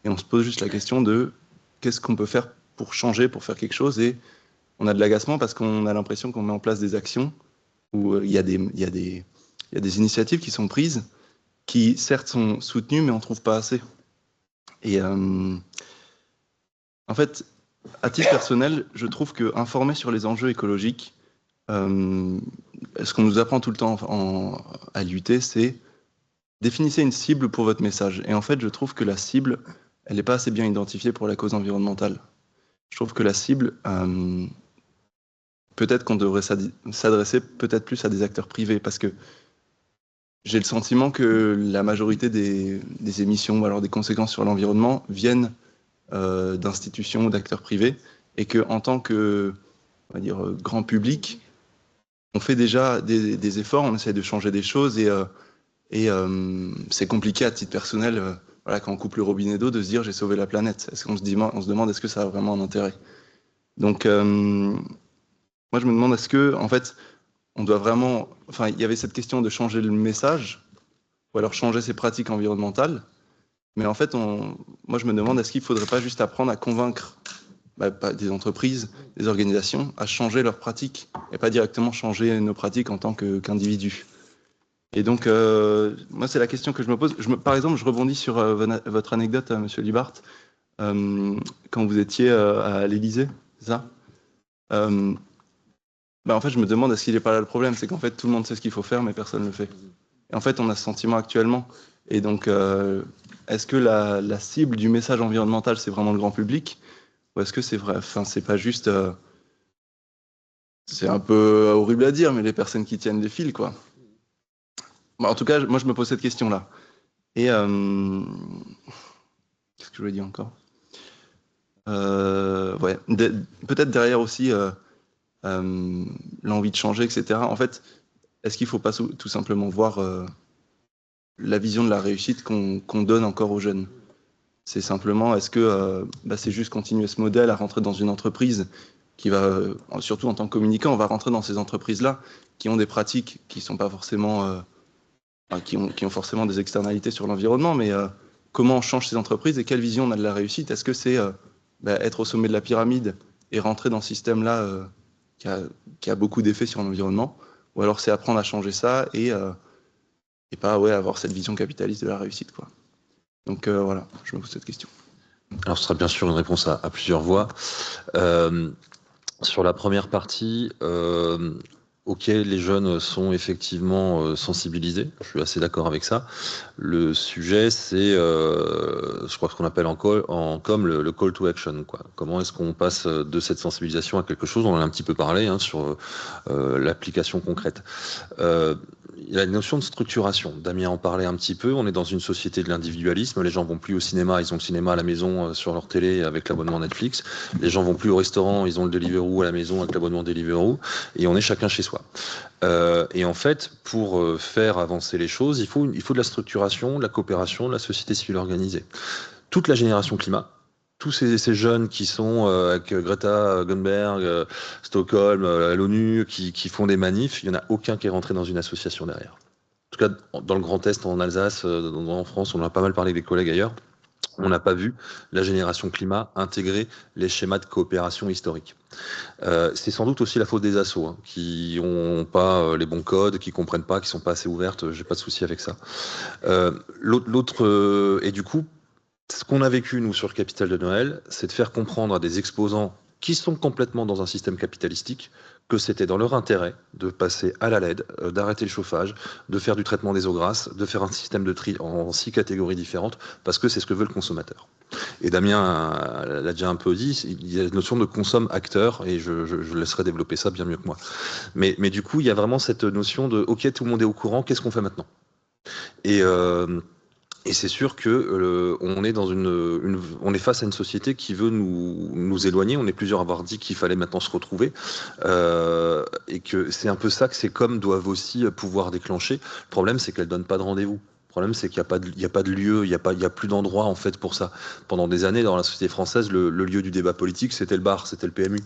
et on se pose juste la question de qu'est-ce qu'on peut faire pour changer, pour faire quelque chose, et on a de l'agacement parce qu'on a l'impression qu'on met en place des actions où il y a des initiatives qui sont prises, qui certes sont soutenues, mais on ne trouve pas assez. Et en fait, à titre personnel, je trouve qu'informer sur les enjeux écologiques, ce qu'on nous apprend tout le temps à l'UT, c'est définissez une cible pour votre message. Et en fait, je trouve que la cible, elle n'est pas assez bien identifiée pour la cause environnementale. Je trouve que la cible, peut-être qu'on devrait s'adresser peut-être plus à des acteurs privés, parce que j'ai le sentiment que la majorité des émissions ou alors des conséquences sur l'environnement viennent d'institutions ou d'acteurs privés, et qu'en tant que, on va dire, grand public, on fait déjà des efforts, on essaie de changer des choses, et c'est compliqué à titre personnel, voilà, quand on coupe le robinet d'eau, de se dire j'ai sauvé la planète. Est-ce qu'on se demande est-ce que ça a vraiment un intérêt? Donc moi je me demande est-ce que en fait on doit vraiment, enfin il y avait cette question de changer le message ou alors changer ses pratiques environnementales, mais en fait moi je me demande est-ce qu'il ne faudrait pas juste apprendre à convaincre des entreprises, des organisations à changer leurs pratiques et pas directement changer nos pratiques en tant qu'individus. Et donc, moi, c'est la question que je me pose. Par exemple, je rebondis sur votre anecdote, Monsieur Libart. quand vous étiez à l'Élysée, c'est ça? En fait, je me demande, est-ce qu'il n'est pas là le problème? C'est qu'en fait, tout le monde sait ce qu'il faut faire, mais personne ne le fait. Et en fait, on a ce sentiment actuellement. Et donc, est-ce que la cible du message environnemental, c'est vraiment le grand public? Ou est-ce que c'est vrai? Enfin, c'est pas juste... c'est un peu horrible à dire, mais les personnes qui tiennent les fils, quoi. En tout cas, moi, je me pose cette question-là. Et... qu'est-ce que je voulais dire encore? Ouais. Peut-être derrière aussi l'envie de changer, etc. En fait, est-ce qu'il ne faut pas tout simplement voir la vision de la réussite qu'on donne encore aux jeunes? C'est simplement, est-ce que c'est juste continuer ce modèle à rentrer dans une entreprise qui va, surtout en tant que communicant, on va rentrer dans ces entreprises-là qui ont des pratiques qui sont pas forcément, qui ont forcément des externalités sur l'environnement, mais comment on change ces entreprises et quelle vision on a de la réussite? Est-ce que c'est être au sommet de la pyramide et rentrer dans ce système-là qui a beaucoup d'effets sur l'environnement, ou alors c'est apprendre à changer ça et pas avoir cette vision capitaliste de la réussite, quoi. Donc voilà, je me pose cette question. Alors ce sera bien sûr une réponse à plusieurs voies. Sur la première partie, ok, les jeunes sont effectivement sensibilisés, je suis assez d'accord avec ça. Le sujet, c'est, je crois ce qu'on appelle en com le call to action, quoi. Comment est-ce qu'on passe de cette sensibilisation à quelque chose? On en a un petit peu parlé sur l'application concrète. Il y a une notion de structuration. Damien en parlait un petit peu. On est dans une société de l'individualisme. Les gens vont plus au cinéma, ils ont le cinéma à la maison sur leur télé avec l'abonnement Netflix. Les gens vont plus au restaurant, ils ont le Deliveroo à la maison avec l'abonnement Deliveroo. Et on est chacun chez soi. Et en fait, pour faire avancer les choses, il faut de la structuration, de la coopération, de la société civile organisée. Toute la génération climat, tous ces jeunes qui sont avec Greta Thunberg, Stockholm, l'ONU, qui font des manifs, il n'y en a aucun qui est rentré dans une association derrière. En tout cas, dans le Grand Est, en Alsace, en France, on en a pas mal parlé avec des collègues ailleurs. On n'a pas vu la génération climat intégrer les schémas de coopération historique. C'est sans doute aussi la faute des assos, qui n'ont pas les bons codes, qui ne comprennent pas, qui ne sont pas assez ouvertes. J'ai pas de souci avec ça. Et du coup, ce qu'on a vécu, nous, sur le capital de Noël, c'est de faire comprendre à des exposants qui sont complètement dans un système capitalistique que c'était dans leur intérêt de passer à la LED, d'arrêter le chauffage, de faire du traitement des eaux grasses, de faire un système de tri en 6 catégories différentes, parce que c'est ce que veut le consommateur. Et Damien l'a déjà un peu dit, il y a la notion de consomme-acteur, et je laisserai développer ça bien mieux que moi. Mais du coup, il y a vraiment cette notion de « ok, tout le monde est au courant, qu'est-ce qu'on fait maintenant ?» Et c'est sûr que on est face à une société qui veut nous éloigner. On est plusieurs à avoir dit qu'il fallait maintenant se retrouver, et que c'est un peu ça que ces coms doivent aussi pouvoir déclencher. Le problème, c'est qu'elles donnent pas de rendez-vous. Le problème, c'est qu'il n'y a pas de lieu, il y a plus d'endroit en fait pour ça. Pendant des années, dans la société française, le lieu du débat politique, c'était le bar, c'était le PMU.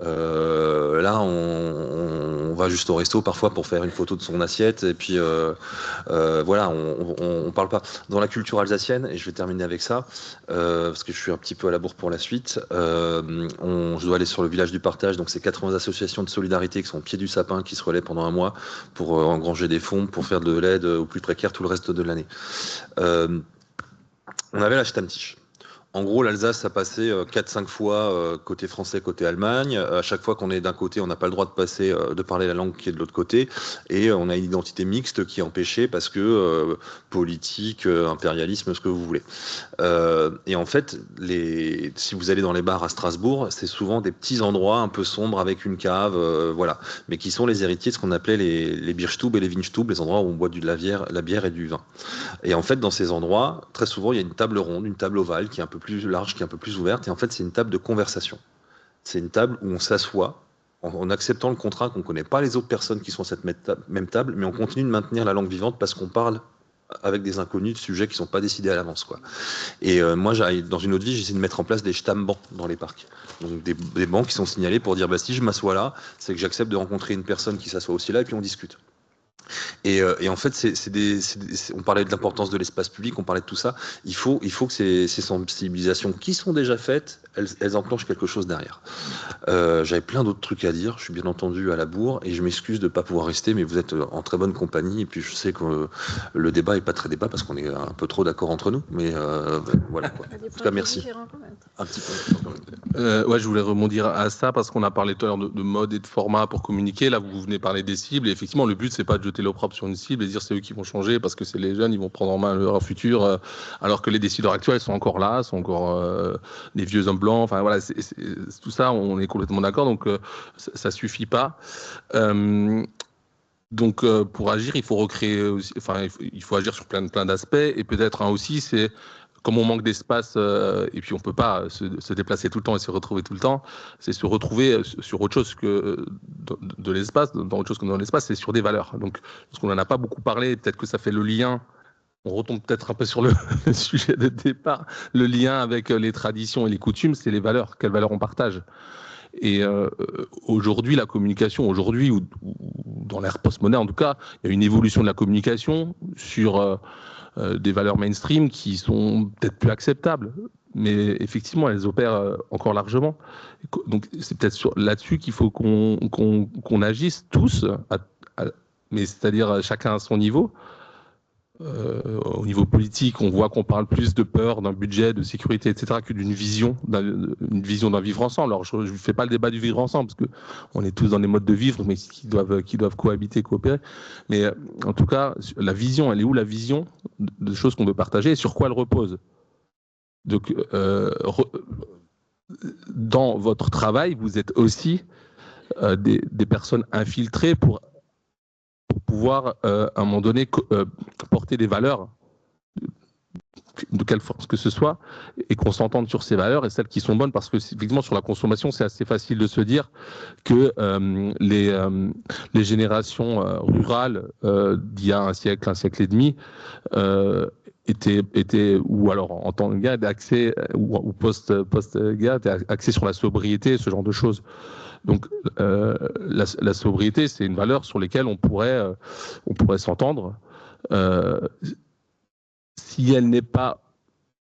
Là, on va juste au resto parfois pour faire une photo de son assiette, et puis voilà, on parle pas. Dans la culture alsacienne, et je vais terminer avec ça, parce que je suis un petit peu à la bourre pour la suite, je dois aller sur le village du partage, donc c'est 80 associations de solidarité qui sont au pied du sapin, qui se relaient pendant un mois pour engranger des fonds, pour faire de l'aide aux plus précaires tout le reste de l'année. On avait la Stammtisch. En gros, l'Alsace, ça passait 4-5 fois côté français, côté Allemagne. À chaque fois qu'on est d'un côté, on n'a pas le droit de parler la langue qui est de l'autre côté. Et on a une identité mixte qui est empêchée parce que politique, impérialisme, ce que vous voulez. Et en fait, si vous allez dans les bars à Strasbourg, c'est souvent des petits endroits un peu sombres avec une cave, voilà. Mais qui sont les héritiers de ce qu'on appelait les Bierstube et les Weinstube, les endroits où on boit la bière et du vin. Et en fait, dans ces endroits, très souvent, il y a une table ronde, une table ovale qui est un peu plus large, qui est un peu plus ouverte, et en fait c'est une table de conversation. C'est une table où on s'assoit en acceptant le contrat qu'on ne connaît pas les autres personnes qui sont à cette même table, mais on continue de maintenir la langue vivante parce qu'on parle avec des inconnus de sujets qui ne sont pas décidés à l'avance, quoi. Et moi, dans une autre vie, j'essaie de mettre en place des Stammbancs dans les parcs. Donc des bancs qui sont signalés pour dire si je m'assois là, c'est que j'accepte de rencontrer une personne qui s'assoit aussi là, et puis on discute. Et en fait, on parlait de l'importance de l'espace public, on parlait de tout ça. Il faut que ces sensibilisations qui sont déjà faites, elles enclenchent quelque chose derrière. J'avais plein d'autres trucs à dire, je suis bien entendu à la bourre, et je m'excuse de ne pas pouvoir rester, mais vous êtes en très bonne compagnie, et puis je sais que le débat n'est pas très débat, parce qu'on est un peu trop d'accord entre nous, mais voilà. Quoi. En tout cas, merci. Un petit peu. Ouais, je voulais rebondir à ça, parce qu'on a parlé tout à l'heure de mode et de format pour communiquer. Là, vous venez parler des cibles, et effectivement, le but, c'est pas de jeter l'opprobre sur une cible et dire c'est eux qui vont changer, parce que c'est les jeunes, ils vont prendre en main leur futur, alors que les décideurs actuels sont encore là, sont encore des vieux hommes blancs. Enfin voilà, tout ça, on est complètement d'accord. Donc ça suffit pas. Donc pour agir, il faut recréer aussi, enfin il faut agir sur plein d'aspects, et peut-être un aussi, c'est comme on manque d'espace et puis on peut pas se déplacer tout le temps et se retrouver tout le temps, c'est se retrouver sur autre chose que de l'espace, dans autre chose que dans l'espace, c'est sur des valeurs. Donc parce qu'on en a pas beaucoup parlé, peut-être que ça fait le lien. On retombe peut-être un peu sur le sujet de départ. Le lien avec les traditions et les coutumes, c'est les valeurs. Quelles valeurs on partage? Et aujourd'hui, la communication, ou dans l'ère postmoderne en tout cas, il y a une évolution de la communication sur des valeurs mainstream qui sont peut-être plus acceptables. Mais effectivement, elles opèrent encore largement. Donc c'est peut-être là-dessus qu'il faut qu'on agisse tous, mais c'est-à-dire chacun à son niveau. Au niveau politique, on voit qu'on parle plus de peur, d'un budget, de sécurité, etc., que d'une vision, d'un vivre ensemble. Alors, je ne fais pas le débat du vivre ensemble, parce qu'on est tous dans des modes de vivre, mais qui doivent cohabiter, coopérer. Mais en tout cas, la vision, elle est où la vision de choses qu'on veut partager et sur quoi elle repose? Donc, dans votre travail, vous êtes aussi des personnes infiltrées pour pouvoir, à un moment donné, porter des valeurs, de quelle force que ce soit, et qu'on s'entende sur ces valeurs et celles qui sont bonnes, parce que effectivement, sur la consommation, c'est assez facile de se dire que les générations rurales d'il y a un siècle et demi, étaient ou alors en temps de guerre, d'accès ou post-guerre, axés sur la sobriété, ce genre de choses. Donc la sobriété, c'est une valeur sur laquelle on pourrait s'entendre. Si elle n'est pas,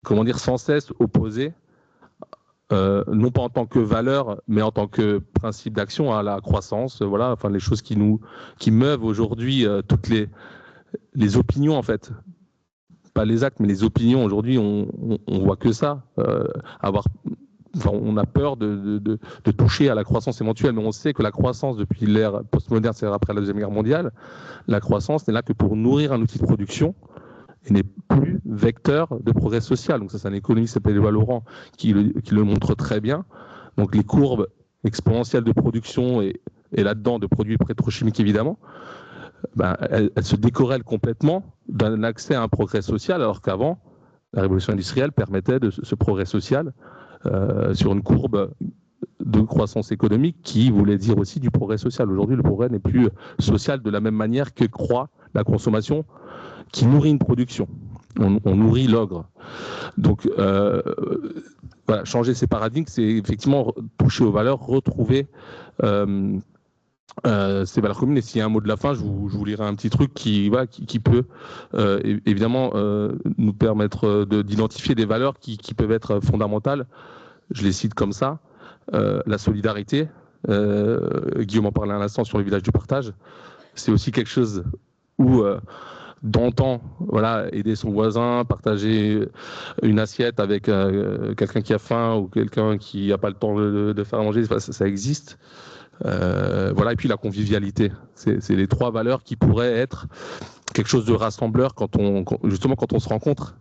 comment dire, sans cesse opposée, non pas en tant que valeur, mais en tant que principe d'action à la croissance, voilà, enfin les choses qui meuvent aujourd'hui toutes les opinions en fait. Pas les actes, mais les opinions. Aujourd'hui, on voit que ça. On a peur de toucher à la croissance éventuelle, mais on sait que la croissance, depuis l'ère postmoderne, c'est-à-dire après la Deuxième Guerre mondiale, la croissance n'est là que pour nourrir un outil de production et n'est plus vecteur de progrès social. Donc ça, c'est un économiste qui s'appelle Éloi Laurent qui le montre très bien. Donc les courbes exponentielles de production et là-dedans de produits pétrochimiques évidemment, elles se décorrèlent complètement d'un accès à un progrès social, alors qu'avant, la révolution industrielle permettait de ce progrès social sur une courbe de croissance économique qui voulait dire aussi du progrès social. Aujourd'hui, le progrès n'est plus social de la même manière que croît la consommation qui nourrit une production. On nourrit l'ogre. Donc, voilà, changer ces paradigmes, c'est effectivement toucher aux valeurs, retrouver ces valeurs communes. Et s'il y a un mot de la fin, je vous lirai un petit truc qui peut évidemment nous permettre d'identifier des valeurs qui peuvent être fondamentales. Je les cite comme ça. La solidarité, Guillaume en parlait à l'instant sur le village du partage, c'est aussi quelque chose où d'antan, voilà, aider son voisin, partager une assiette avec quelqu'un qui a faim ou quelqu'un qui n'a pas le temps de faire manger, ça existe. Voilà, et puis la convivialité, c'est les trois valeurs qui pourraient être quelque chose de rassembleur quand on se rencontre,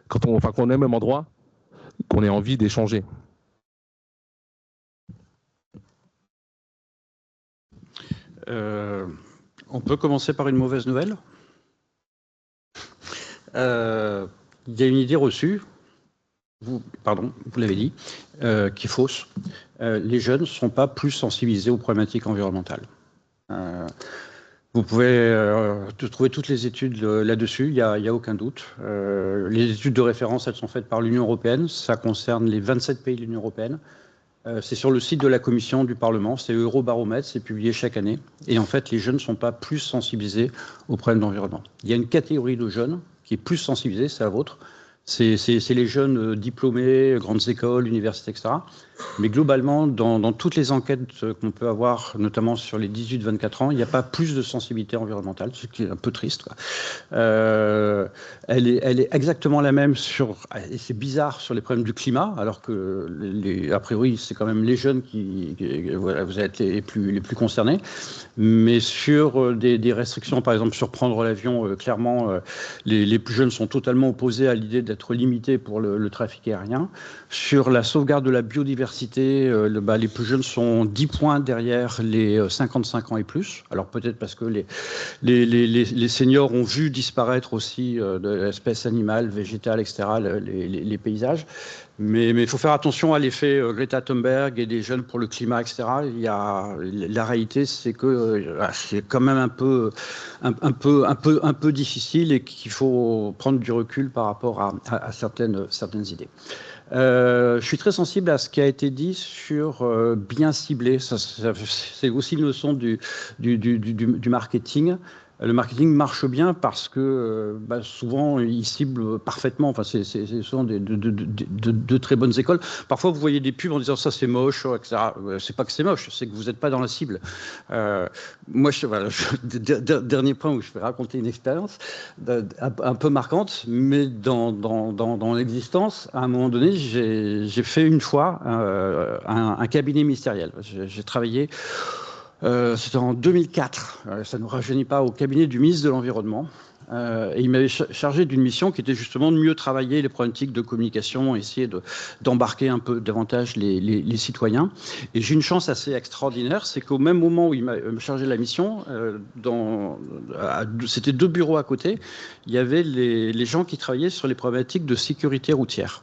quand on est au même endroit, qu'on ait envie d'échanger. On peut commencer par une mauvaise nouvelle. Il y a une idée reçue, vous l'avez dit, qui est fausse. Les jeunes ne sont pas plus sensibilisés aux problématiques environnementales. Vous pouvez trouver toutes les études là-dessus, il n'y a aucun doute. Les études de référence, elles sont faites par l'Union européenne, ça concerne les 27 pays de l'Union européenne. C'est sur le site de la Commission du Parlement, c'est Eurobaromètre, c'est publié chaque année. Et en fait, les jeunes ne sont pas plus sensibilisés aux problèmes d'environnement. Il y a une catégorie de jeunes qui est plus sensibilisée, c'est la vôtre, C'est les jeunes diplômés, grandes écoles, universités, etc. Mais globalement, dans toutes les enquêtes qu'on peut avoir, notamment sur les 18-24 ans, il n'y a pas plus de sensibilité environnementale, ce qui est un peu triste, quoi. Elle est exactement la même et c'est bizarre, sur les problèmes du climat, alors que, a priori, c'est quand même les jeunes qui voilà, vous êtes les plus concernés. Mais sur des restrictions, par exemple, sur prendre l'avion, clairement, les plus jeunes sont totalement opposés à l'idée d'être limités pour le trafic aérien. Sur la sauvegarde de la biodiversité, les plus jeunes sont 10 points derrière les 55 ans et plus. Alors peut-être parce que les seniors ont vu disparaître aussi de l'espèce animale, végétale, etc., les paysages. Mais il faut faire attention à l'effet Greta Thunberg et des jeunes pour le climat, etc. La réalité, c'est que c'est quand même un peu difficile et qu'il faut prendre du recul par rapport à certaines idées. Je suis très sensible à ce qui a été dit sur bien cibler. C'est aussi une leçon du marketing. Le marketing marche bien parce que souvent il cible parfaitement. Enfin, c'est souvent de très bonnes écoles. Parfois, vous voyez des pubs en disant ça c'est moche, etc. C'est pas que c'est moche, c'est que vous n'êtes pas dans la cible. Moi, dernier point où je vais raconter une expérience un peu marquante, mais dans l'existence, à un moment donné, j'ai fait une fois un cabinet ministériel. J'ai travaillé. C'était en 2004, ça ne nous rajeunit pas, au cabinet du ministre de l'Environnement. Et il m'avait chargé d'une mission qui était justement de mieux travailler les problématiques de communication, essayer d'embarquer un peu davantage les citoyens. Et j'ai une chance assez extraordinaire, c'est qu'au même moment où il m'a chargé de la mission, c'était 2 bureaux à côté, il y avait les gens qui travaillaient sur les problématiques de sécurité routière.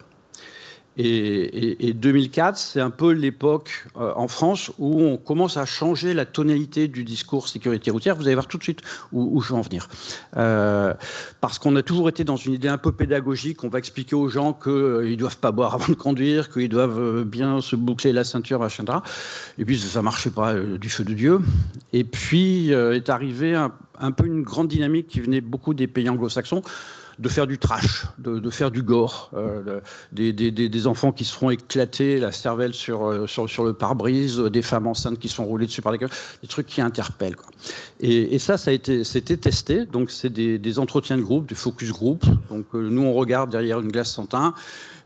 Et 2004, c'est un peu l'époque en France où on commence à changer la tonalité du discours sécurité routière. Vous allez voir tout de suite où je veux en venir. Parce qu'on a toujours été dans une idée un peu pédagogique. On va expliquer aux gens qu'ils ne doivent pas boire avant de conduire, qu'ils doivent bien se boucler la ceinture, machin. Et puis ça ne marchait pas du feu de Dieu. Et puis est arrivée un peu une grande dynamique qui venait beaucoup des pays anglo-saxons, de faire du trash, de faire du gore, des enfants qui se feront éclater la cervelle sur le pare-brise, des femmes enceintes qui sont roulées dessus par des trucs qui interpellent, quoi. Et c'était testé, donc c'est des entretiens de groupe, du focus group. Donc nous on regarde derrière une glace sans teint.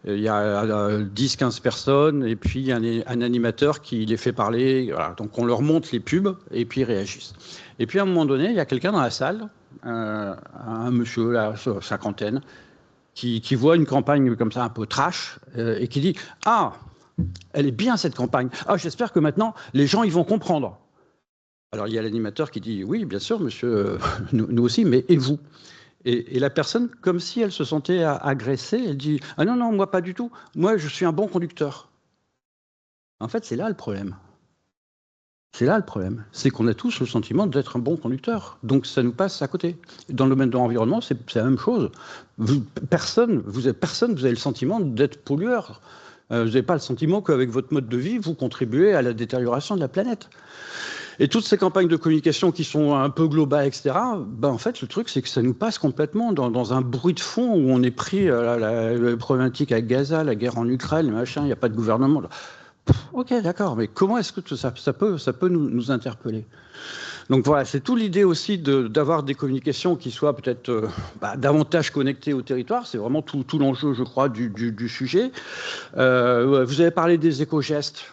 Il y a 10-15 personnes et puis il y a un animateur qui les fait parler. Voilà. Donc on leur montre les pubs et puis ils réagissent. Et puis à un moment donné, il y a quelqu'un dans la salle, un monsieur, la cinquantaine, qui voit une campagne comme ça un peu trash et qui dit « Ah, elle est bien cette campagne. Ah, j'espère que maintenant les gens ils vont comprendre. » Alors il y a l'animateur qui dit « Oui, bien sûr, monsieur, nous aussi, mais et vous ?» Et la personne, comme si elle se sentait agressée, elle dit « Ah non, non, moi pas du tout. Moi, je suis un bon conducteur. » En fait, c'est là le problème. C'est là le problème. C'est qu'on a tous le sentiment d'être un bon conducteur. Donc, ça nous passe à côté. Dans le domaine de l'environnement, c'est la même chose. Personne, vous avez le sentiment d'être pollueur. Vous n'avez pas le sentiment qu'avec votre mode de vie, vous contribuez à la détérioration de la planète. Et toutes ces campagnes de communication qui sont un peu globales, etc., en fait, le truc, c'est que ça nous passe complètement dans un bruit de fond où on est pris la problématique avec Gaza, la guerre en Ukraine, machin, il n'y a pas de gouvernement. Ok, d'accord, mais comment est-ce que ça peut nous interpeller? Donc voilà, c'est toute l'idée aussi d'avoir des communications qui soient peut-être davantage connectées au territoire. C'est vraiment tout l'enjeu, je crois, du sujet. Vous avez parlé des éco-gestes.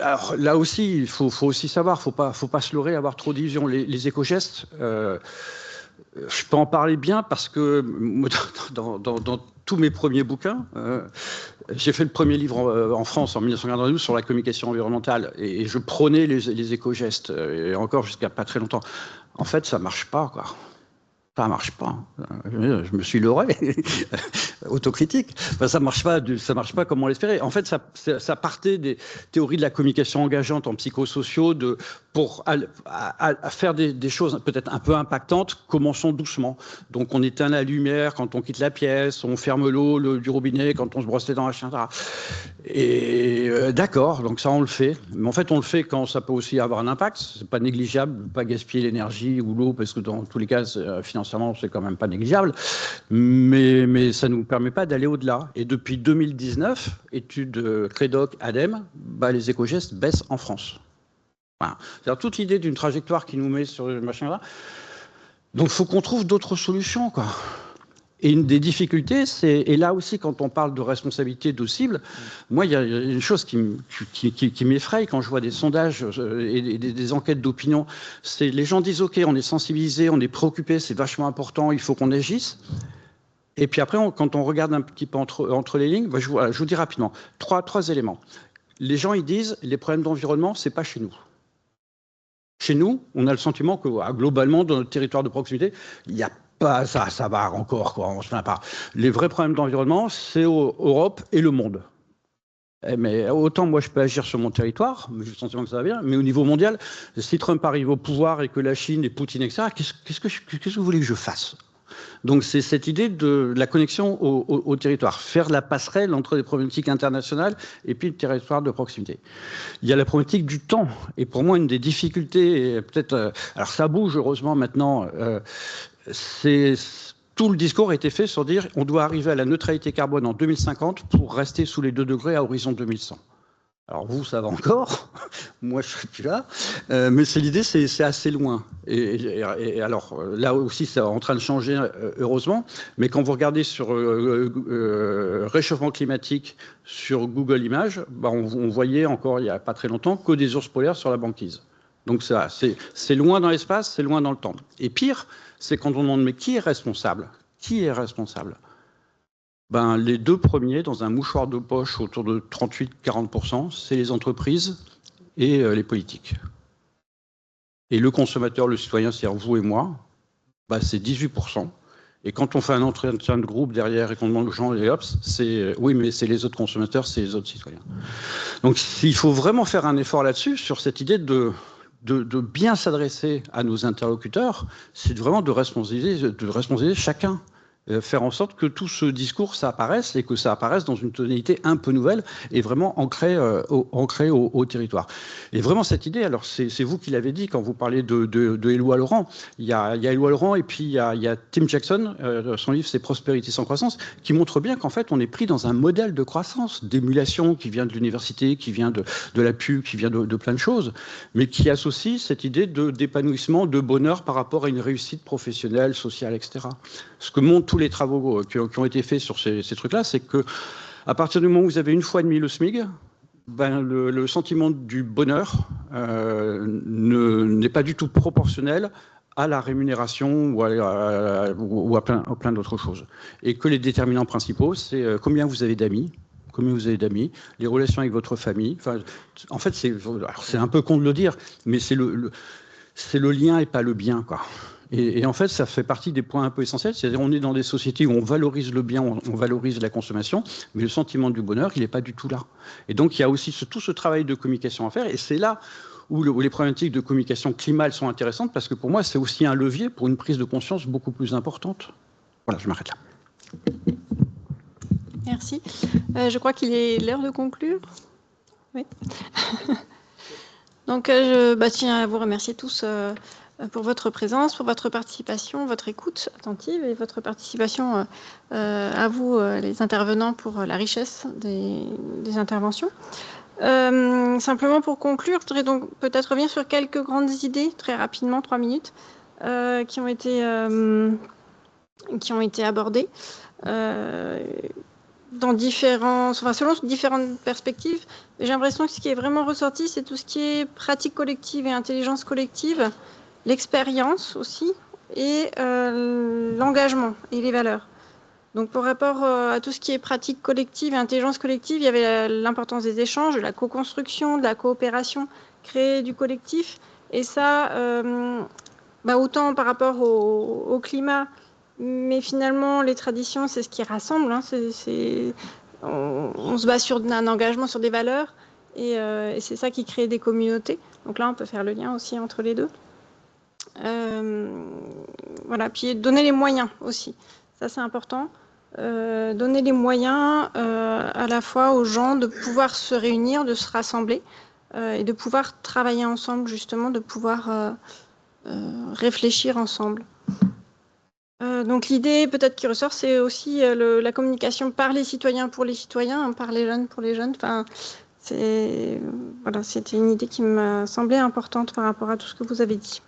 Alors là aussi, il faut aussi savoir, faut pas se leurrer, avoir trop d'illusions. Les éco-gestes, je peux en parler bien parce que dans tous mes premiers bouquins, j'ai fait le premier livre en France en 1992 sur la communication environnementale et je prônais les éco-gestes, et encore jusqu'à pas très longtemps. En fait, ça marche pas, quoi. Ça marche pas. Je me suis leurré. Autocritique. Ça marche pas comme on l'espérait. En fait, ça partait des théories de la communication engageante en psychosociaux pour faire des choses peut-être un peu impactantes. Commençons doucement. Donc, on éteint la lumière quand on quitte la pièce, on ferme l'eau du robinet quand on se brosse les dents, etc. Et d'accord, donc ça, on le fait. Mais en fait, on le fait quand ça peut aussi avoir un impact. C'est pas négligeable, pas gaspiller l'énergie ou l'eau, parce que dans tous les cas, financièrement, financièrement, c'est quand même pas négligeable, mais ça ne nous permet pas d'aller au-delà. Et depuis 2019, étude Credoc, ADEME, les éco-gestes baissent en France. Voilà. C'est-à-dire toute l'idée d'une trajectoire qui nous met sur le machin-là. Donc, il faut qu'on trouve d'autres solutions, quoi. Et une des difficultés, et là aussi, quand on parle de responsabilité de cible, moi, il y a une chose qui m'effraie quand je vois des sondages et des enquêtes d'opinion, c'est les gens disent, OK, on est sensibilisés, on est préoccupés, c'est vachement important, il faut qu'on agisse. Et puis après, quand on regarde un petit peu entre les lignes, je vous dis rapidement, trois éléments. Les gens, ils disent, les problèmes d'environnement, c'est pas chez nous. Chez nous, on a le sentiment que globalement, dans notre territoire de proximité, il n'y a pas ça va encore, quoi, on se plaint pas. Les vrais problèmes d'environnement, c'est Europe et le monde. Mais autant moi je peux agir sur mon territoire, j'ai le sentiment que ça va bien, mais au niveau mondial, si Trump arrive au pouvoir et que la Chine et Poutine, etc., qu'est-ce que vous voulez que je fasse? Donc c'est cette idée de la connexion au territoire, faire la passerelle entre les problématiques internationales et puis le territoire de proximité. Il y a la problématique du temps, et pour moi une des difficultés, peut-être, alors ça bouge heureusement maintenant, tout le discours a été fait sur dire on doit arriver à la neutralité carbone en 2050 pour rester sous les 2 degrés à horizon 2100. Alors vous, ça va encore, moi je ne serai plus là, mais l'idée, c'est assez loin. Et alors là aussi, c'est en train de changer, heureusement, mais quand vous regardez sur réchauffement climatique sur Google Images, on voyait encore il n'y a pas très longtemps que des ours polaires sur la banquise. Donc c'est loin dans l'espace, c'est loin dans le temps. Et pire, c'est quand on demande mais qui est responsable? Qui est responsable? Les deux premiers, dans un mouchoir de poche autour de 38-40%, c'est les entreprises et les politiques. Et le consommateur, le citoyen, c'est-à-dire vous et moi, c'est 18%. Et quand on fait un entretien de groupe derrière et qu'on demande aux gens, et hop, c'est oui, mais c'est les autres consommateurs, c'est les autres citoyens. Donc il faut vraiment faire un effort là-dessus, sur cette idée de bien s'adresser à nos interlocuteurs, c'est vraiment de responsabiliser chacun. Faire en sorte que tout ce discours, ça apparaisse, et que ça apparaisse dans une tonalité un peu nouvelle et vraiment ancrée au territoire. Et vraiment cette idée, alors c'est vous qui l'avez dit quand vous parlez de Éloi Laurent, il y a Éloi Laurent et puis il y a Tim Jackson, son livre c'est Prospérité sans croissance, qui montre bien qu'en fait on est pris dans un modèle de croissance, d'émulation qui vient de l'université, qui vient de la pub, qui vient de plein de choses, mais qui associe cette idée d'épanouissement, de bonheur par rapport à une réussite professionnelle, sociale, etc. Ce que montrent tous les travaux qui ont été faits sur ces trucs-là, c'est que à partir du moment où vous avez 1,5 fois le SMIC, le sentiment du bonheur n'est pas du tout proportionnel à la rémunération ou à plein d'autres choses. Et que les déterminants principaux, c'est combien vous avez d'amis, les relations avec votre famille. Enfin, en fait, c'est un peu con de le dire, mais c'est le lien et pas le bien, quoi. Et en fait, ça fait partie des points un peu essentiels. C'est-à-dire on est dans des sociétés où on valorise le bien, on valorise la consommation, mais le sentiment du bonheur, il n'est pas du tout là. Et donc, il y a aussi tout ce travail de communication à faire. Et c'est là où les problématiques de communication climat sont intéressantes, parce que pour moi, c'est aussi un levier pour une prise de conscience beaucoup plus importante. Voilà, je m'arrête là. Merci. Je crois qu'il est l'heure de conclure. Oui. Donc, je tiens à vous remercier tous pour votre présence, pour votre participation, votre écoute attentive et votre participation à vous, les intervenants, pour la richesse des interventions. Simplement pour conclure, je voudrais donc peut-être revenir sur quelques grandes idées, très rapidement, 3 minutes, qui ont été abordées selon différentes perspectives. J'ai l'impression que ce qui est vraiment ressorti, c'est tout ce qui est pratique collective et intelligence collective, l'expérience aussi, et l'engagement et les valeurs. Donc, par rapport à tout ce qui est pratique collective et intelligence collective, il y avait l'importance des échanges, de la co-construction, de la coopération, créer du collectif. Et ça, autant par rapport au climat, mais finalement, les traditions, c'est ce qui rassemble. Hein, on se base sur un engagement, sur des valeurs, et c'est ça qui crée des communautés. Donc là, on peut faire le lien aussi entre les deux. Voilà, puis donner les moyens aussi. Ça, c'est important. Donner les moyens à la fois aux gens de pouvoir se réunir, de se rassembler et de pouvoir travailler ensemble, justement, de pouvoir réfléchir ensemble. Donc l'idée peut-être qui ressort, c'est aussi la communication par les citoyens pour les citoyens, hein, par les jeunes pour les jeunes. Enfin, voilà, c'était une idée qui m'a semblé importante par rapport à tout ce que vous avez dit.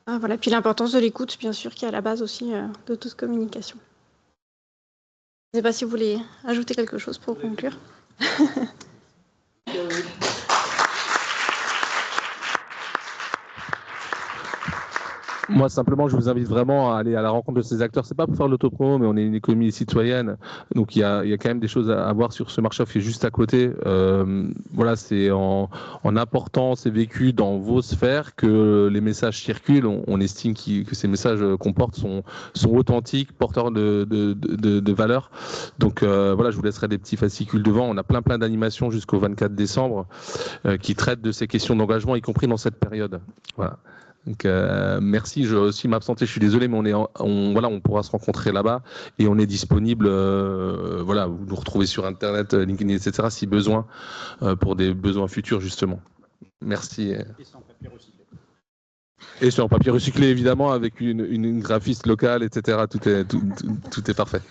Voilà, puis l'importance de l'écoute, bien sûr, qui est à la base aussi de toute communication. Je ne sais pas si vous voulez ajouter quelque chose pour conclure. Moi, simplement, je vous invite vraiment à aller à la rencontre de ces acteurs. C'est pas pour faire l'autopromo, mais on est une économie citoyenne. Donc, il y a quand même des choses à voir sur ce marché qui est juste à côté. Voilà, c'est en apportant ces vécus dans vos sphères que les messages circulent. On estime que ces messages qu'on porte sont authentiques, porteurs de valeurs. Donc, voilà, je vous laisserai des petits fascicules devant. On a plein d'animations jusqu'au 24 décembre qui traitent de ces questions d'engagement, y compris dans cette période. Voilà. Donc, merci, je vais aussi m'absenter, je suis désolé, mais on pourra se rencontrer là-bas et on est disponible, voilà, vous nous retrouvez sur Internet, LinkedIn, etc., si besoin, pour des besoins futurs, justement. Merci. Et sur papier recyclé. Et sur papier recyclé, évidemment, avec une graphiste locale, etc., tout est parfait.